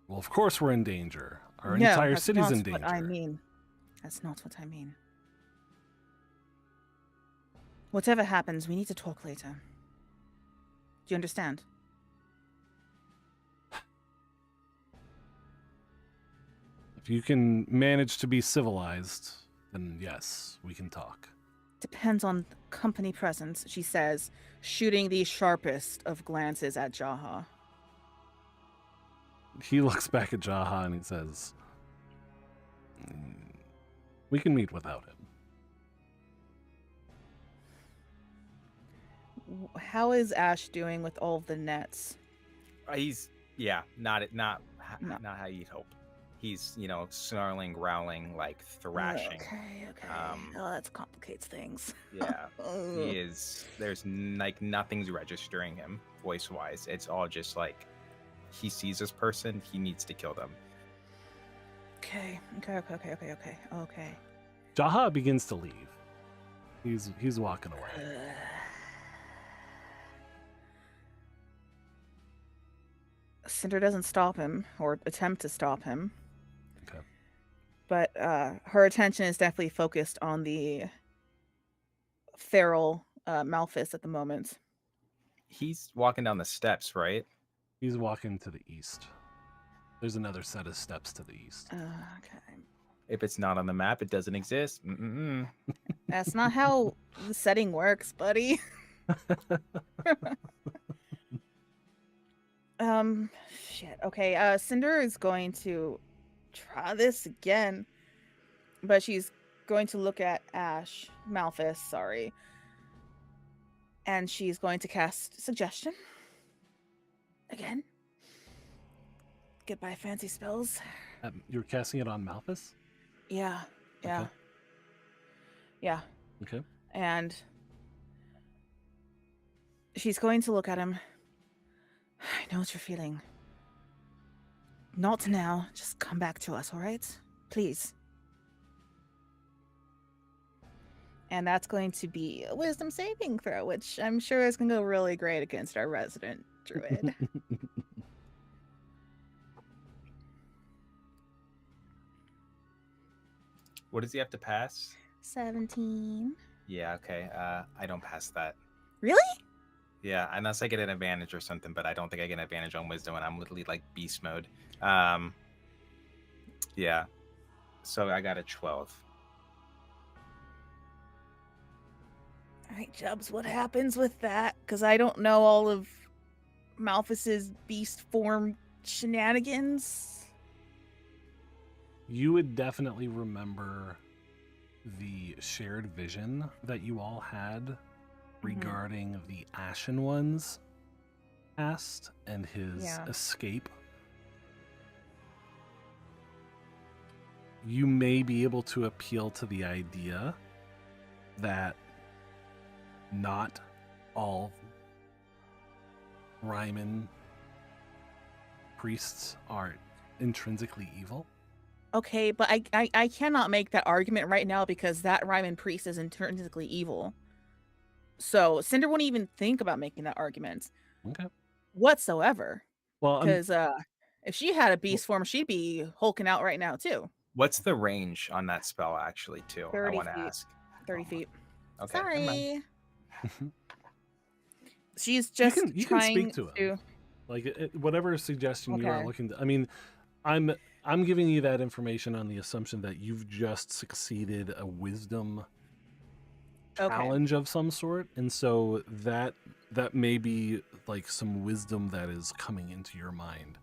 Well, of course we're in danger. Our No, entire that's city's not in danger. What I mean. That's not what I mean. Whatever happens, we need to talk later. Do you understand? If you can manage to be civilized, then yes, we can talk. Depends on company presence, she says, shooting the sharpest of glances at Jaha. He looks back at Jaha and he says, we can meet without him. How is Ash doing with all of the nets? He's not No. how you'd hope. He's snarling, growling, like thrashing. Okay. Um, Oh, that complicates things. Yeah, Ugh. he is. There's like nothing's registering him voice wise. It's all just like he sees this person, he needs to kill them. Okay. Jaha begins to leave. He's walking away. Cinder doesn't stop him or attempt to stop him. Okay. But her attention is definitely focused on the feral Malphus at the moment. He's walking down the steps, right? He's walking to the east. There's another set of steps to the east. Okay. If it's not on the map, it doesn't exist. Mm-mm. That's not how the setting works, buddy. Shit. Okay, Cinder is going to try this again, but she's going to look at Malphus, sorry. And she's going to cast Suggestion. Again. Goodbye, fancy spells. You're casting it on Malphus? Yeah. Yeah. Okay. Yeah. Okay. And she's going to look at him. I know what you're feeling. Not now. Just come back to us, all right? Please. And that's going to be a wisdom saving throw, which I'm sure is going to go really great against our resident druid. What does he have to pass? 17. Yeah, okay. I don't pass that. Really? Yeah, unless I get an advantage or something, but I don't think I get an advantage on wisdom when I'm literally like beast mode. Yeah. So I got a 12. All right, Jubs, what happens with that? Because I don't know all of Malphus's beast form shenanigans. You would definitely remember the shared vision that you all had regarding the Ashen One's past and his escape. You may be able to appeal to the idea that not all Ryman priests are intrinsically evil. Okay, but I cannot make that argument right now because that Ryman priest is intrinsically evil. So Cinder wouldn't even think about making that argument. Okay. Whatsoever. Well, because if she had a beast form, she'd be hulking out right now too. What's the range on that spell actually, too? 30 I want to feet. ask. 30 feet. Okay. never mind. Sorry. She's just you trying can speak to him. Like whatever suggestion you are Okay. looking to. I mean, I'm giving you that information on the assumption that you've just succeeded a wisdom challenge of some sort, and so that may be like some wisdom that is coming into your mind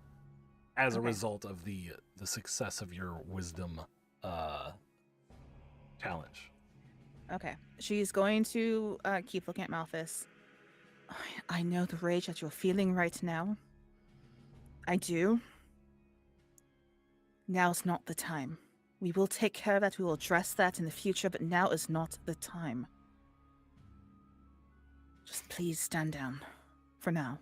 as a result of the success of your wisdom challenge. Okay. She's going to keep looking at Malphus. I know the rage that you're feeling right now. I do. Now's not the time. We will take care of that. We will address that in the future, but now is not the time. Just please stand down. For now.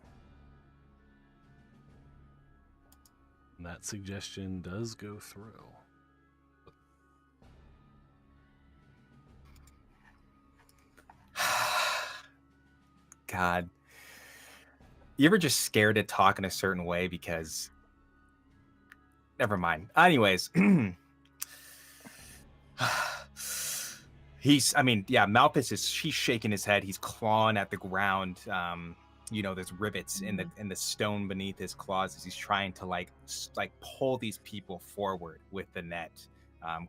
And that suggestion does go through. God. You ever just scared to talk in a certain way because... Never mind. Anyways. Malphus he's shaking his head. He's clawing at the ground. There's rivets in the stone beneath his claws as he's trying to like pull these people forward with the net,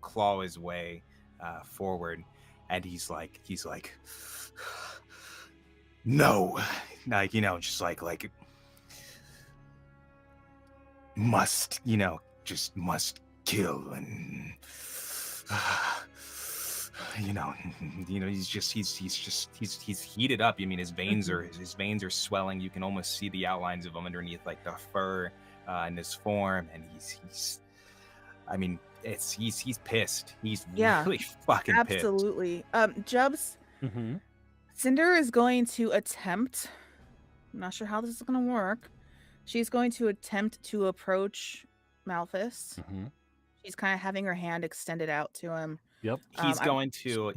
claw his way forward. And he's like, no, just like must kill and he's heated up. I mean, his veins are swelling. You can almost see the outlines of him underneath like the fur in his form, and he's pissed. He's really fucking pissed. Absolutely. Jubs, Mm-hmm. Cinder is going to attempt, I'm not sure how this is going to work. She's going to attempt to approach Malphus. Mm-hmm. She's kind of having her hand extended out to him. Yep. He's going to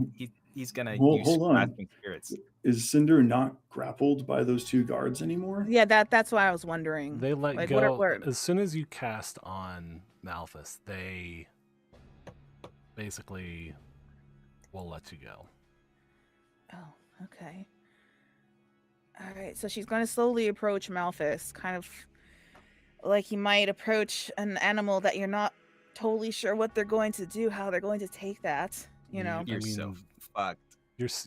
use Hold on. grasping spirits. Is Cinder not grappled by those two guards anymore? Yeah, that's why I was wondering. They let Like, go what as soon as you cast on Malphus. They basically will let you go. Oh, okay. All right, so she's going to slowly approach Malthus, kind of like you might approach an animal that you're not totally sure what they're going to do, how they're going to take that. You know, You're so fucked.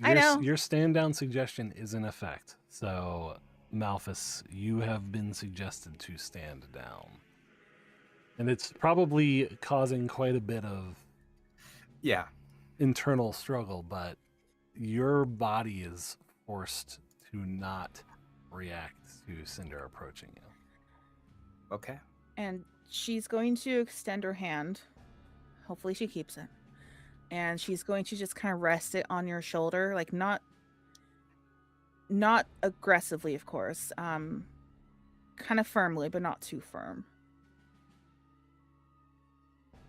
I know. Your stand down suggestion is in effect. So, Malthus, you have been suggested to stand down. And it's probably causing quite a bit of internal struggle, but your body is forced to not react to Cinder approaching you. Okay. And she's going to extend her hand. Hopefully she keeps it. And she's going to just kind of rest it on your shoulder, like not aggressively, of course. Kind of firmly, but not too firm.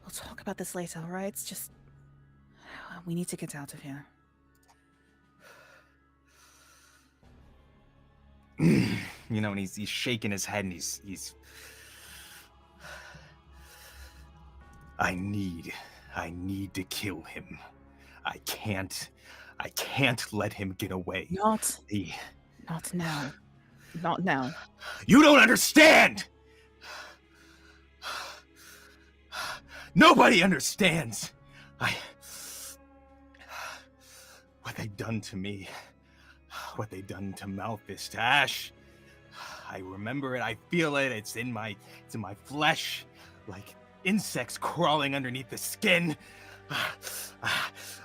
We'll talk about this later, all right? It's just we need to get out of here. You know, and he's shaking his head, and he's. I need to kill him. I can't let him get away. Not now. Not now. You don't understand. Nobody understands. What they done to me. What they done to Malthus, to Ash. I remember it. I feel it. It's in my flesh, like insects crawling underneath the skin.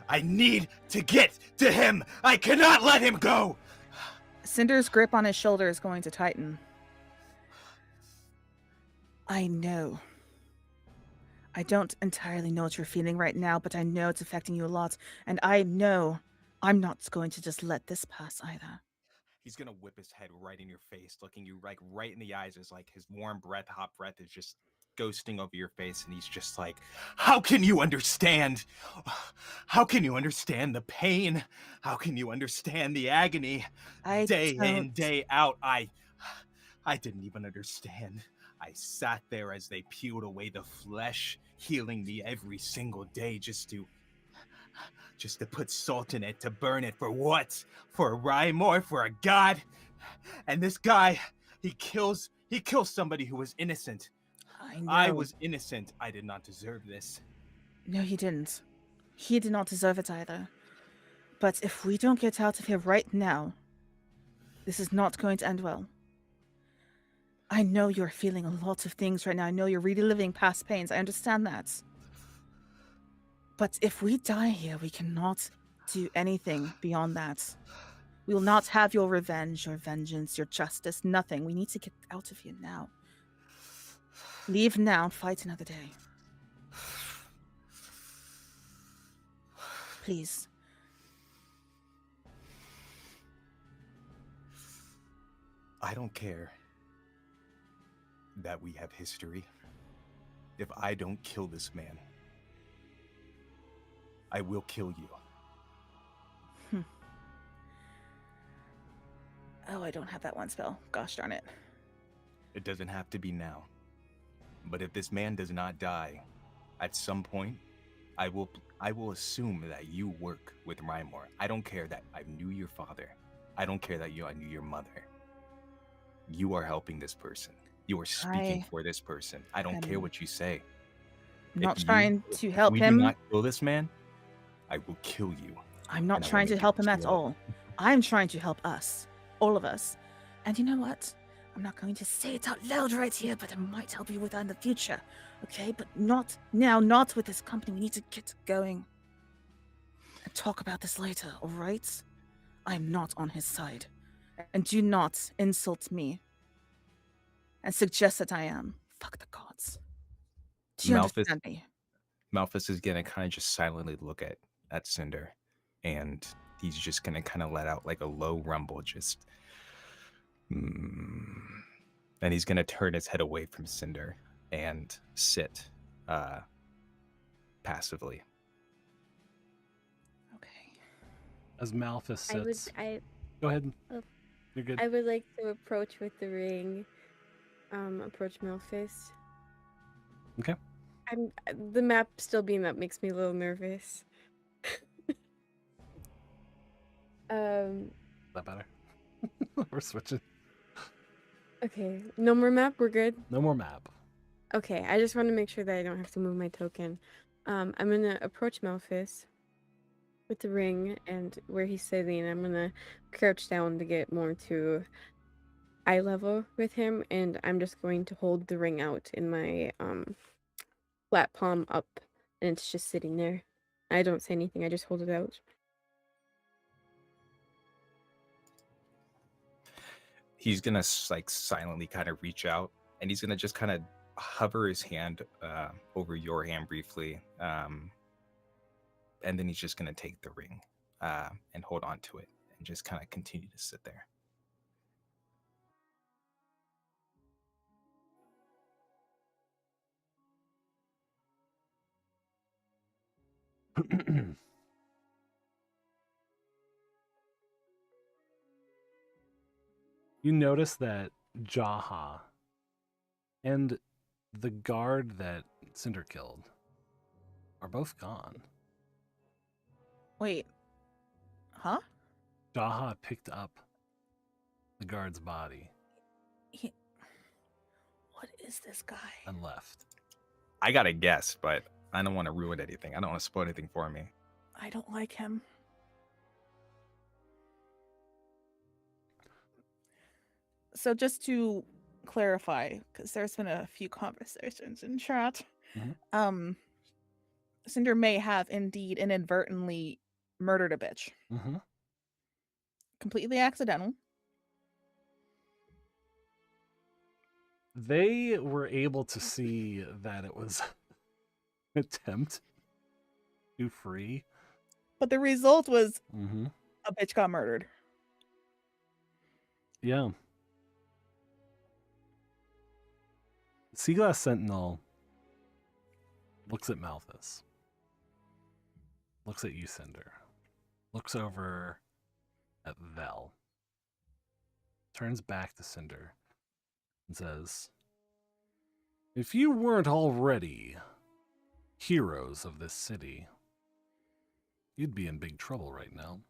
I need to get to him. I cannot let him go. Cinder's grip on his shoulder is going to tighten. I know. I don't entirely know what you're feeling right now, but I know it's affecting you a lot. And I know I'm not going to just let this pass either. He's gonna whip his head right in your face, looking you like right in the eyes, as like his warm breath, hot breath is just ghosting over your face, and he's just like, how can you understand? How can you understand the pain? How can you understand the agony? Day in, day out, I didn't even understand. I sat there as they peeled away the flesh, healing me every single day just to put salt in it, to burn it. For what? For a rhyme or for a god? And this guy, he kills somebody who was innocent. I know. I was innocent. I did not deserve this. No, he didn't. He did not deserve it either. But if we don't get out of here right now, this is not going to end well. I know you're feeling a lot of things right now. I know you're reliving past pains. I understand that. But if we die here, we cannot do anything beyond that. We will not have your revenge, your vengeance, your justice, nothing. We need to get out of here now. Leave now, fight another day. Please. I don't care that we have history. If I don't kill this man, I will kill you. Oh, I don't have that one spell. Gosh darn it. It doesn't have to be now. But if this man does not die, at some point, I will assume that you work with Rymor. I don't care that I knew your father. I don't care that I knew your mother. You are helping this person. You are speaking for this person. I don't care what you say. I'm not trying to help him. If we do not kill this man, I will kill you. I'm not trying to help him at all. I'm trying to help us. All of us. And you know what? I'm not going to say it out loud right here, but it might help you with that in the future. Okay? But not now, not with this company. We need to get going. And talk about this later, alright? I'm not on his side. And do not insult me. And suggest that I am. Fuck the gods. Do you understand me? Malthus is gonna kind of just silently look at Cinder, and he's just gonna kind of let out like a low rumble, just and he's gonna turn his head away from Cinder and sit passively. Okay. As Malthus sits, I go ahead. Oh. You're good. I would like to approach with the ring. Approach Malthus. Okay. The map still being up makes me a little nervous. Is that better? We're switching. Okay. No more map. We're good. No more map. Okay. I just want to make sure that I don't have to move my token. I'm gonna approach Malphus with the ring and where he's sitting. I'm gonna crouch down to get more to eye level with him, and I'm just going to hold the ring out in my flat palm up, and it's just sitting there. I don't say anything. I just hold it out. He's gonna like silently kind of reach out, and he's gonna just kind of hover his hand over your hand briefly, and then he's just gonna take the ring and hold on to it, and just kind of continue to sit there. You notice that Jaha and the guard that Cinder killed are both gone. Wait. Huh? Jaha picked up the guard's body What is this guy? and left. I got to guess, but I don't want to ruin anything. I don't want to spoil anything for me. I don't like him. So just to clarify, because there's been a few conversations in chat, Cinder may have indeed inadvertently murdered a bitch. Mm-hmm. Completely accidental. They were able to see that it was an attempt to free. But the result was Mm-hmm. a bitch got murdered. Yeah. Seaglass Sentinel looks at Malthus. Looks at you, Cinder. Looks over at Vel. Turns back to Cinder and says, "If you weren't already heroes of this city, you'd be in big trouble right now.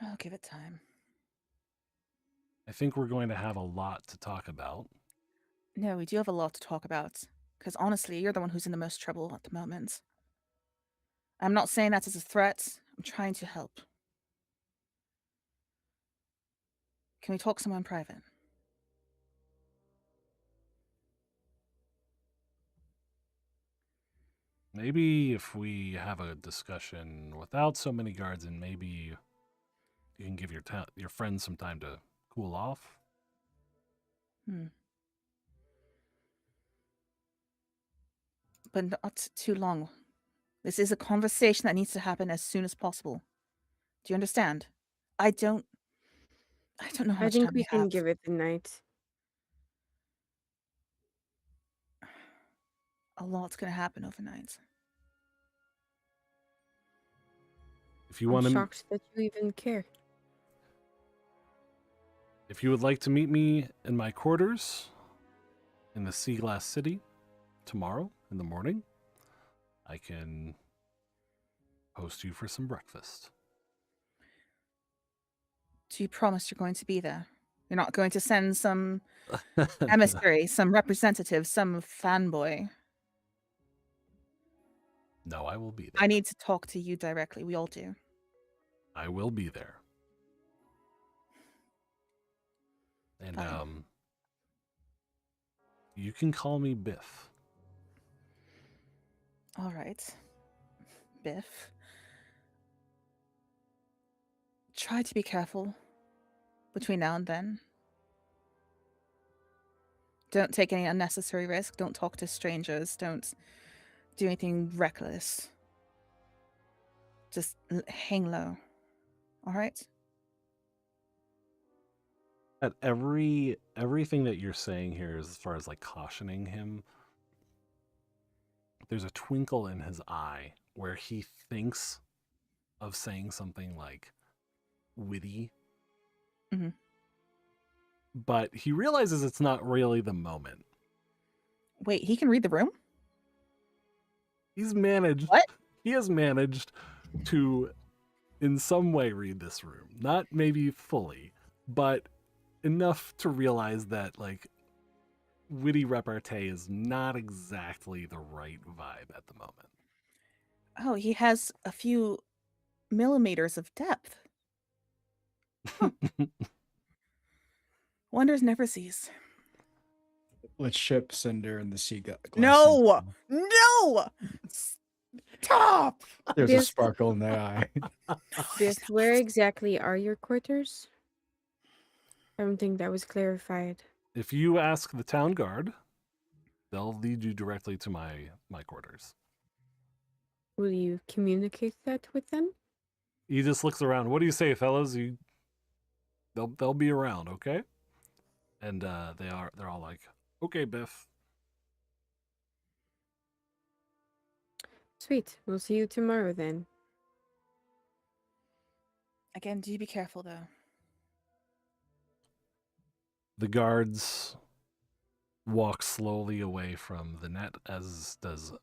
Oh, give it time. I think we're going to have a lot to talk about." No, we do have a lot to talk about. Because honestly, you're the one who's in the most trouble at the moment. I'm not saying that as a threat. I'm trying to help. Can we talk somewhere in private? Maybe if we have a discussion without so many guards, and maybe you can give your friends some time to cool off. But not too long. This is a conversation that needs to happen as soon as possible. Do you understand? I don't know how I much think time we can have. give it the night. A lot's gonna happen overnight. If you I'm want to, shocked that you even care. if you would like to meet me in my quarters in the Sea Glass City tomorrow in the morning, I can host you for some breakfast. Do you promise you're going to be there? You're not going to send some emissary, some representative, some fanboy? No, I will be there. I need to talk to you directly. We all do. I will be there. And Fine. you can call me Biff. All right. Biff. Try to be careful between now and then. Don't take any unnecessary risk. Don't talk to strangers. Don't do anything reckless. Just hang low. All right? At everything that you're saying here, as far as like cautioning him, there's a twinkle in his eye where he thinks of saying something like witty, but he realizes it's not really the moment. Wait, he can read the room? He's managed. What? He has managed to in some way read this room. Not maybe fully, but enough to realize that, like, witty repartee is not exactly the right vibe at the moment. Oh, he has a few millimeters of depth. Wonders never cease. Let's ship Cinder and the sea glass. No! No! Stop! There's a This- sparkle in their eye. Biff, where exactly are your quarters? I don't think that was clarified. If you ask the town guard, they'll lead you directly to my quarters. Will you communicate that with them? He just looks around. What do you say, fellas? They'll be around, okay? And they're all like, okay, Biff. Sweet. We'll see you tomorrow then. Again, do be careful though. The guards walk slowly away from the net, as does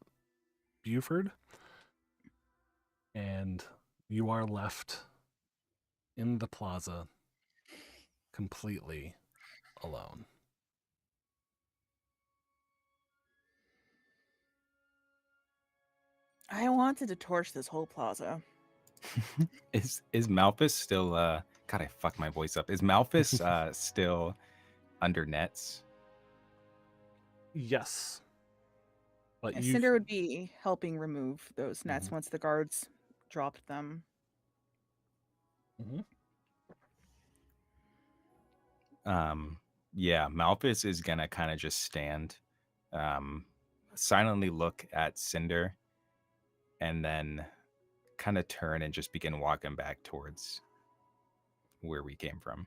Buford. And you are left in the plaza completely alone. I wanted to torch this whole plaza. Is Malphus still God, I fucked my voice up. Is Malphus still under nets? Yes. But And you Cinder would be helping remove those nets once the guards dropped them. Yeah, Malphus is gonna kind of just stand, silently look at Cinder, and then kind of turn and just begin walking back towards where we came from.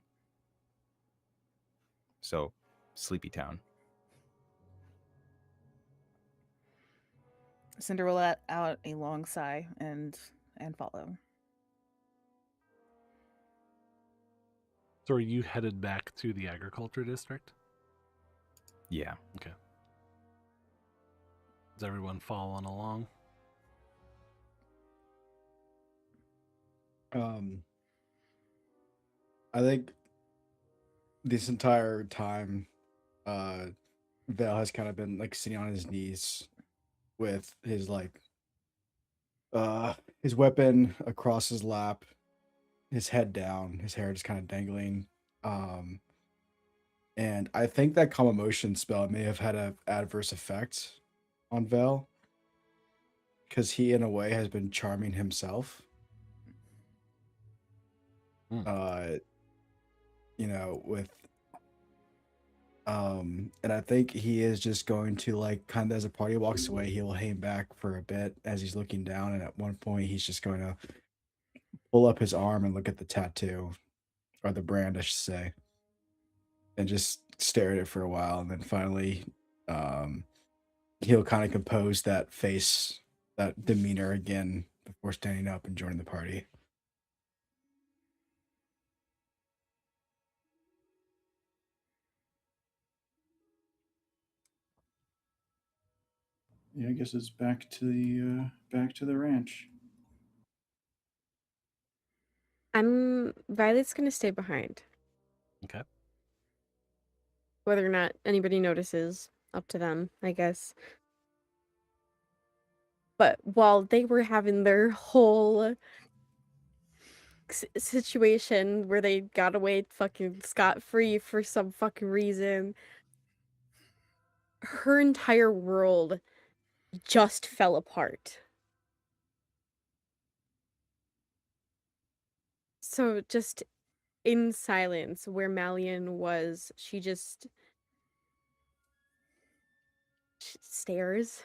So, Sleepy Town. Cinder will let out a long sigh and follow. So are you headed back to the agriculture district? Yeah. Okay. Is everyone following along? I think this entire time, Val has kind of been like sitting on his knees with his his weapon across his lap, his head down, his hair just kind of dangling. And I think that calm emotion spell may have had an adverse effect on Val, because he in a way has been charming himself. With and I think he is just going to, like, kind of as the party walks away, he will hang back for a bit as he's looking down, and at one point he's just going to pull up his arm and look at the tattoo, or the brand I should say, and just stare at it for a while, and then finally he'll kind of compose that face, that demeanor again before standing up and joining the party. Yeah, I guess it's back to the ranch. Violet's gonna stay behind. Okay. Whether or not anybody notices, up to them, I guess. But while they were having their whole situation where they got away fucking scot-free for some fucking reason, her entire world just fell apart. So just in silence, where Malian was, she stares.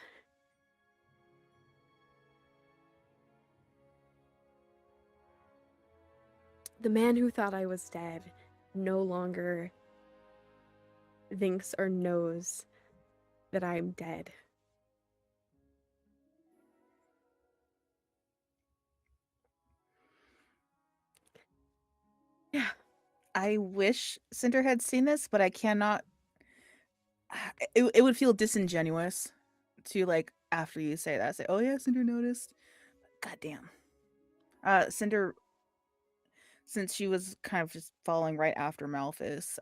The man who thought I was dead no longer thinks or knows that I'm dead. Yeah. I wish Cinder had seen this, but I cannot. It would feel disingenuous to, like, after you say that, say, "Oh yeah, Cinder noticed." God damn. Cinder since she was kind of just following right after Malthus,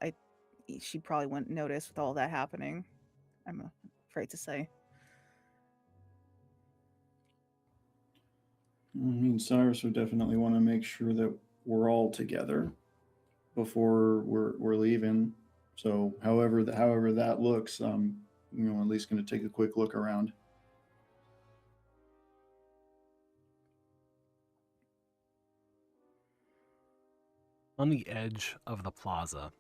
she probably wouldn't notice with all that happening. I'm afraid to say. I mean, Cyrus would definitely want to make sure that we're all together before we're leaving. So, however that looks, at least going to take a quick look around. On the edge of the plaza,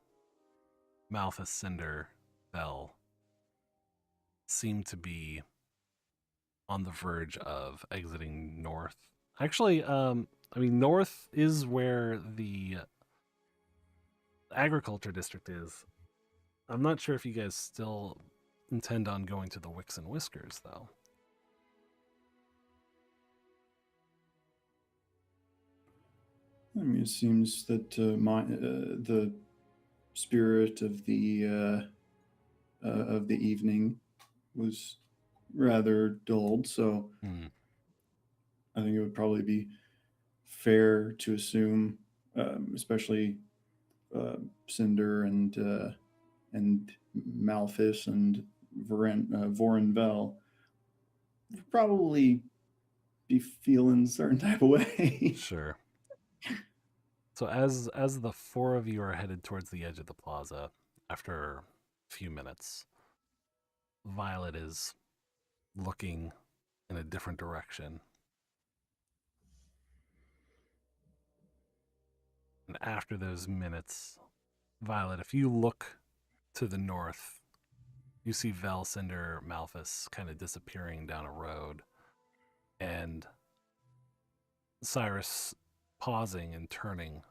Malthus, Cinder, Bell seem to be on the verge of exiting north. Actually, north is where the agriculture district is. I'm not sure if you guys still intend on going to the Wicks and Whiskers, though. I mean, it seems that the spirit of the evening was rather dulled, so I think it would probably be fair to assume, especially Cinder and Malthus and Vorenvel would probably be feeling a certain type of way. Sure. So as the four of you are headed towards the edge of the plaza, after a few minutes, Violet is looking in a different direction. And after those minutes, Violet, if you look to the north, you see Vel, Cinder, Malthus kind of disappearing down a road, and Cyrus pausing and turning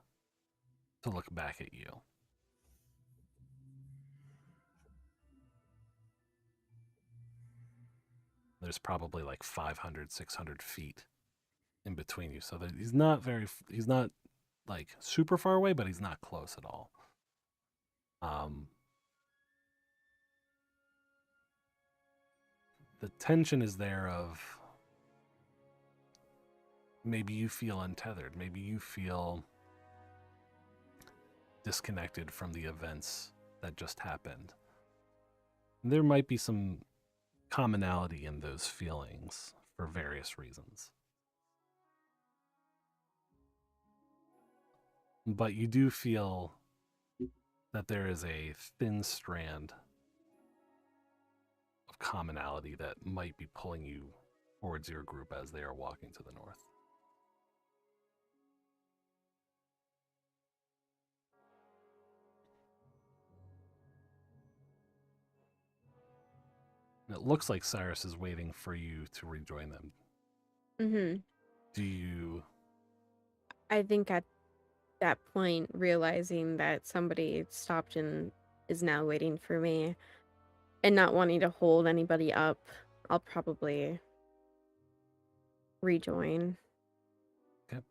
to look back at you. There's probably like 500, 600 feet in between you. So that he's not like super far away, but he's not close at all. The tension is there of maybe you feel untethered. Maybe you feel disconnected from the events that just happened. There might be some commonality in those feelings for various reasons. But you do feel that there is a thin strand of commonality that might be pulling you towards your group as they are walking to the north. And it looks like Cyrus is waiting for you to rejoin them. Mm-hmm. Do you... I think at that point, realizing that somebody stopped and is now waiting for me and not wanting to hold anybody up, I'll probably rejoin. Okay.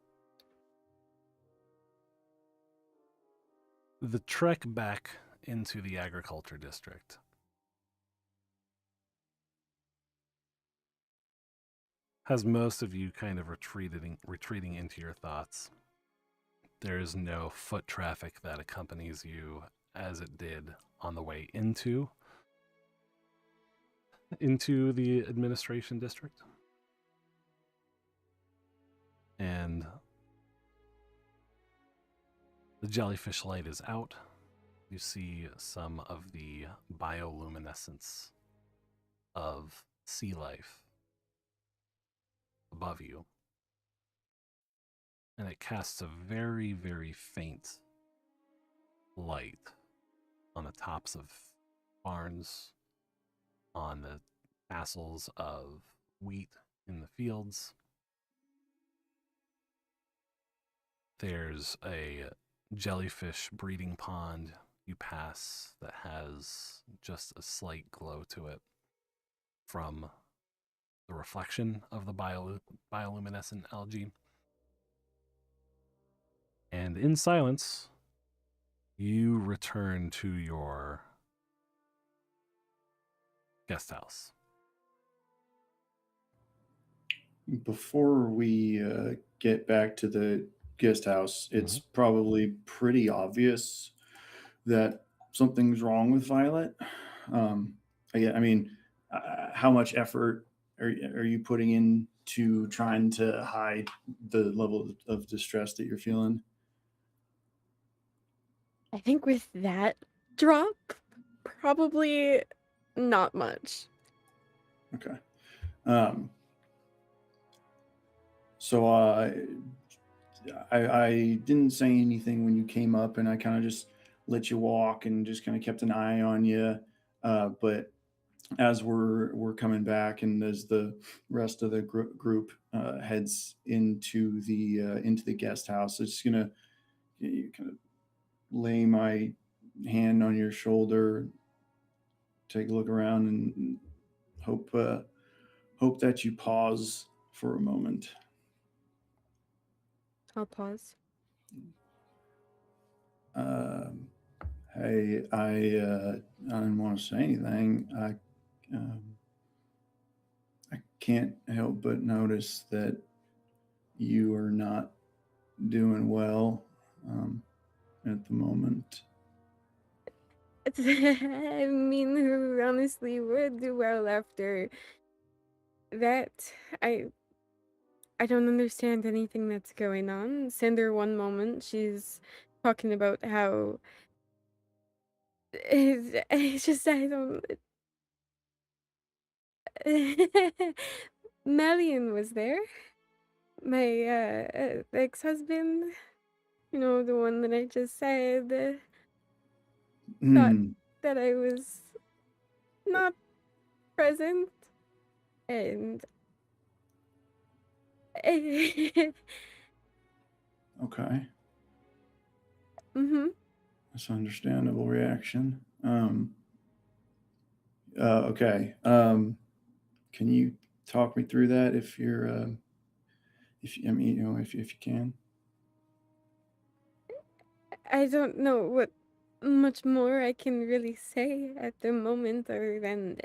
The trek back into the agriculture district has most of you kind of retreating into your thoughts. There is no foot traffic that accompanies you as it did on the way into the administration district. And the jellyfish light is out. You see some of the bioluminescence of sea life above you. And it casts a very, very faint light on the tops of barns, on the tassels of wheat in the fields. There's a jellyfish breeding pond you pass that has just a slight glow to it from the reflection of the bioluminescent algae. And in silence, you return to your guest house. Before we get back to the guest house, it's probably pretty obvious that something's wrong with Violet. I mean, how much effort are you putting into trying to hide the level of distress that you're feeling? I think with that drop, probably not much. Okay. So I didn't say anything when you came up, and I kind of just let you walk and just kind of kept an eye on you. But as we're coming back, and as the rest of the group heads into the guest house, it's gonna kind of lay my hand on your shoulder, take a look around, and hope that you pause for a moment. I'll pause. Hey, I didn't want to say anything. I can't help but notice that you are not doing well at the moment. I mean, who honestly would do well after that? I I don't understand anything that's going on. Cinder, one moment, she's talking about how it's just I don't. Melian was there, my ex-husband. You know, the one that I just said thought Hmm. that I was not present, and Okay, mm-hmm. that's an understandable reaction. Okay. Can you talk me through that if you're, I mean, if you can? I don't know what much more I can really say at the moment, other than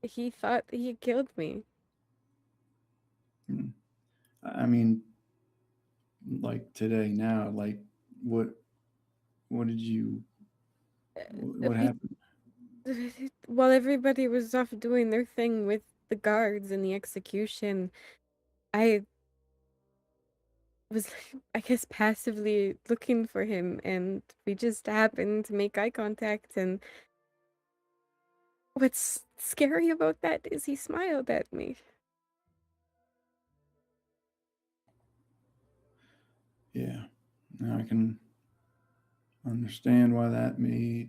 he thought he killed me. Hmm. I mean, like today now, like what what did you what We, happened? while everybody was off doing their thing with the guards and the execution, I was, I guess, passively looking for him, and we just happened to make eye contact. And what's scary about that is he smiled at me. Yeah. Now I can understand why that may,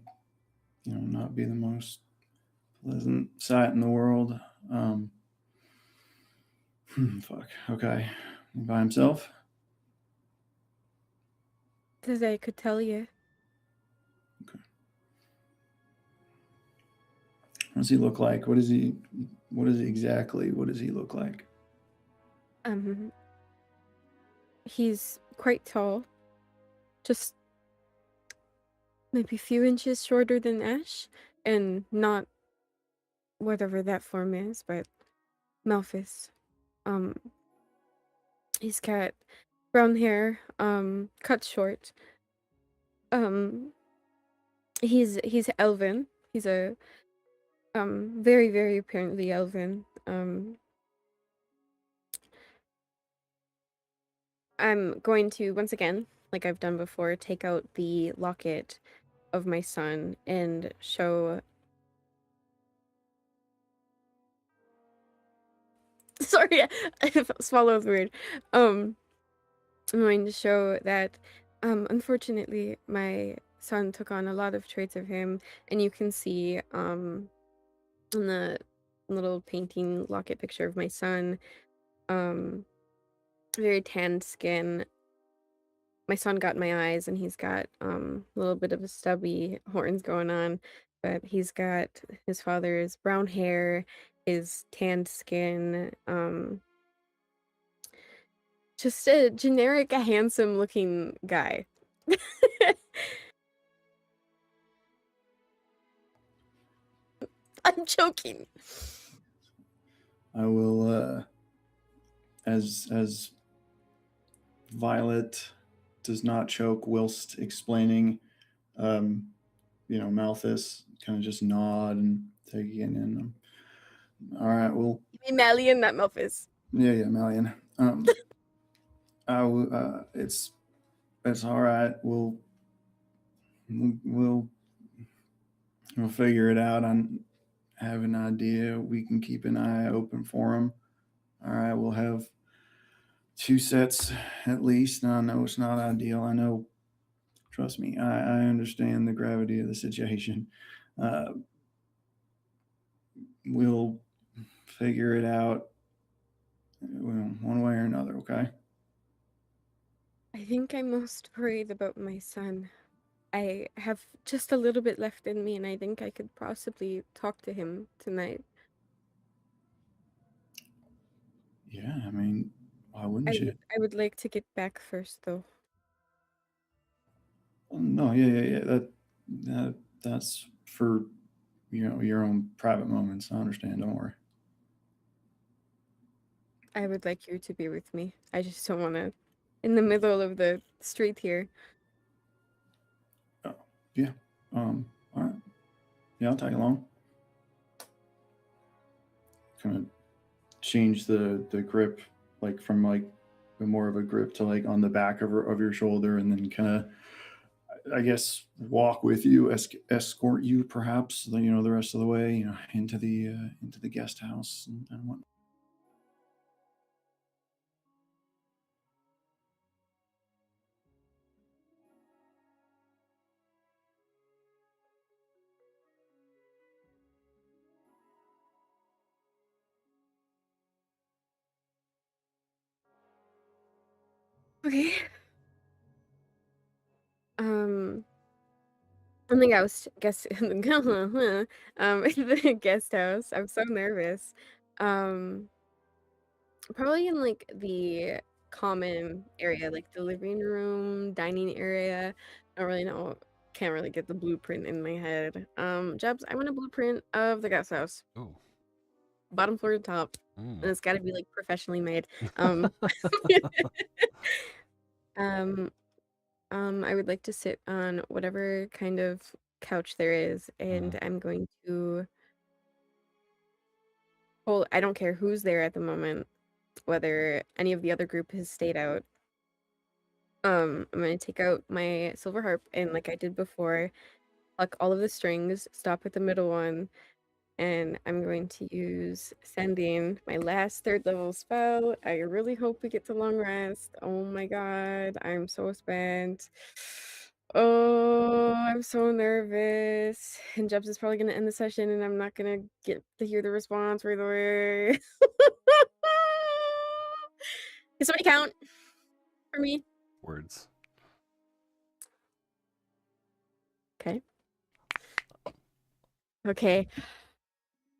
not be the most pleasant sight in the world. Fuck. Okay. By himself? As I could tell you. Okay. What does he look like? What does he look like? Um, he's quite tall, just maybe a few inches shorter than Ash, and not whatever that form is, but Malphus. Um, he's got brown hair, cut short. Um, he's elven. He's a very, very apparently elven. I'm going to once again, like I've done before, take out the locket of my son and show. Sorry, I swallowed the word. I'm going to show that, unfortunately, my son took on a lot of traits of him, and you can see, in the little painting locket picture of my son, um, very tanned skin. My son got my eyes, and he's got a little bit of a stubby horns going on, but he's got his father's brown hair, his tanned skin, just a generic, handsome looking guy. I'm joking. I will as Violet does not choke whilst explaining. Malthus kind of just nod and take it in. All right, well, You mean Malian, not Melphis. yeah, Malian. It's all right. We'll figure it out. I have an idea. We can keep an eye open for him. All right, we'll have 2 sets at least. Now, I know it's not ideal. I know. Trust me, I understand the gravity of the situation. We'll figure it out one way or another, okay? I think I'm most worried about my son. I have just a little bit left in me, and I think I could possibly talk to him tonight. Yeah, I mean, why wouldn't you? I would like to get back first, though. No, yeah. That's for your own private moments. I understand. Don't worry. I would like you to be with me. I just don't want to, in the middle of the street here. Yeah. All right. Yeah, I'll tag along. Kind of change the grip, like from like more of a grip to like on the back of your shoulder, and then kind of, I guess, walk with you, escort you perhaps, the rest of the way, into the guest house and whatnot. Okay. I think I was the guest house. I'm so nervous. Probably in like the common area, like the living room, dining area. I don't really know. Can't really get the blueprint in my head. Jebs, I want a blueprint of the guest house. Oh. Bottom floor to top. Mm. And it's gotta be like professionally made. I would like to sit on whatever kind of couch there is, and I'm going to hold. I don't care who's there at the moment, whether any of the other group has stayed out. I'm gonna take out my silver harp and, like I did before, pluck all of the strings, stop at the middle one, and I'm going to use Sending, my last 3rd level spell. I really hope we get to long rest. Oh my god, I'm so spent. Oh, I'm so nervous. And Jebs is probably gonna end the session, and I'm not gonna get to hear the response right away. Can somebody count for me? Words. Okay. Okay.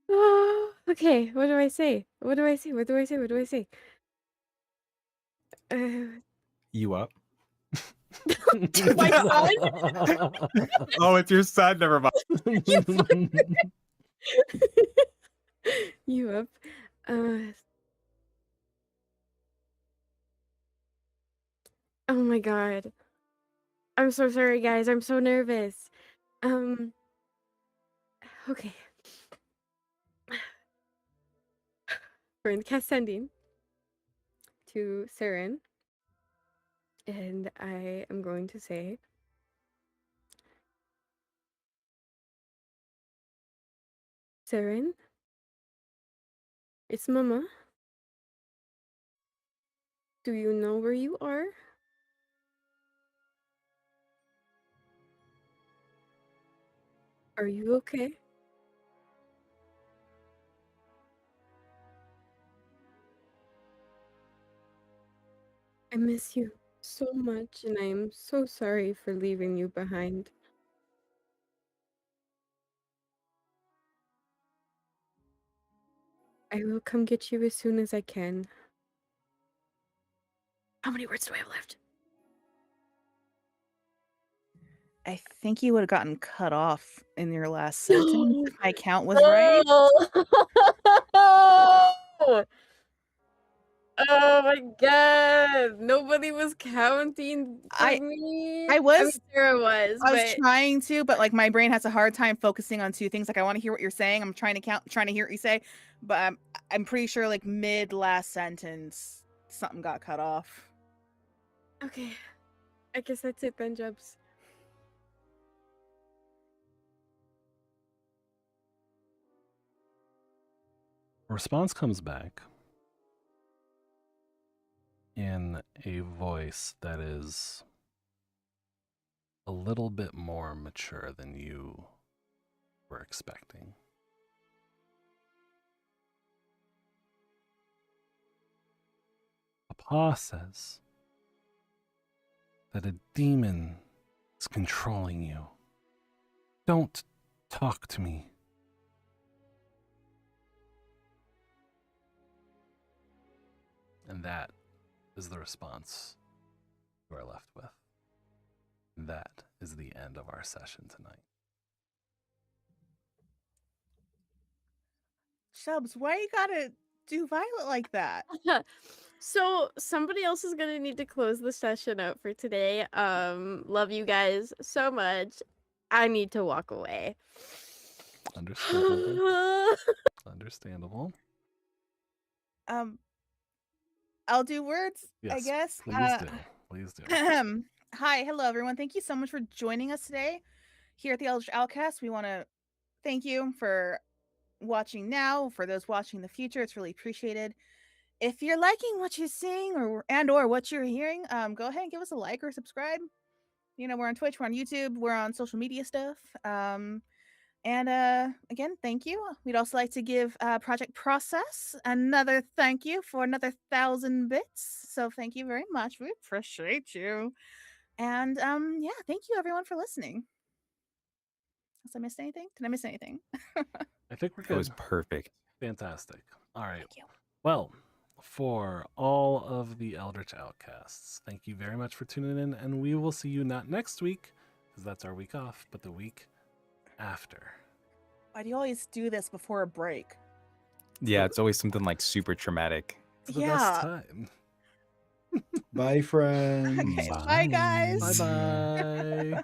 Oh, okay. What do I say? What do I say? What do I say? What do I say? You up? My son? Oh, it's your son. Never mind. You up? Oh my god. I'm so sorry, guys. I'm so nervous. Okay. We're in cast Sending to Saren. And I am going to say, Saren, it's Mama. Do you know where you are? Are you okay? I miss you so much, and I am so sorry for leaving you behind. I will come get you as soon as I can. How many words do I have left? I think you would have gotten cut off in your last sentence if my count was right. No! Oh my god! Nobody was counting for I me. I I was mean, Sarah was, I was but trying to, but like my brain has a hard time focusing on two things. Like I want to hear what you're saying. I'm trying to count, trying to hear what you say, but I'm pretty sure like mid last sentence something got cut off. okay. I guess that's it then, Jubs. Response comes back in a voice that is a little bit more mature than you were expecting. Papa says that a demon is controlling you. Don't talk to me. And that is the response you are left with. That is the end of our session tonight. Shubs, why you gotta do Violet like that? So somebody else is gonna need to close the session out for today. Love you guys so much. I need to walk away. Understandable. Understandable. I'll do words, I Yes, guess. please do. Please do. Hi, hello everyone. Thank you so much for joining us today here at the Eldritch Outcast. We want to thank you for watching now. For those watching in the future, it's really appreciated. If you're liking what you're seeing or what you're hearing, go ahead and give us a like or subscribe. You know, we're on Twitch, we're on YouTube, we're on social media stuff. And again, thank you. We'd also like to give Project Process another thank you for another 1,000 bits. So thank you very much. We appreciate you. And yeah, thank you everyone for listening. Has I missed anything? Did I miss anything? I think we're That good. was perfect. Fantastic. All right. Thank you. Well, for all of the Eldritch Outcasts, thank you very much for tuning in, and we will see you not next week, because that's our week off, but the week after. Why do you always do this before a break? Yeah, it's always something like super traumatic. It's the best time. Bye, friends. Okay, bye guys. Bye-bye.